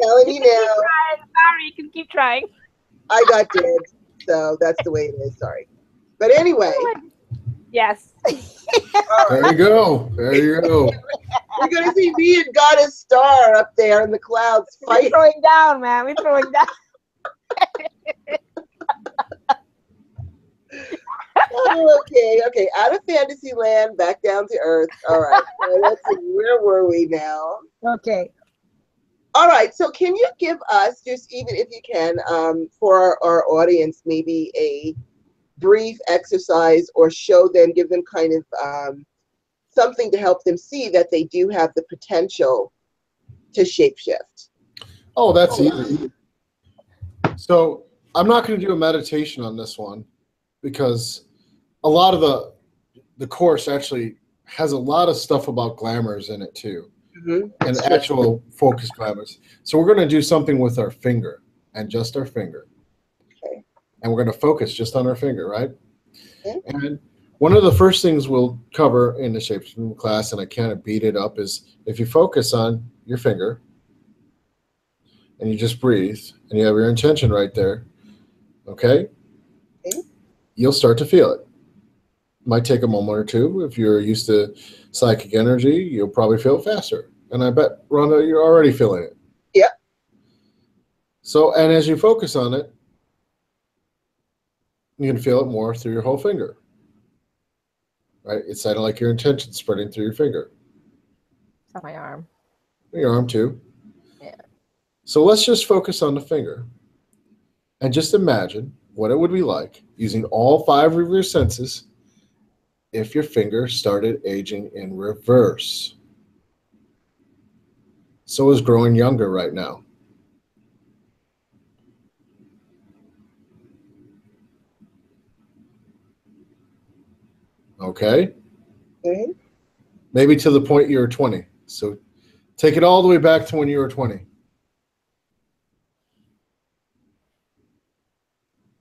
Telling you now. Sorry, you can keep trying. I got dibs. So that's the way it is. Sorry. But anyway. Yes. There you go. You're going to see me and Goddess Star up there in the clouds fighting. We're throwing down, man. We're throwing down. Oh, okay. Out of fantasy land, back down to earth. All right. So let's see, where were we now? Okay. All right. So can you give us, just even if you can, for our audience, maybe a brief exercise or show them, give them kind of something to help them see that they do have the potential to shapeshift? Oh, that's easy. So I'm not going to do a meditation on this one because a lot of the course actually has a lot of stuff about glamours in it too, and actual focus glamours. So we're going to do something with our finger and just our finger. Okay. And we're going to focus just on our finger, right? Okay. And one of the first things we'll cover in the shapeshifting class, and I kind of beat it up, is if you focus on your finger and you just breathe and you have your intention right there, okay? You'll start to feel it. Might take a moment or two. If you're used to psychic energy, you'll probably feel it faster. And I bet, Rhonda, you're already feeling it. Yep. So, and as you focus on it, you can feel it more through your whole finger. Right? It's kind of like your intention spreading through your finger. It's on my arm. Your arm too. Yeah. So let's just focus on the finger and just imagine what it would be like using all 5 of your senses if your finger started aging in reverse. So is growing younger right now. Okay? Maybe to the point you were 20. So take it all the way back to when you were 20.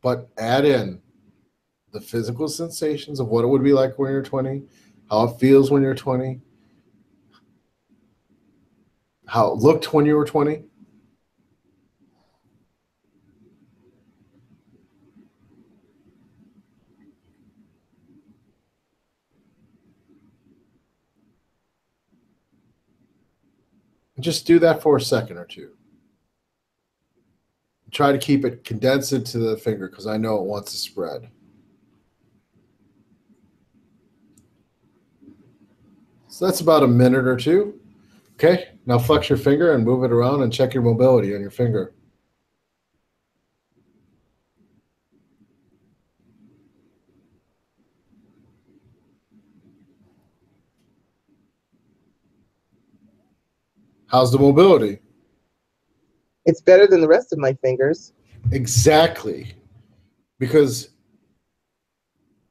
But add in the physical sensations of what it would be like when you're 20, how it feels when you're 20, how it looked when you were 20. Just do that for a second or two. Try to keep it condensed into the finger because I know it wants to spread. So that's about a minute or two. Okay, now flex your finger and move it around and check your mobility on your finger. How's the mobility? It's better than the rest of my fingers. Exactly. Because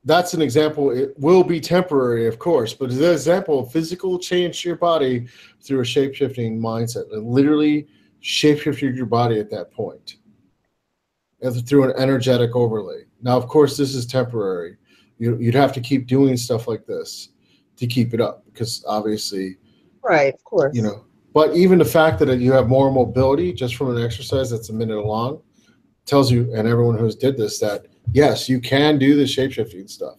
that's an example. It will be temporary, of course, but it's an example of physical change to your body through a shape-shifting mindset. It literally shape-shifted your body at that point and through an energetic overlay. Now, of course, this is temporary. You'd have to keep doing stuff like this to keep it up because obviously, right, of course, you know. But even the fact that you have more mobility just from an exercise that's a minute long tells you, and everyone who's did this, that yes, you can do the shape-shifting stuff,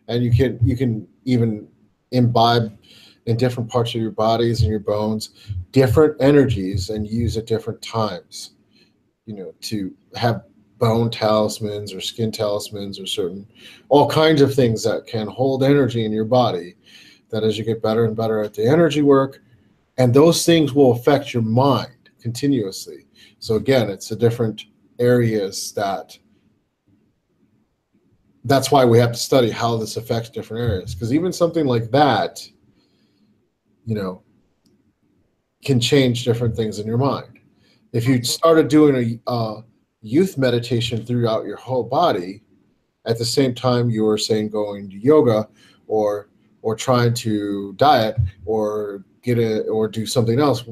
and you can even imbibe in different parts of your bodies and your bones different energies and use at different times, you know, to have bone talismans or skin talismans or certain all kinds of things that can hold energy in your body, that as you get better and better at the energy work, and those things will affect your mind continuously. So again, it's the different areas that's why we have to study how this affects different areas, because even something like that, you know, can change different things in your mind. If you started doing a youth meditation throughout your whole body at the same time you were saying going to yoga or trying to diet or or do something else,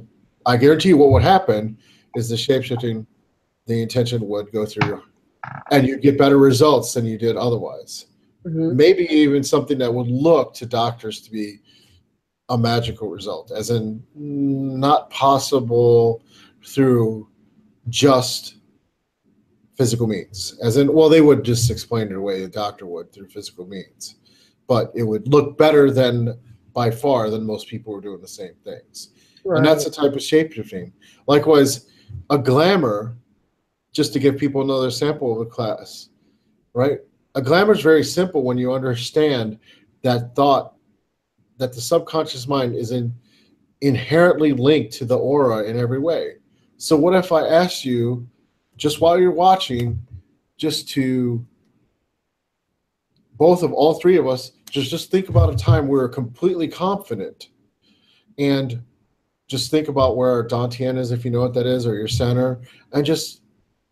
I guarantee you what would happen is the shape-shifting, the intention would go through and you get better results than you did otherwise. Maybe even something that would look to doctors to be a magical result, as in not possible through just physical means. As in, well, they would just explain it away, a doctor would, through physical means. But it would look better than, by far, than most people were doing the same things. Right. And that's the type of shape-shifting. Likewise, a glamour, just to give people another sample of a class, right? A glamour is very simple when you understand that thought, that the subconscious mind is inherently linked to the aura in every way. So what if I asked you, just while you're watching, just to all three of us, just think about a time we were completely confident, and just think about where our Dantian is, if you know what that is, or your center, and just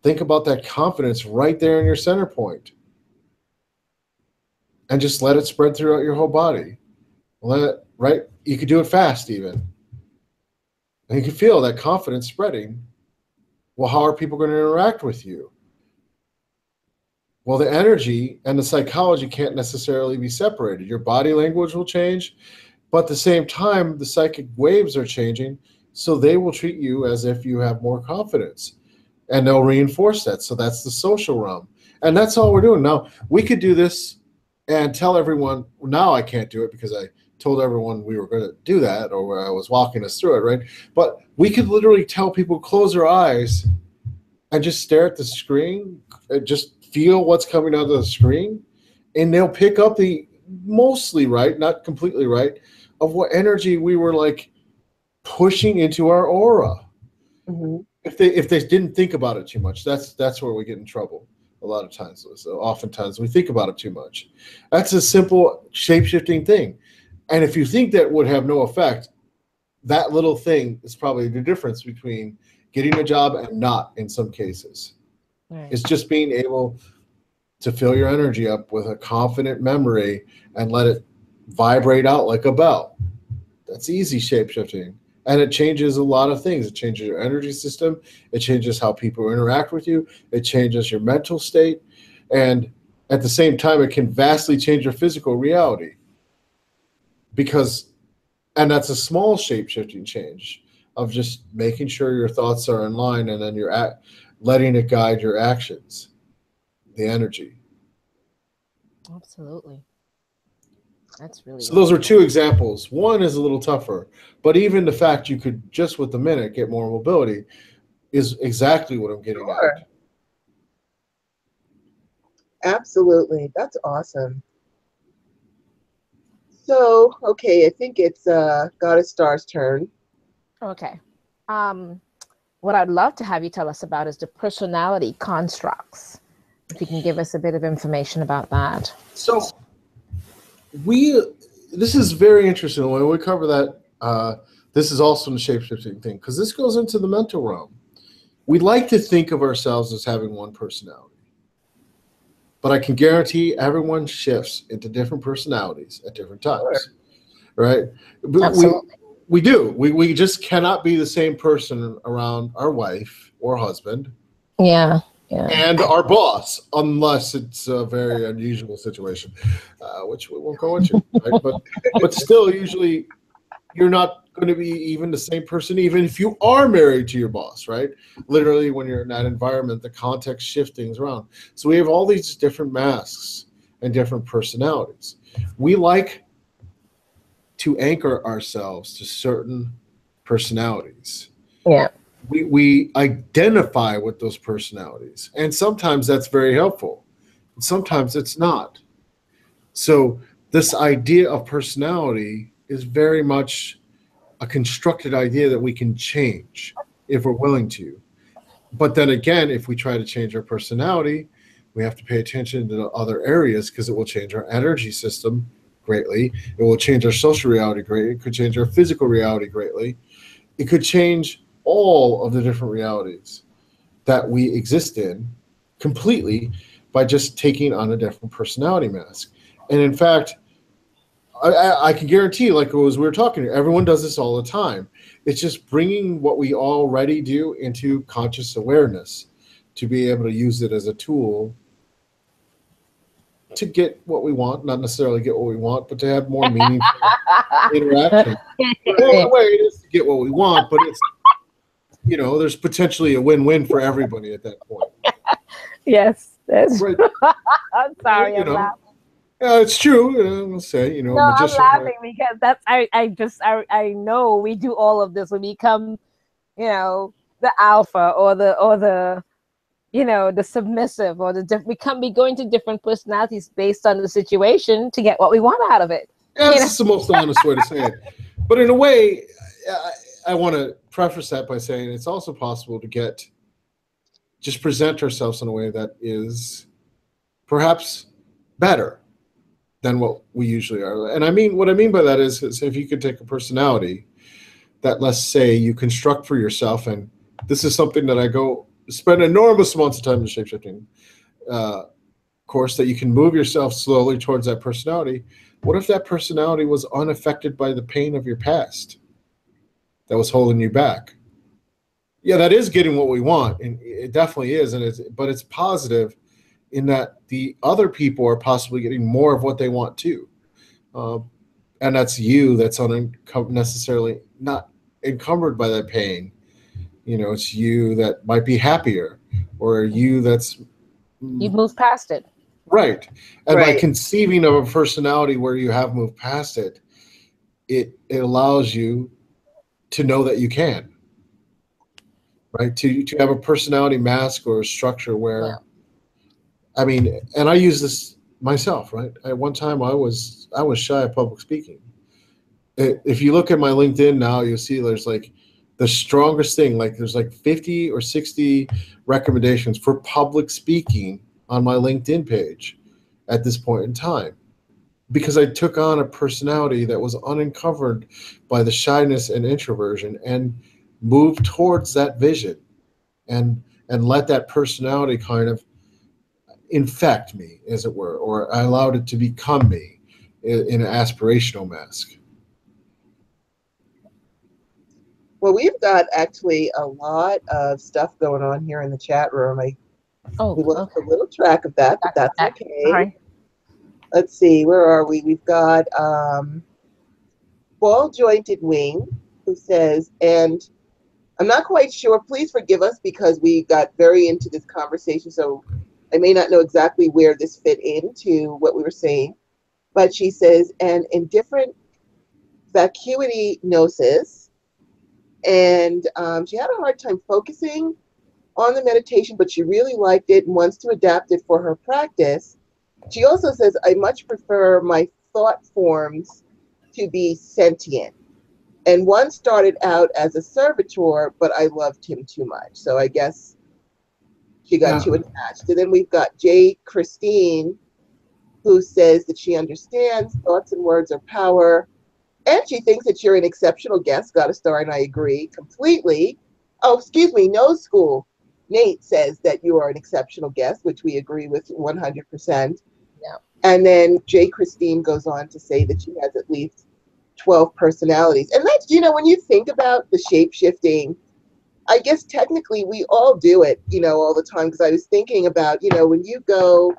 think about that confidence right there in your center point, and just let it spread throughout your whole body. Right? You could do it fast even. And you can feel that confidence spreading. Well, how are people going to interact with you? Well, the energy and the psychology can't necessarily be separated. Your body language will change, but at the same time, the psychic waves are changing, so they will treat you as if you have more confidence, and they'll reinforce that. So that's the social realm. And that's all we're doing. Now, we could do this and tell everyone, now I can't do it because I told everyone we were going to do that, or I was walking us through it, right? But we could literally tell people, close their eyes and just stare at the screen, just feel what's coming out of the screen, and they'll pick up the mostly right, not completely right, of what energy we were like pushing into our aura. Mm-hmm. If they didn't think about it too much, that's where we get in trouble a lot of times. So oftentimes we think about it too much. That's a simple shape-shifting thing. And if you think that would have no effect, that little thing is probably the difference between getting a job and not in some cases. Right. It's just being able to fill your energy up with a confident memory and let it vibrate out like a bell. That's easy shape-shifting. And it changes a lot of things. It changes your energy system. It changes how people interact with you. It changes your mental state. And at the same time, it can vastly change your physical reality. And that's a small shape-shifting change of just making sure your thoughts are in line, and then you're letting it guide your actions, the energy. Absolutely. That's really So those are two examples. One is a little tougher, but even the fact you could just with the minute get more mobility is exactly what I'm getting at. Absolutely. That's awesome. So, okay, I think it's Goddess Star's turn. Okay. What I'd love to have you tell us about is the personality constructs. If you can give us a bit of information about that. So this is very interesting. When we cover that, this is also the shape-shifting thing, because this goes into the mental realm. We like to think of ourselves as having one personality. But I can guarantee everyone shifts into different personalities at different times, right? Absolutely. We do. We just cannot be the same person around our wife or husband. Yeah. And our boss, unless it's a very unusual situation, which we won't go into. Right? But still, usually, you're not going to be even the same person, even if you are married to your boss, right? Literally, when you're in that environment, the context shifts things around. So we have all these different masks and different personalities. We like to anchor ourselves to certain personalities. Yeah. We identify with those personalities. And sometimes that's very helpful. And sometimes it's not. So this idea of personality is very much a constructed idea that we can change if we're willing to. But then again, if we try to change our personality, we have to pay attention to the other areas, because it will change our energy system greatly. It will change our social reality greatly. It could change our physical reality greatly. It could change all of the different realities that we exist in completely by just taking on a different personality mask. And in fact, I can guarantee, like as we were talking, everyone does this all the time. It's just bringing what we already do into conscious awareness to be able to use it as a tool to get what we want, not necessarily get what we want, but to have more meaningful interaction. Well, the way it is to get what we want, but it's, there's potentially a win-win for everybody at that point. Yes. That's right. I'm sorry, I'm laughing. It's true. I'll say, No, magician, I'm laughing because that's I know we do all of this. We become, the alpha or the the submissive, or we can be going to different personalities based on the situation to get what we want out of it. Yeah, this is the most honest way to say it. But in a way, I want to preface that by saying it's also possible to just present ourselves in a way that is perhaps better than what we usually are. And what I mean by that is if you could take a personality that, let's say, you construct for yourself, and this is something that I spend enormous amounts of time in the shapeshifting course, that you can move yourself slowly towards that personality. What if that personality was unaffected by the pain of your past that was holding you back? Yeah, that is getting what we want, and it definitely is, but it's positive in that the other people are possibly getting more of what they want too. And that's you that's necessarily not encumbered by that pain. It's you that might be happier, or you that's... You've moved past it. Right. And by Right. conceiving of a personality where you have moved past it, it allows you to know that you can. Right? To have a personality mask or a structure where, and I use this myself, right? At one time I was shy of public speaking. If you look at my LinkedIn now, you'll see there's like the strongest thing, like there's like 50 or 60 recommendations for public speaking on my LinkedIn page at this point in time, because I took on a personality that was uncovered by the shyness and introversion and moved towards that vision and let that personality kind of infect me, as it were, or I allowed it to become me in an aspirational mask. Well, we've got actually a lot of stuff going on here in the chat room. We lost a little track of that, but that's okay. Sorry. Let's see, where are we? We've got Ball Jointed Wing, who says, and I'm not quite sure, please forgive us because we got very into this conversation, so I may not know exactly where this fit into what we were saying, but she says, and in different vacuity gnosis, and she had a hard time focusing on the meditation, but she really liked it and wants to adapt it for her practice. She also says, I much prefer my thought forms to be sentient. And one started out as a servitor, but I loved him too much. So I guess she got too attached. And then we've got Jay Christine, who says that she understands thoughts and words are power. And she thinks that you're an exceptional guest. Got a star, and I agree completely. Oh, excuse me, No School. Nate says that you are an exceptional guest, which we agree with 100%. Yeah. And then Jay Christine goes on to say that she has at least 12 personalities. And that's, when you think about the shape-shifting, I guess technically we all do it, all the time. Because I was thinking about, when you go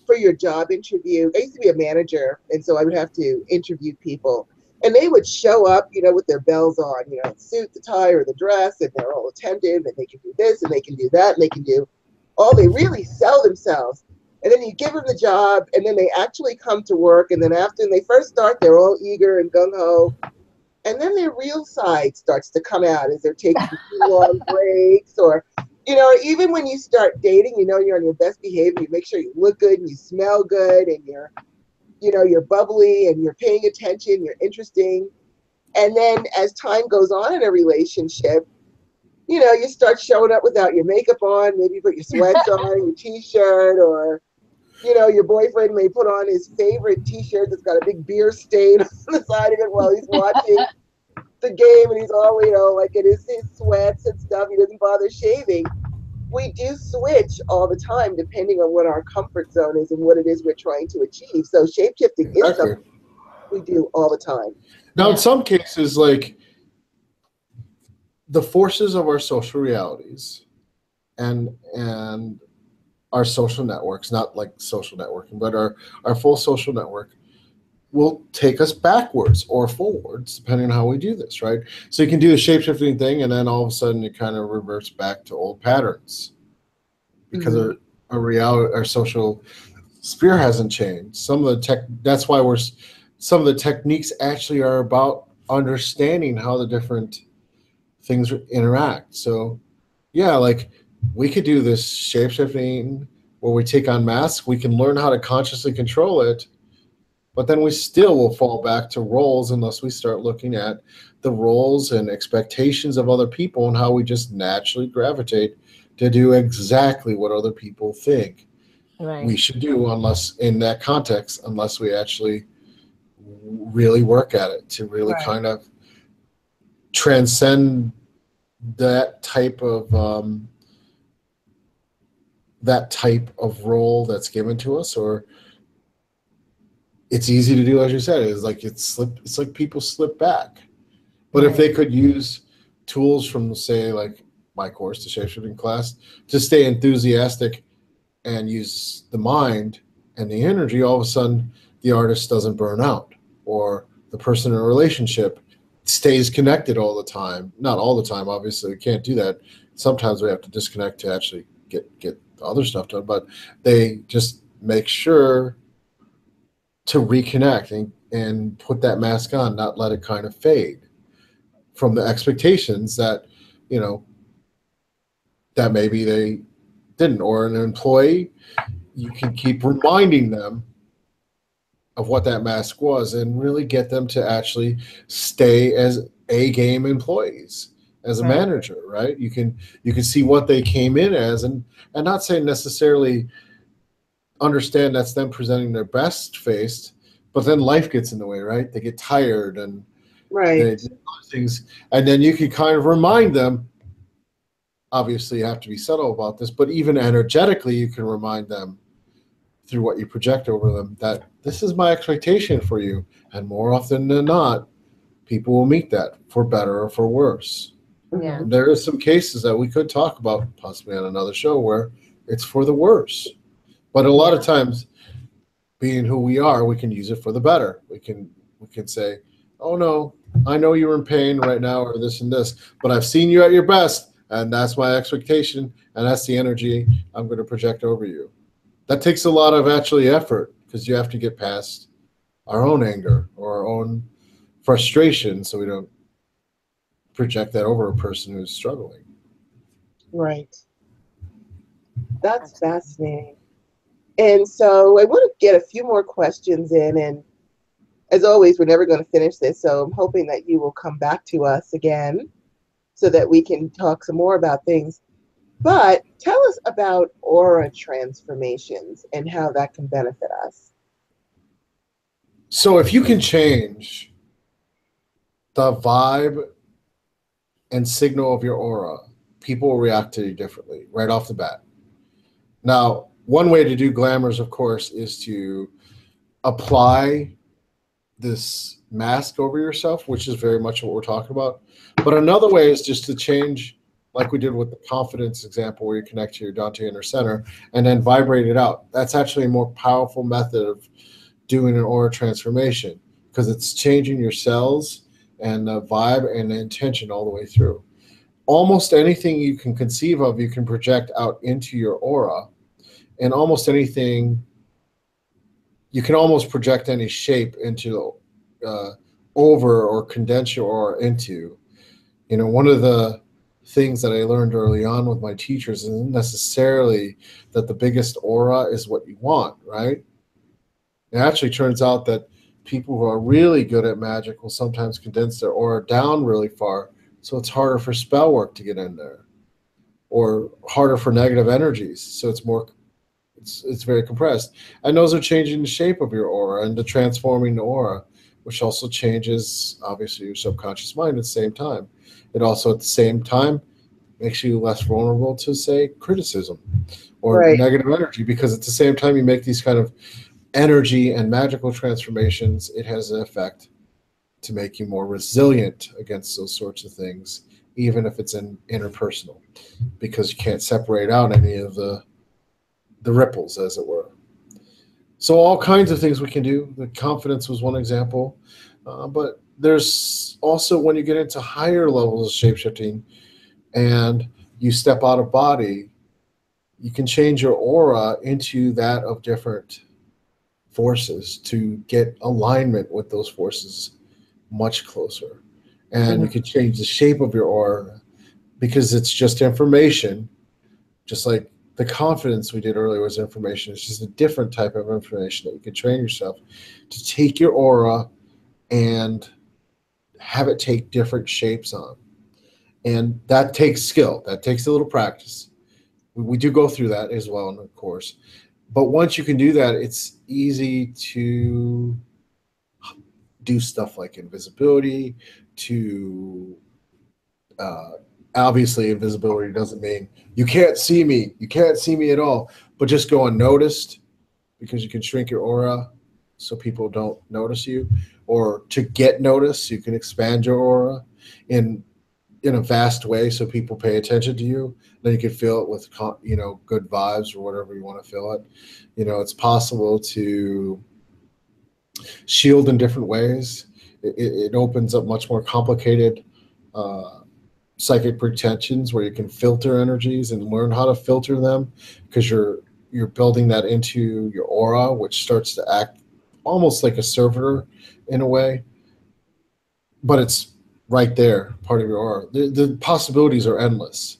for your job interview, I used to be a manager, and so I would have to interview people. And they would show up, with their bells on, the suit, the tie, or the dress, and they're all attentive, and they can do this, and they can do that, and they can do all. They really sell themselves. And then you give them the job, and then they actually come to work, and then after they first start, they're all eager and gung-ho. And then their real side starts to come out as they're taking too long breaks, or, even when you start dating, you're on your best behavior, you make sure you look good, and you smell good, and you're bubbly, and you're paying attention, you're interesting. And then as time goes on in a relationship, you start showing up without your makeup on, maybe you put your sweats on, your t-shirt, or, your boyfriend may put on his favorite t-shirt that's got a big beer stain on the side of it while he's watching the game, and he's all, like in his sweats and stuff. He doesn't bother shaving. We do switch all the time depending on what our comfort zone is and what it is we're trying to achieve. So shape-shifting is something we do all the time. Now, in some cases, like the forces of our social realities and our social networks, not like social networking, but our full social network will take us backwards or forwards, depending on how we do this, right? So you can do the shape-shifting thing, and then all of a sudden it kind of reverts back to old patterns because our reality, our social sphere hasn't changed. That's why some of the techniques actually are about understanding how the different things interact. So, yeah, like we could do this shapeshifting where we take on masks. We can learn how to consciously control it, but then we still will fall back to roles unless we start looking at the roles and expectations of other people and how we just naturally gravitate to do exactly what other people think we should do, unless in that context, unless we actually really work at it to really kind of transcend that type of role that's given to us. Or it's easy to do, as you said, it's like people slip back. But if they could use tools from, say, like my course, the shapeshifting class, to stay enthusiastic and use the mind and the energy, all of a sudden the artist doesn't burn out, or the person in a relationship stays connected all the time. Not all the time, obviously, we can't do that. Sometimes we have to disconnect to actually get other stuff done, but they just make sure to reconnect and put that mask on, not let it kind of fade from the expectations that, that maybe they didn't. Or an employee, you can keep reminding them of what that mask was and really get them to actually stay as A-game employees, as a manager, right? You can see what they came in as, and not say necessarily understand that's them presenting their best face, but then life gets in the way, right? They get tired and they do things, and then you can kind of remind them. Obviously, you have to be subtle about this, but even energetically, you can remind them through what you project over them that this is my expectation for you. And more often than not, people will meet that, for better or for worse. Yeah. There are some cases that we could talk about possibly on another show where it's for the worse. But a lot of times, being who we are, we can use it for the better. We can say, oh no, I know you're in pain right now, or this and this, but I've seen you at your best, and that's my expectation, and that's the energy I'm going to project over you. That takes a lot of actually effort, because you have to get past our own anger or our own frustration, so we don't project that over a person who's struggling. Right. That's fascinating. And so I want to get a few more questions in, and as always, we're never going to finish this, so I'm hoping that you will come back to us again so that we can talk some more about things. But tell us about aura transformations and how that can benefit us. So if you can change the vibe and signal of your aura, people will react to you differently right off the bat. Now, one way to do glamours, of course, is to apply this mask over yourself, which is very much what we're talking about. But another way is just to change, like we did with the confidence example, where you connect to your Dante inner center and then vibrate it out. That's actually a more powerful method of doing an aura transformation, because it's changing your cells and the vibe and the intention all the way through. Almost anything you can conceive of, you can project out into your aura, and almost anything, you can almost project any shape into over or condense your aura into. One of the things that I learned early on with my teachers isn't necessarily that the biggest aura is what you want, right? It actually turns out that people who are really good at magic will sometimes condense their aura down really far, so it's harder for spell work to get in there, or harder for negative energies, so it's very compressed. And those are changing the shape of your aura and the transforming the aura, which also changes, obviously, your subconscious mind at the same time. It also, at the same time, makes you less vulnerable to, say, criticism or negative energy, because at the same time you make these kind of energy and magical transformations, it has an effect to make you more resilient against those sorts of things, even if it's interpersonal, because you can't separate out any of the ripples, as it were. So all kinds of things we can do. The confidence was one example, but there's also, when you get into higher levels of shapeshifting and you step out of body, you can change your aura into that of different forces to get alignment with those forces much closer. And you can change the shape of your aura, because it's just information Just like the confidence we did earlier was information. It's just a different type of information that you can train yourself to take your aura and have it take different shapes on. And that takes skill. That takes a little practice. We do go through that as well in the course. But once you can do that, it's easy to do stuff like invisibility, to obviously invisibility doesn't mean you can't see me. You can't see me at all. But just go unnoticed, because you can shrink your aura so people don't notice you. Or to get noticed, you can expand your aura in a vast way so people pay attention to you. Then you can fill it with, good vibes or whatever you want to fill it. It's possible to shield in different ways. It opens up much more complicated psychic pretensions where you can filter energies and learn how to filter them, because you're building that into your aura, which starts to act almost like a servitor in a way. But it's right there, part of your aura. The possibilities are endless.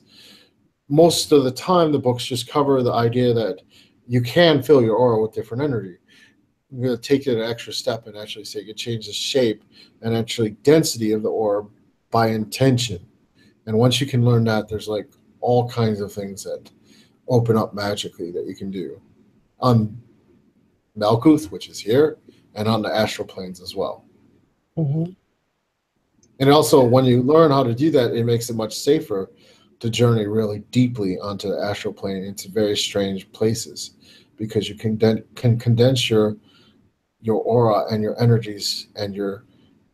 Most of the time, the books just cover the idea that you can fill your aura with different energy. I'm going to take it an extra step and actually say you can change the shape and actually density of the aura by intention. And once you can learn that, there's like all kinds of things that open up magically that you can do on Malkuth, which is here, and on the astral planes as well. Mm-hmm. And also, when you learn how to do that, it makes it much safer to journey really deeply onto the astral plane into very strange places, because you can condense your aura and your energies and your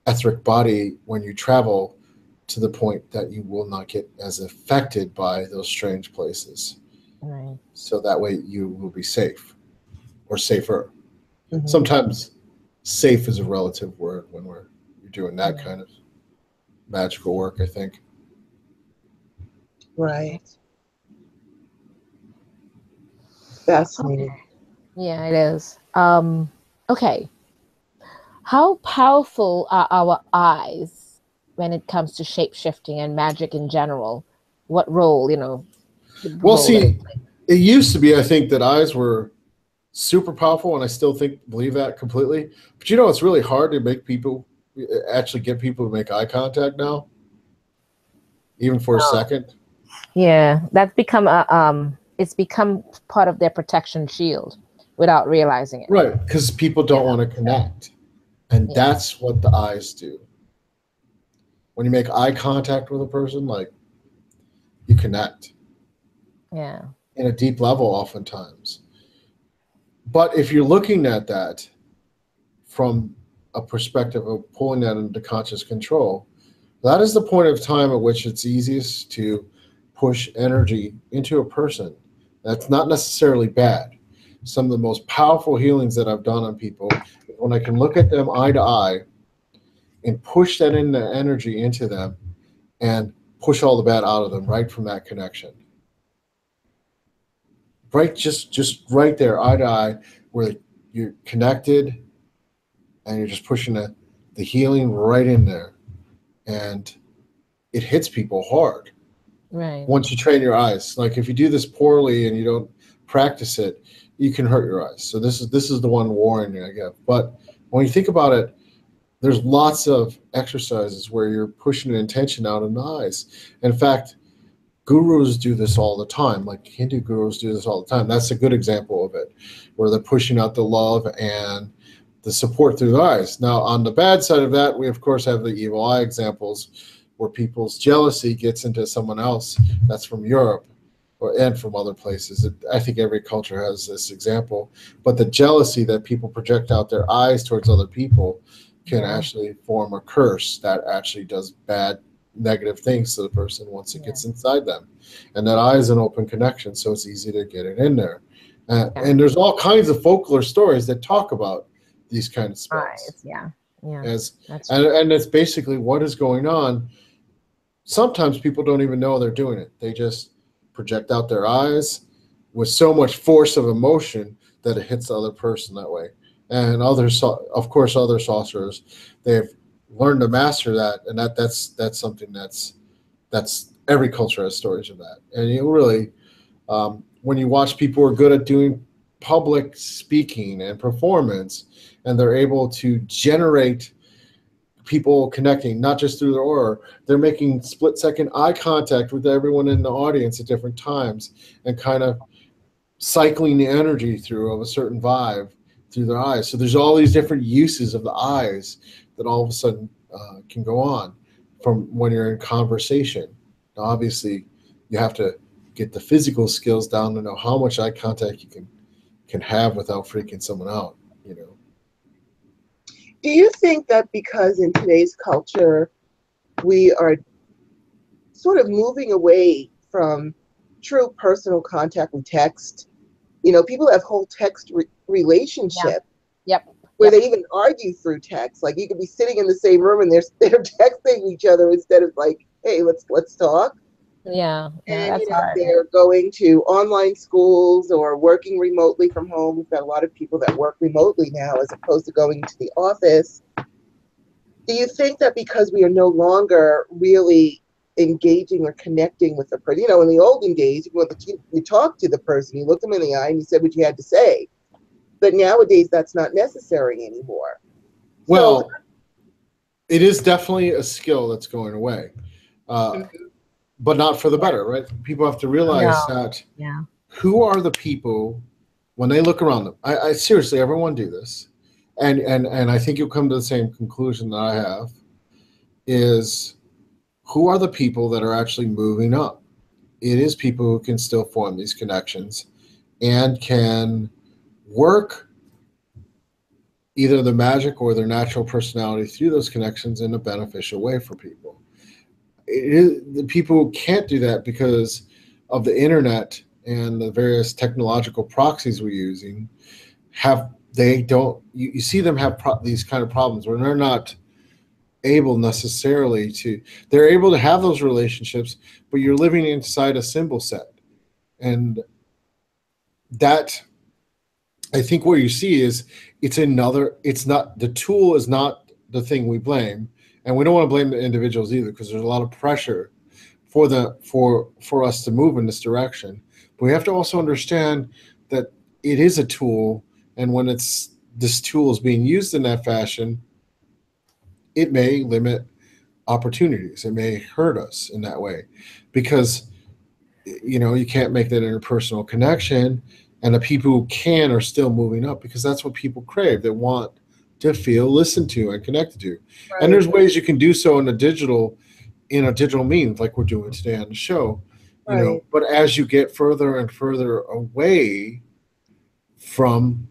etheric body when you travel to the point that you will not get as affected by those strange places. Right. So that way you will be safe or safer. Mm-hmm. Sometimes safe is a relative word when you're doing that kind of magical work, I think. Right. Fascinating. Okay. Yeah, it is. Okay. How powerful are our eyes when it comes to shape-shifting and magic in general? What role, Well, see, it used to be, I think, that eyes were super powerful, and I still believe that completely. But it's really hard to get people to make eye contact now, even for a second. Yeah, that's become it's become part of their protection shield without realizing it. Right, because people don't want to connect. And that's what the eyes do. When you make eye contact with a person, like, you connect. Yeah. In a deep level, oftentimes. But if you're looking at that from a perspective of pulling that into conscious control, that is the point of time at which it's easiest to push energy into a person. That's not necessarily bad. Some of the most powerful healings that I've done on people is when I can look at them eye to eye and push that energy into them and push all the bad out of them right from that connection. Right, just right there, eye to eye, where you're connected and you're just pushing the healing right in there. And it hits people hard. Right. Once you train your eyes. Like, if you do this poorly and you don't practice it, you can hurt your eyes. So this is the one warning I give. But when you think about it, there's lots of exercises where you're pushing an intention out in the eyes. In fact, gurus do this all the time. Like, Hindu gurus do this all the time. That's a good example of it, where they're pushing out the love and the support through the eyes. Now, on the bad side of that, we of course have the evil eye examples, where people's jealousy gets into someone else. That's from Europe and from other places. I think every culture has this example. But the jealousy that people project out their eyes towards other people can actually form a curse that actually does bad, negative things to the person once it gets inside them. And that eye is an open connection, so it's easy to get it in there. And there's all kinds of folklore stories that talk about these kind of spells. And it's basically what is going on. Sometimes people don't even know they're doing it. They just project out their eyes with so much force of emotion that it hits the other person that way. And others, of course, other sorcerers, they've learned to master that, and that's something that's every culture has stories of that. And you really, When you watch people who are good at doing public speaking and performance, and they're able to generate people connecting, not just through their aura, they're making split-second eye contact with everyone in the audience at different times and kind of cycling the energy through of a certain vibe through their eyes. So there's all these different uses of the eyes that all of a sudden can go on from when you're in conversation. Now, obviously, you have to get the physical skills down to know how much eye contact you can have without freaking someone out, you know. Do you think that because in today's culture, we are sort of moving away from true personal contact with text? You know, people have whole text relationship where they even argue through text. Like you could be sitting in the same room and they're texting each other instead of like, hey, let's talk. Yeah, And that's you know, hard. they're going to online schools or working remotely from home. We've got a lot of people that work remotely now as opposed to going to the office. Do you think that because we are no longer really engaging or connecting with the person, you know, in the olden days, you talked to the person, you looked them in the eye and you said what you had to say. But nowadays, that's not necessary anymore. Well, it is definitely a skill that's going away, but not for the better, right? People have to realize that who are the people when they look around them. I seriously, everyone do this, and I think you'll come to the same conclusion that I have. Is who are the people that are actually moving up? It is people who can still form these connections and can work either the magic or their natural personality through those connections in a beneficial way for people. The people who can't do that because of the internet and the various technological proxies we're using you see them have these kind of problems where they're not able necessarily they're able to have those relationships, but you're living inside a symbol set. And that, I think what you see is the tool is not the thing we blame. And we don't want to blame the individuals either, because there's a lot of pressure for us to move in this direction. But we have to also understand that it is a tool, and when this tool is being used in that fashion, it may limit opportunities. It may hurt us in that way, because you know you can't make that interpersonal connection, and the people who can are still moving up because that's what people crave. They want to feel listened to and connected to. Right. And there's ways you can do so in a digital means, like we're doing today on the show. You know, but as you get further and further away from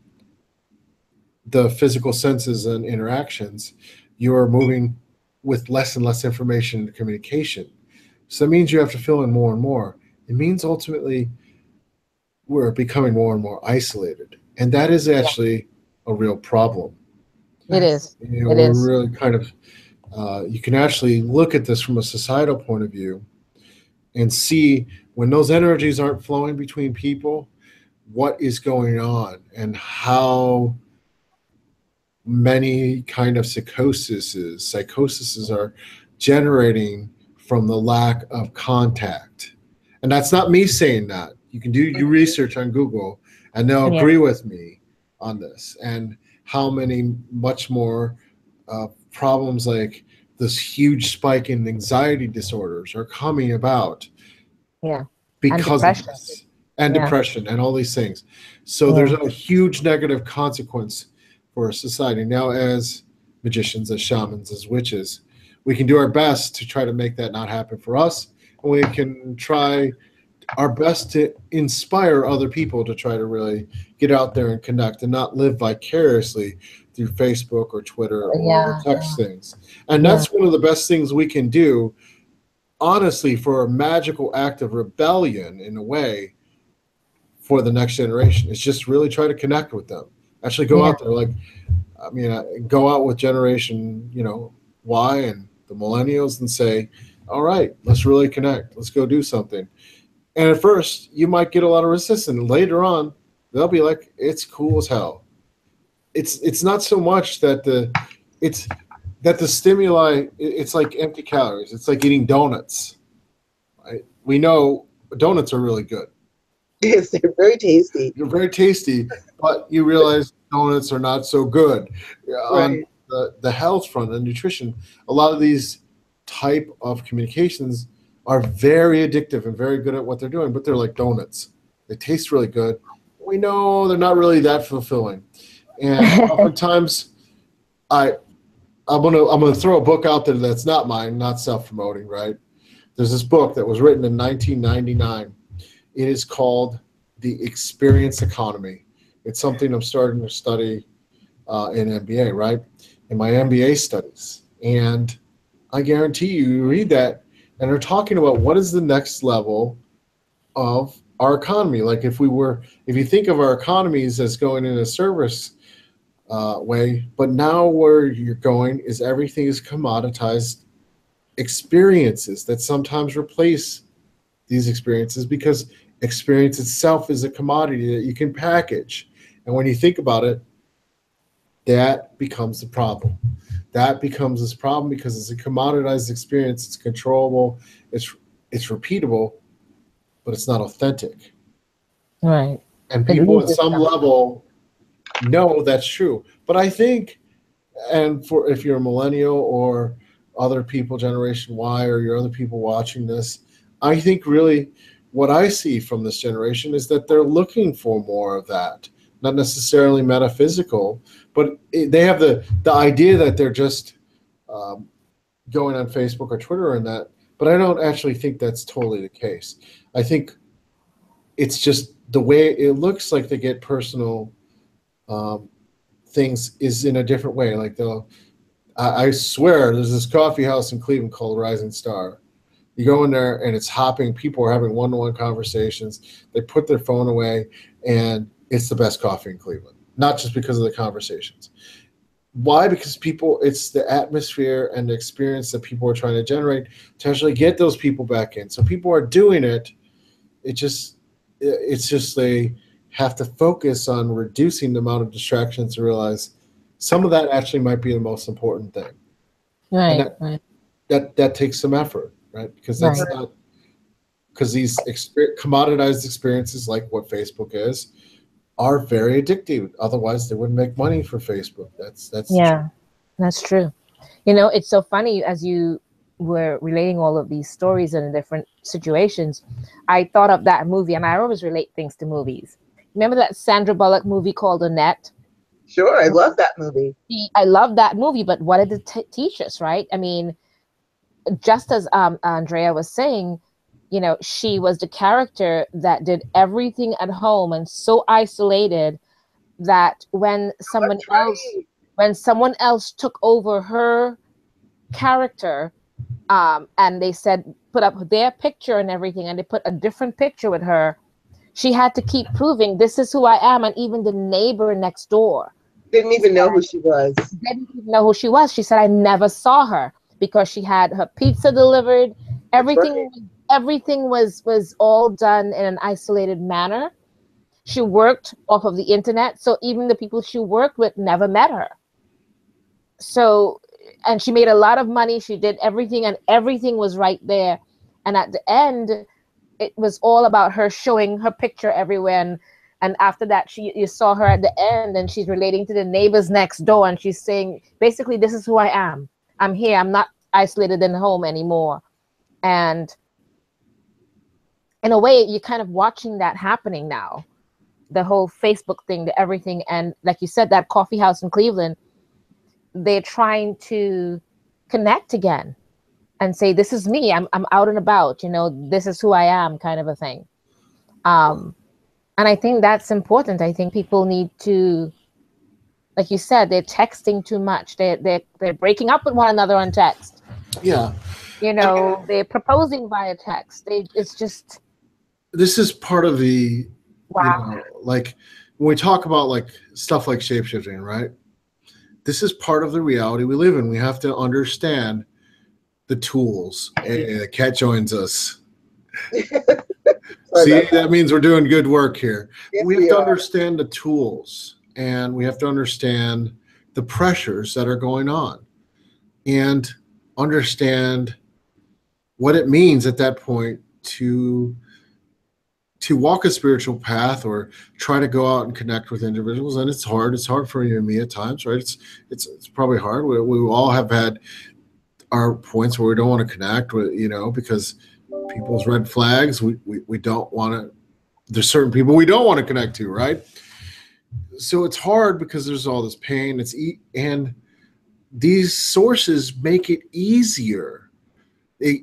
the physical senses and interactions, you are moving with less and less information and communication. So that means you have to fill in more and more. It means ultimately we're becoming more and more isolated. And that is actually a real problem. It is. You know, we're really kind of, you can actually look at this from a societal point of view and see when those energies aren't flowing between people, what is going on and how many kind of psychoses are generating from the lack of contact. And that's not me saying that. You can do your research on Google and they'll agree with me on this, and how many much more problems like this huge spike in anxiety disorders are coming about because of this, and depression and all these things. So there's a huge negative consequence for society. Now, as magicians, as shamans, as witches, we can do our best to try to make that not happen for us, and we can try our best to inspire other people to try to really get out there and connect and not live vicariously through Facebook or Twitter or text things. And that's one of the best things we can do, honestly, for a magical act of rebellion in a way for the next generation. Is just really try to connect with them. Actually go out there, go out with generation, Y and the millennials and say, all right, let's really connect. Let's go do something. And at first, you might get a lot of resistance. And later on, they'll be like, it's cool as hell. It's not so much that the stimuli, it's like empty calories. It's like eating donuts. Right? We know donuts are really good. Yes, they're very tasty. They're very tasty, but you realize donuts are not so good. On Right. the health front and nutrition, a lot of these type of communications are very addictive and very good at what they're doing, but they're like donuts. They taste really good. We know they're not really that fulfilling. And oftentimes I'm gonna throw a book out there that's not mine, not self-promoting, right? There's this book that was written in 1999. It is called The Experience Economy. It's something I'm starting to study in MBA, right? In my MBA studies. And I guarantee you read that, and they're talking about what is the next level of our economy. Like if you think of our economies as going in a service way, but now where you're going is everything is commoditized experiences that sometimes replace these experiences because experience itself is a commodity that you can package. And when you think about it, that becomes the problem. That becomes this problem because it's a commoditized experience. It's controllable. It's repeatable, but it's not authentic. Right. And It people at loses some something. level know that's true. But I think, and for if you're a millennial or other people, Generation Y, or your other people watching this, I think really what I see from this generation is that they're looking for more of that. Not necessarily metaphysical, but they have the idea that they're just going on Facebook or Twitter and that. But I don't actually think that's totally the case. I think it's just the way it looks like they get personal things is in a different way. Like I swear there's this coffee house in Cleveland called Rising Star. You go in there and it's hopping. People are having one-to-one conversations. They put their phone away, and it's the best coffee in Cleveland. Not just because of the conversations. Why? Because it's the atmosphere and the experience that people are trying to generate to actually get those people back in. So people are doing it. It's just they have to focus on reducing the amount of distractions to realize some of that actually might be the most important thing. Right. And Right. that takes some effort, right? Because that's Right. not because these commoditized experiences like what Facebook is are very addictive. Otherwise, they wouldn't make money for Facebook. That's Yeah, that's true. You know, it's so funny as you were relating all of these stories and different situations. I thought of that movie, and I always relate things to movies. Remember that Sandra Bullock movie called Annette? Sure, I love that movie. I love that movie, but what did it teach us, right? I mean, just as Andrea was saying, you know, she was the character that did everything at home and so isolated that That's right. when someone else took over her character, and they said put up their picture and everything, and they put a different picture with her, she had to keep proving this is who I am. And even the neighbor next door Didn't even know who she was. didn't even know who she was. She said, I never saw her because she had her pizza delivered. That's right. Everything was all done in an isolated manner. She worked off of the internet, so even the people she worked with never met her. So, and she made a lot of money. She did everything, and everything was right there. And at the end, it was all about her showing her picture everywhere. And after that, you saw her at the end, and she's relating to the neighbors next door, and she's saying, basically, this is who I am. I'm here. I'm not isolated in home anymore. And in a way, you're kind of watching that happening now. The whole Facebook thing, the everything. And like you said, that coffee house in Cleveland, they're trying to connect again and say, this is me. I'm out and about, you know, this is who I am, kind of a thing. And I think that's important. I think people need to, like you said, they're texting too much. They're breaking up with one another on text. Yeah. You know, they're proposing via text. It's just. This is part of the, Wow. you know, like when we talk about like stuff like shapeshifting, right? This is part of the reality we live in. We have to understand the tools. Hey, the cat joins us. See, that means we're doing good work here. Yes, We have to are. understand the tools, and we have to understand the pressures that are going on and understand what it means at that point to to walk a spiritual path or try to go out and connect with individuals, and it's hard. It's hard for you and me at times, right? It's probably hard. We all have had our points where we don't want to connect with, because people's red flags. We don't want to. There's certain people we don't want to connect to, right? So it's hard because there's all this pain. And these sources make it easier.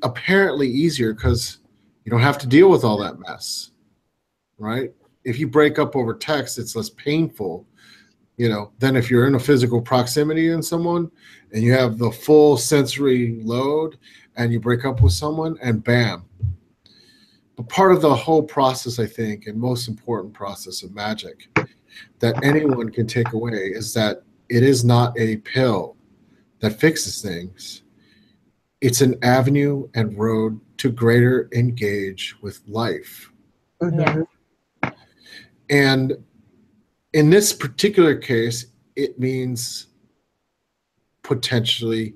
Apparently easier because you don't have to deal with all that mess, right? If you break up over text, it's less painful, than if you're in a physical proximity in someone and you have the full sensory load and you break up with someone and bam. But part of the whole process, I think, and most important process of magic that anyone can take away is that it is not a pill that fixes things. It's an avenue and road to greater engage with life. Mm-hmm. Yeah. And in this particular case, it means potentially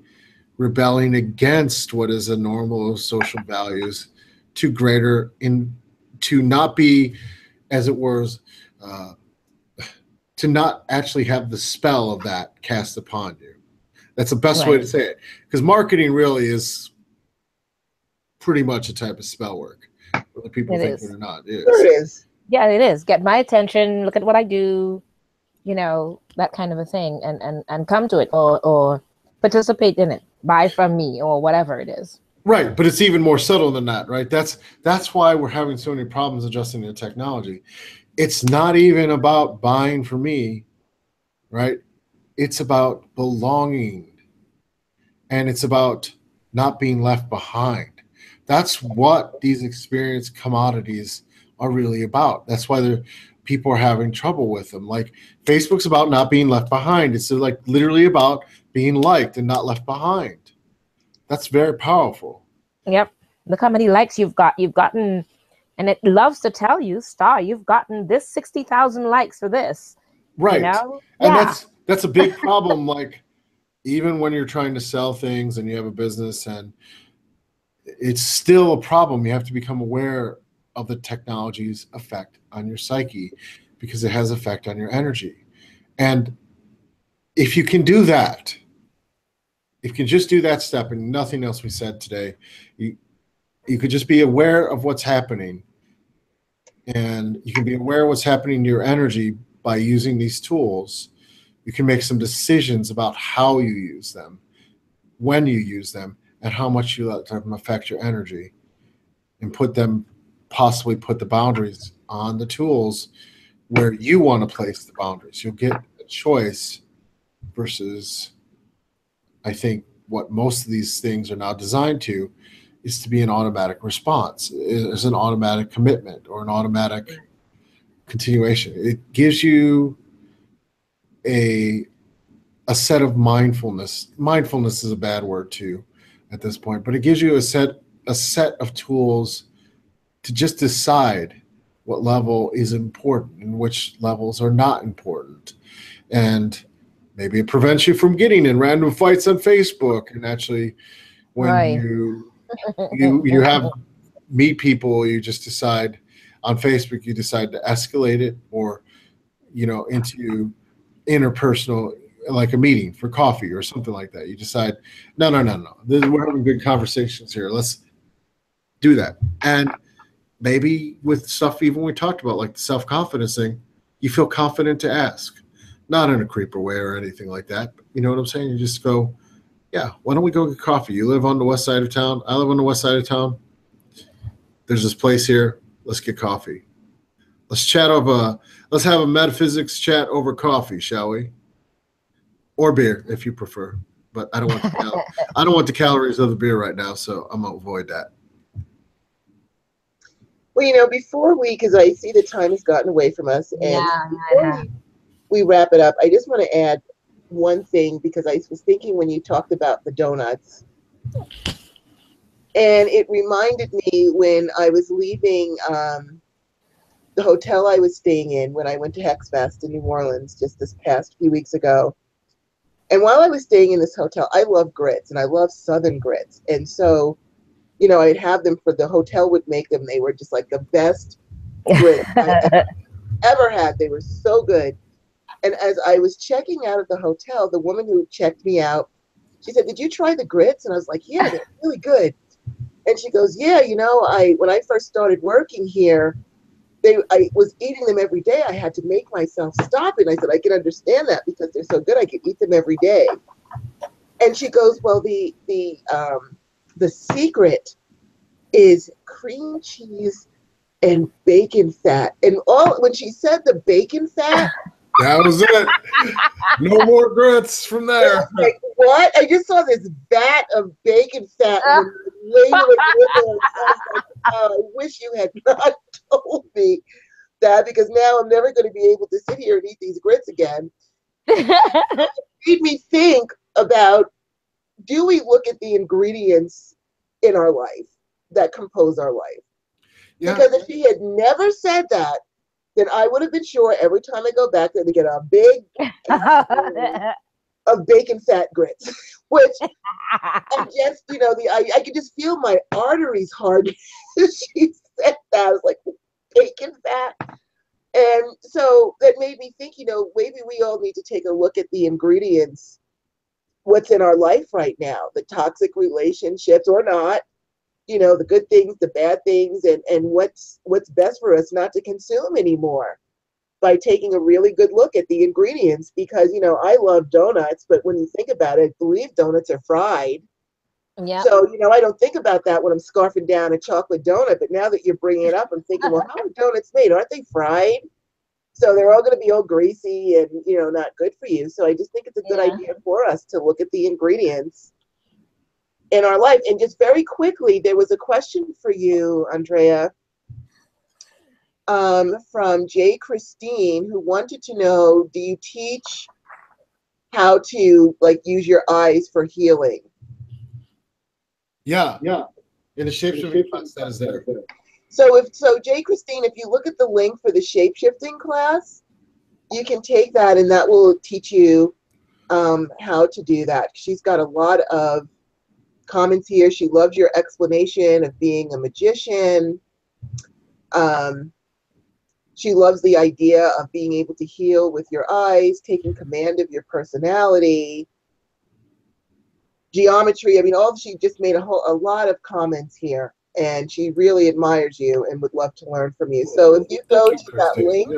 rebelling against what is a normal social values to not be, as it were, to not actually have the spell of that cast upon you. That's the best way to say it. Because marketing really is pretty much a type of spell work. Whether people think it or not. Sure it is. Yeah, it is. Get my attention, look at what I do, that kind of a thing, and come to it or participate in it, buy from me or whatever it is. Right, but it's even more subtle than that, right? That's why we're having so many problems adjusting to technology. It's not even about buying for me, right? It's about belonging, and it's about not being left behind. That's what these experience commodities are really about. That's why people are having trouble with them. Like Facebook's about not being left behind. It's like literally about being liked and not left behind. That's very powerful. Yep. Look how many likes you've gotten, and it loves to tell you, Star, you've gotten this 60,000 likes for this. Right. And that's a big problem. Like even when you're trying to sell things and you have a business, and it's still a problem. You have to become aware of the technology's effect on your psyche because it has effect on your energy. And if you can do that, if you can just do that step and nothing else we said today, you could just be aware of what's happening, and you can be aware of what's happening to your energy by using these tools. You can make some decisions about how you use them, when you use them, and how much you let them affect your energy, and possibly put the boundaries on the tools where you want to place the boundaries. You'll get a choice versus, I think, what most of these things are now designed to is to be an automatic response, is an automatic commitment or an automatic continuation. It gives you a set of mindfulness. Mindfulness is a bad word too at this point, but it gives you a set of tools to just decide what level is important and which levels are not important. And maybe it prevents you from getting in random fights on Facebook. And actually, when you have meet people, you just decide on Facebook, you decide to escalate it or, into interpersonal, like a meeting for coffee or something like that. You decide, no. We're having good conversations here. Let's do that. And maybe with stuff even we talked about, like the self-confidence thing, you feel confident to ask. Not in a creeper way or anything like that. But you know what I'm saying? You just go, yeah, why don't we go get coffee? You live on the west side of town. I live on the west side of town. There's this place here. Let's get coffee. Let's have a metaphysics chat over coffee, shall we? Or beer, if you prefer. But I don't want the calories of the beer right now, so I'm gonna avoid that. Well, before because I see the time has gotten away from us, and before we wrap it up, I just want to add one thing, because I was thinking when you talked about the donuts, and it reminded me when I was leaving the hotel I was staying in when I went to Hexfest in New Orleans just this past few weeks ago. And while I was staying in this hotel, I love grits, and I love Southern grits. And so, I'd have them the hotel would make them. They were just like the best grits I ever had. They were so good. And as I was checking out at the hotel, the woman who checked me out, she said, "Did you try the grits?" And I was like, "Yeah, they're really good." And she goes, "Yeah, you know, when I first started working here, I was eating them every day. I had to make myself stop." And I said, "I can understand that because they're so good. I could eat them every day." And she goes, "Well, the secret is cream cheese and bacon fat." And when she said the bacon fat, that was it. No more grits from there. Like, what? I just saw this vat of bacon fat and labeling with it. I was like, oh, I wish you had not told me that, because now I'm never going to be able to sit here and eat these grits again. It made me think about, do we look at the ingredients in our life that compose our life? Yeah. Because if she had never said that, then I would have been sure every time I go back there to get a big of bacon fat grits, which I just, you know, I could just feel my arteries hard. She said that. I was like, bacon fat. And so that made me think, you know, maybe we all need to take a look at the ingredients, what's in our life right now, the toxic relationships or not, you know, the good things, the bad things, and what's best for us not to consume anymore, by taking a really good look at the ingredients. Because, you know, I love donuts, but when you think about it, I believe donuts are fried. Yeah. So, you know, I don't think about that when I'm scarfing down a chocolate donut. But now that you're bringing it up, I'm thinking, well, how are donuts made? Aren't they fried? So they're all going to be all greasy and, you know, not good for you. So I just think it's a good idea for us to look at the ingredients in our life. And just very quickly, there was a question for you, Andrieh, from J. Christine, who wanted to know, do you teach how to, like, use your eyes for healing? Yeah. In the Shapeshifting class, that is there. So J. Christine, if you look at the link for the Shapeshifting class, you can take that, and that will teach you how to do that. She's got a lot of comments here. She loves your explanation of being a magician. She loves the idea of being able to heal with your eyes, taking command of your personality, geometry. I mean, she just made a lot of comments here, and she really admires you and would love to learn from you. So if you go to that link,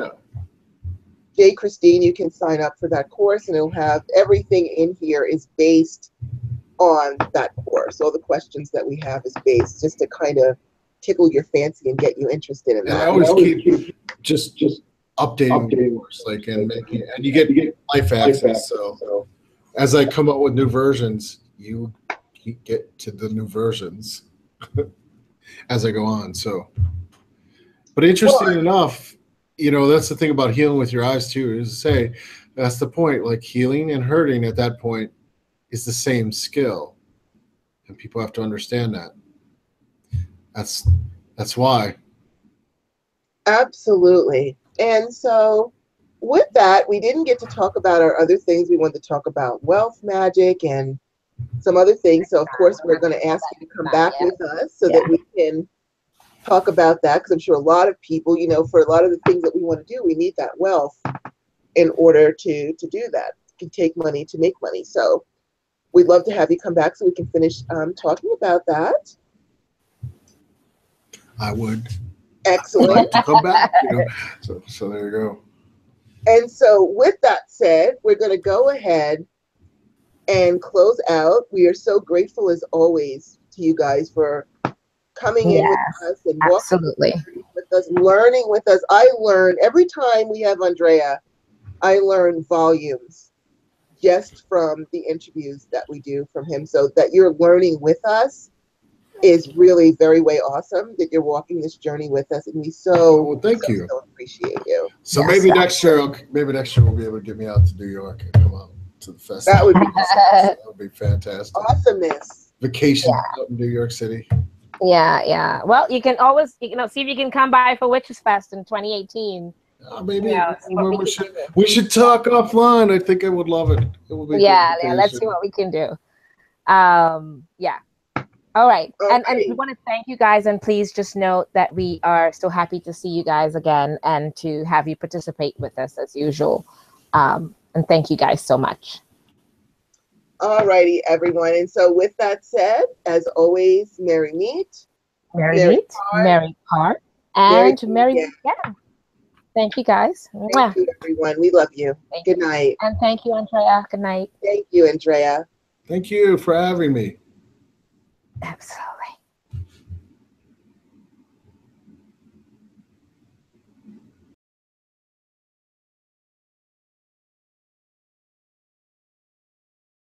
J. Christine, you can sign up for that course, and it'll have everything in here is based on that course. All the questions that we have is based just to kind of tickle your fancy and get you interested in that. I always keep just updating the course, like, and you get life access. So as I come up with new versions, you get to the new versions as I go on. So, but interesting enough, you know, that's the thing about healing with your eyes too, is to say that's the point. Like, healing and hurting at that point is the same skill, and people have to understand that. That's why. Absolutely. And so with that, we didn't get to talk about our other things. We wanted to talk about wealth magic and some other things. So of course, we're going to ask you to come back with us so that we can talk about that, because I'm sure a lot of people, you know, for a lot of the things that we want to do, we need that wealth in order to do that. It can take money to make money. So we'd love to have you come back so we can finish talking about that. I would. Excellent. I'd like to come back, you know. So there you go. And so with that said, we're going to go ahead and close out. We are so grateful as always to you guys for coming in with us and walking with us, learning with us. I learn every time we have Andrieh. I learn volumes just from the interviews that we do from him. So that you're learning with us is really very awesome, that you're walking this journey with us, and we thank you. So appreciate you. So maybe next year we'll be able to get me out to New York and come out to the festival. That would be that would be fantastic. Awesomeness. Vacation out in New York City. Yeah. Well, you can always, you know, see if you can come by for Witches Fest in 2018. Maybe we should talk offline. I think I would love it. It would be let's see what we can do. All right. And Alrighty. we want to thank you guys. And please just note that we are so happy to see you guys again and to have you participate with us as usual. And thank you guys so much. Alrighty, everyone. And so with that said, as always, merry meet. Merry meet, merry part, and merry weekend. Thank you guys. Thank you, everyone. We love you. Good night. And thank you, Andrea. Good night. Thank you, Andrea. Thank you for having me. Absolutely.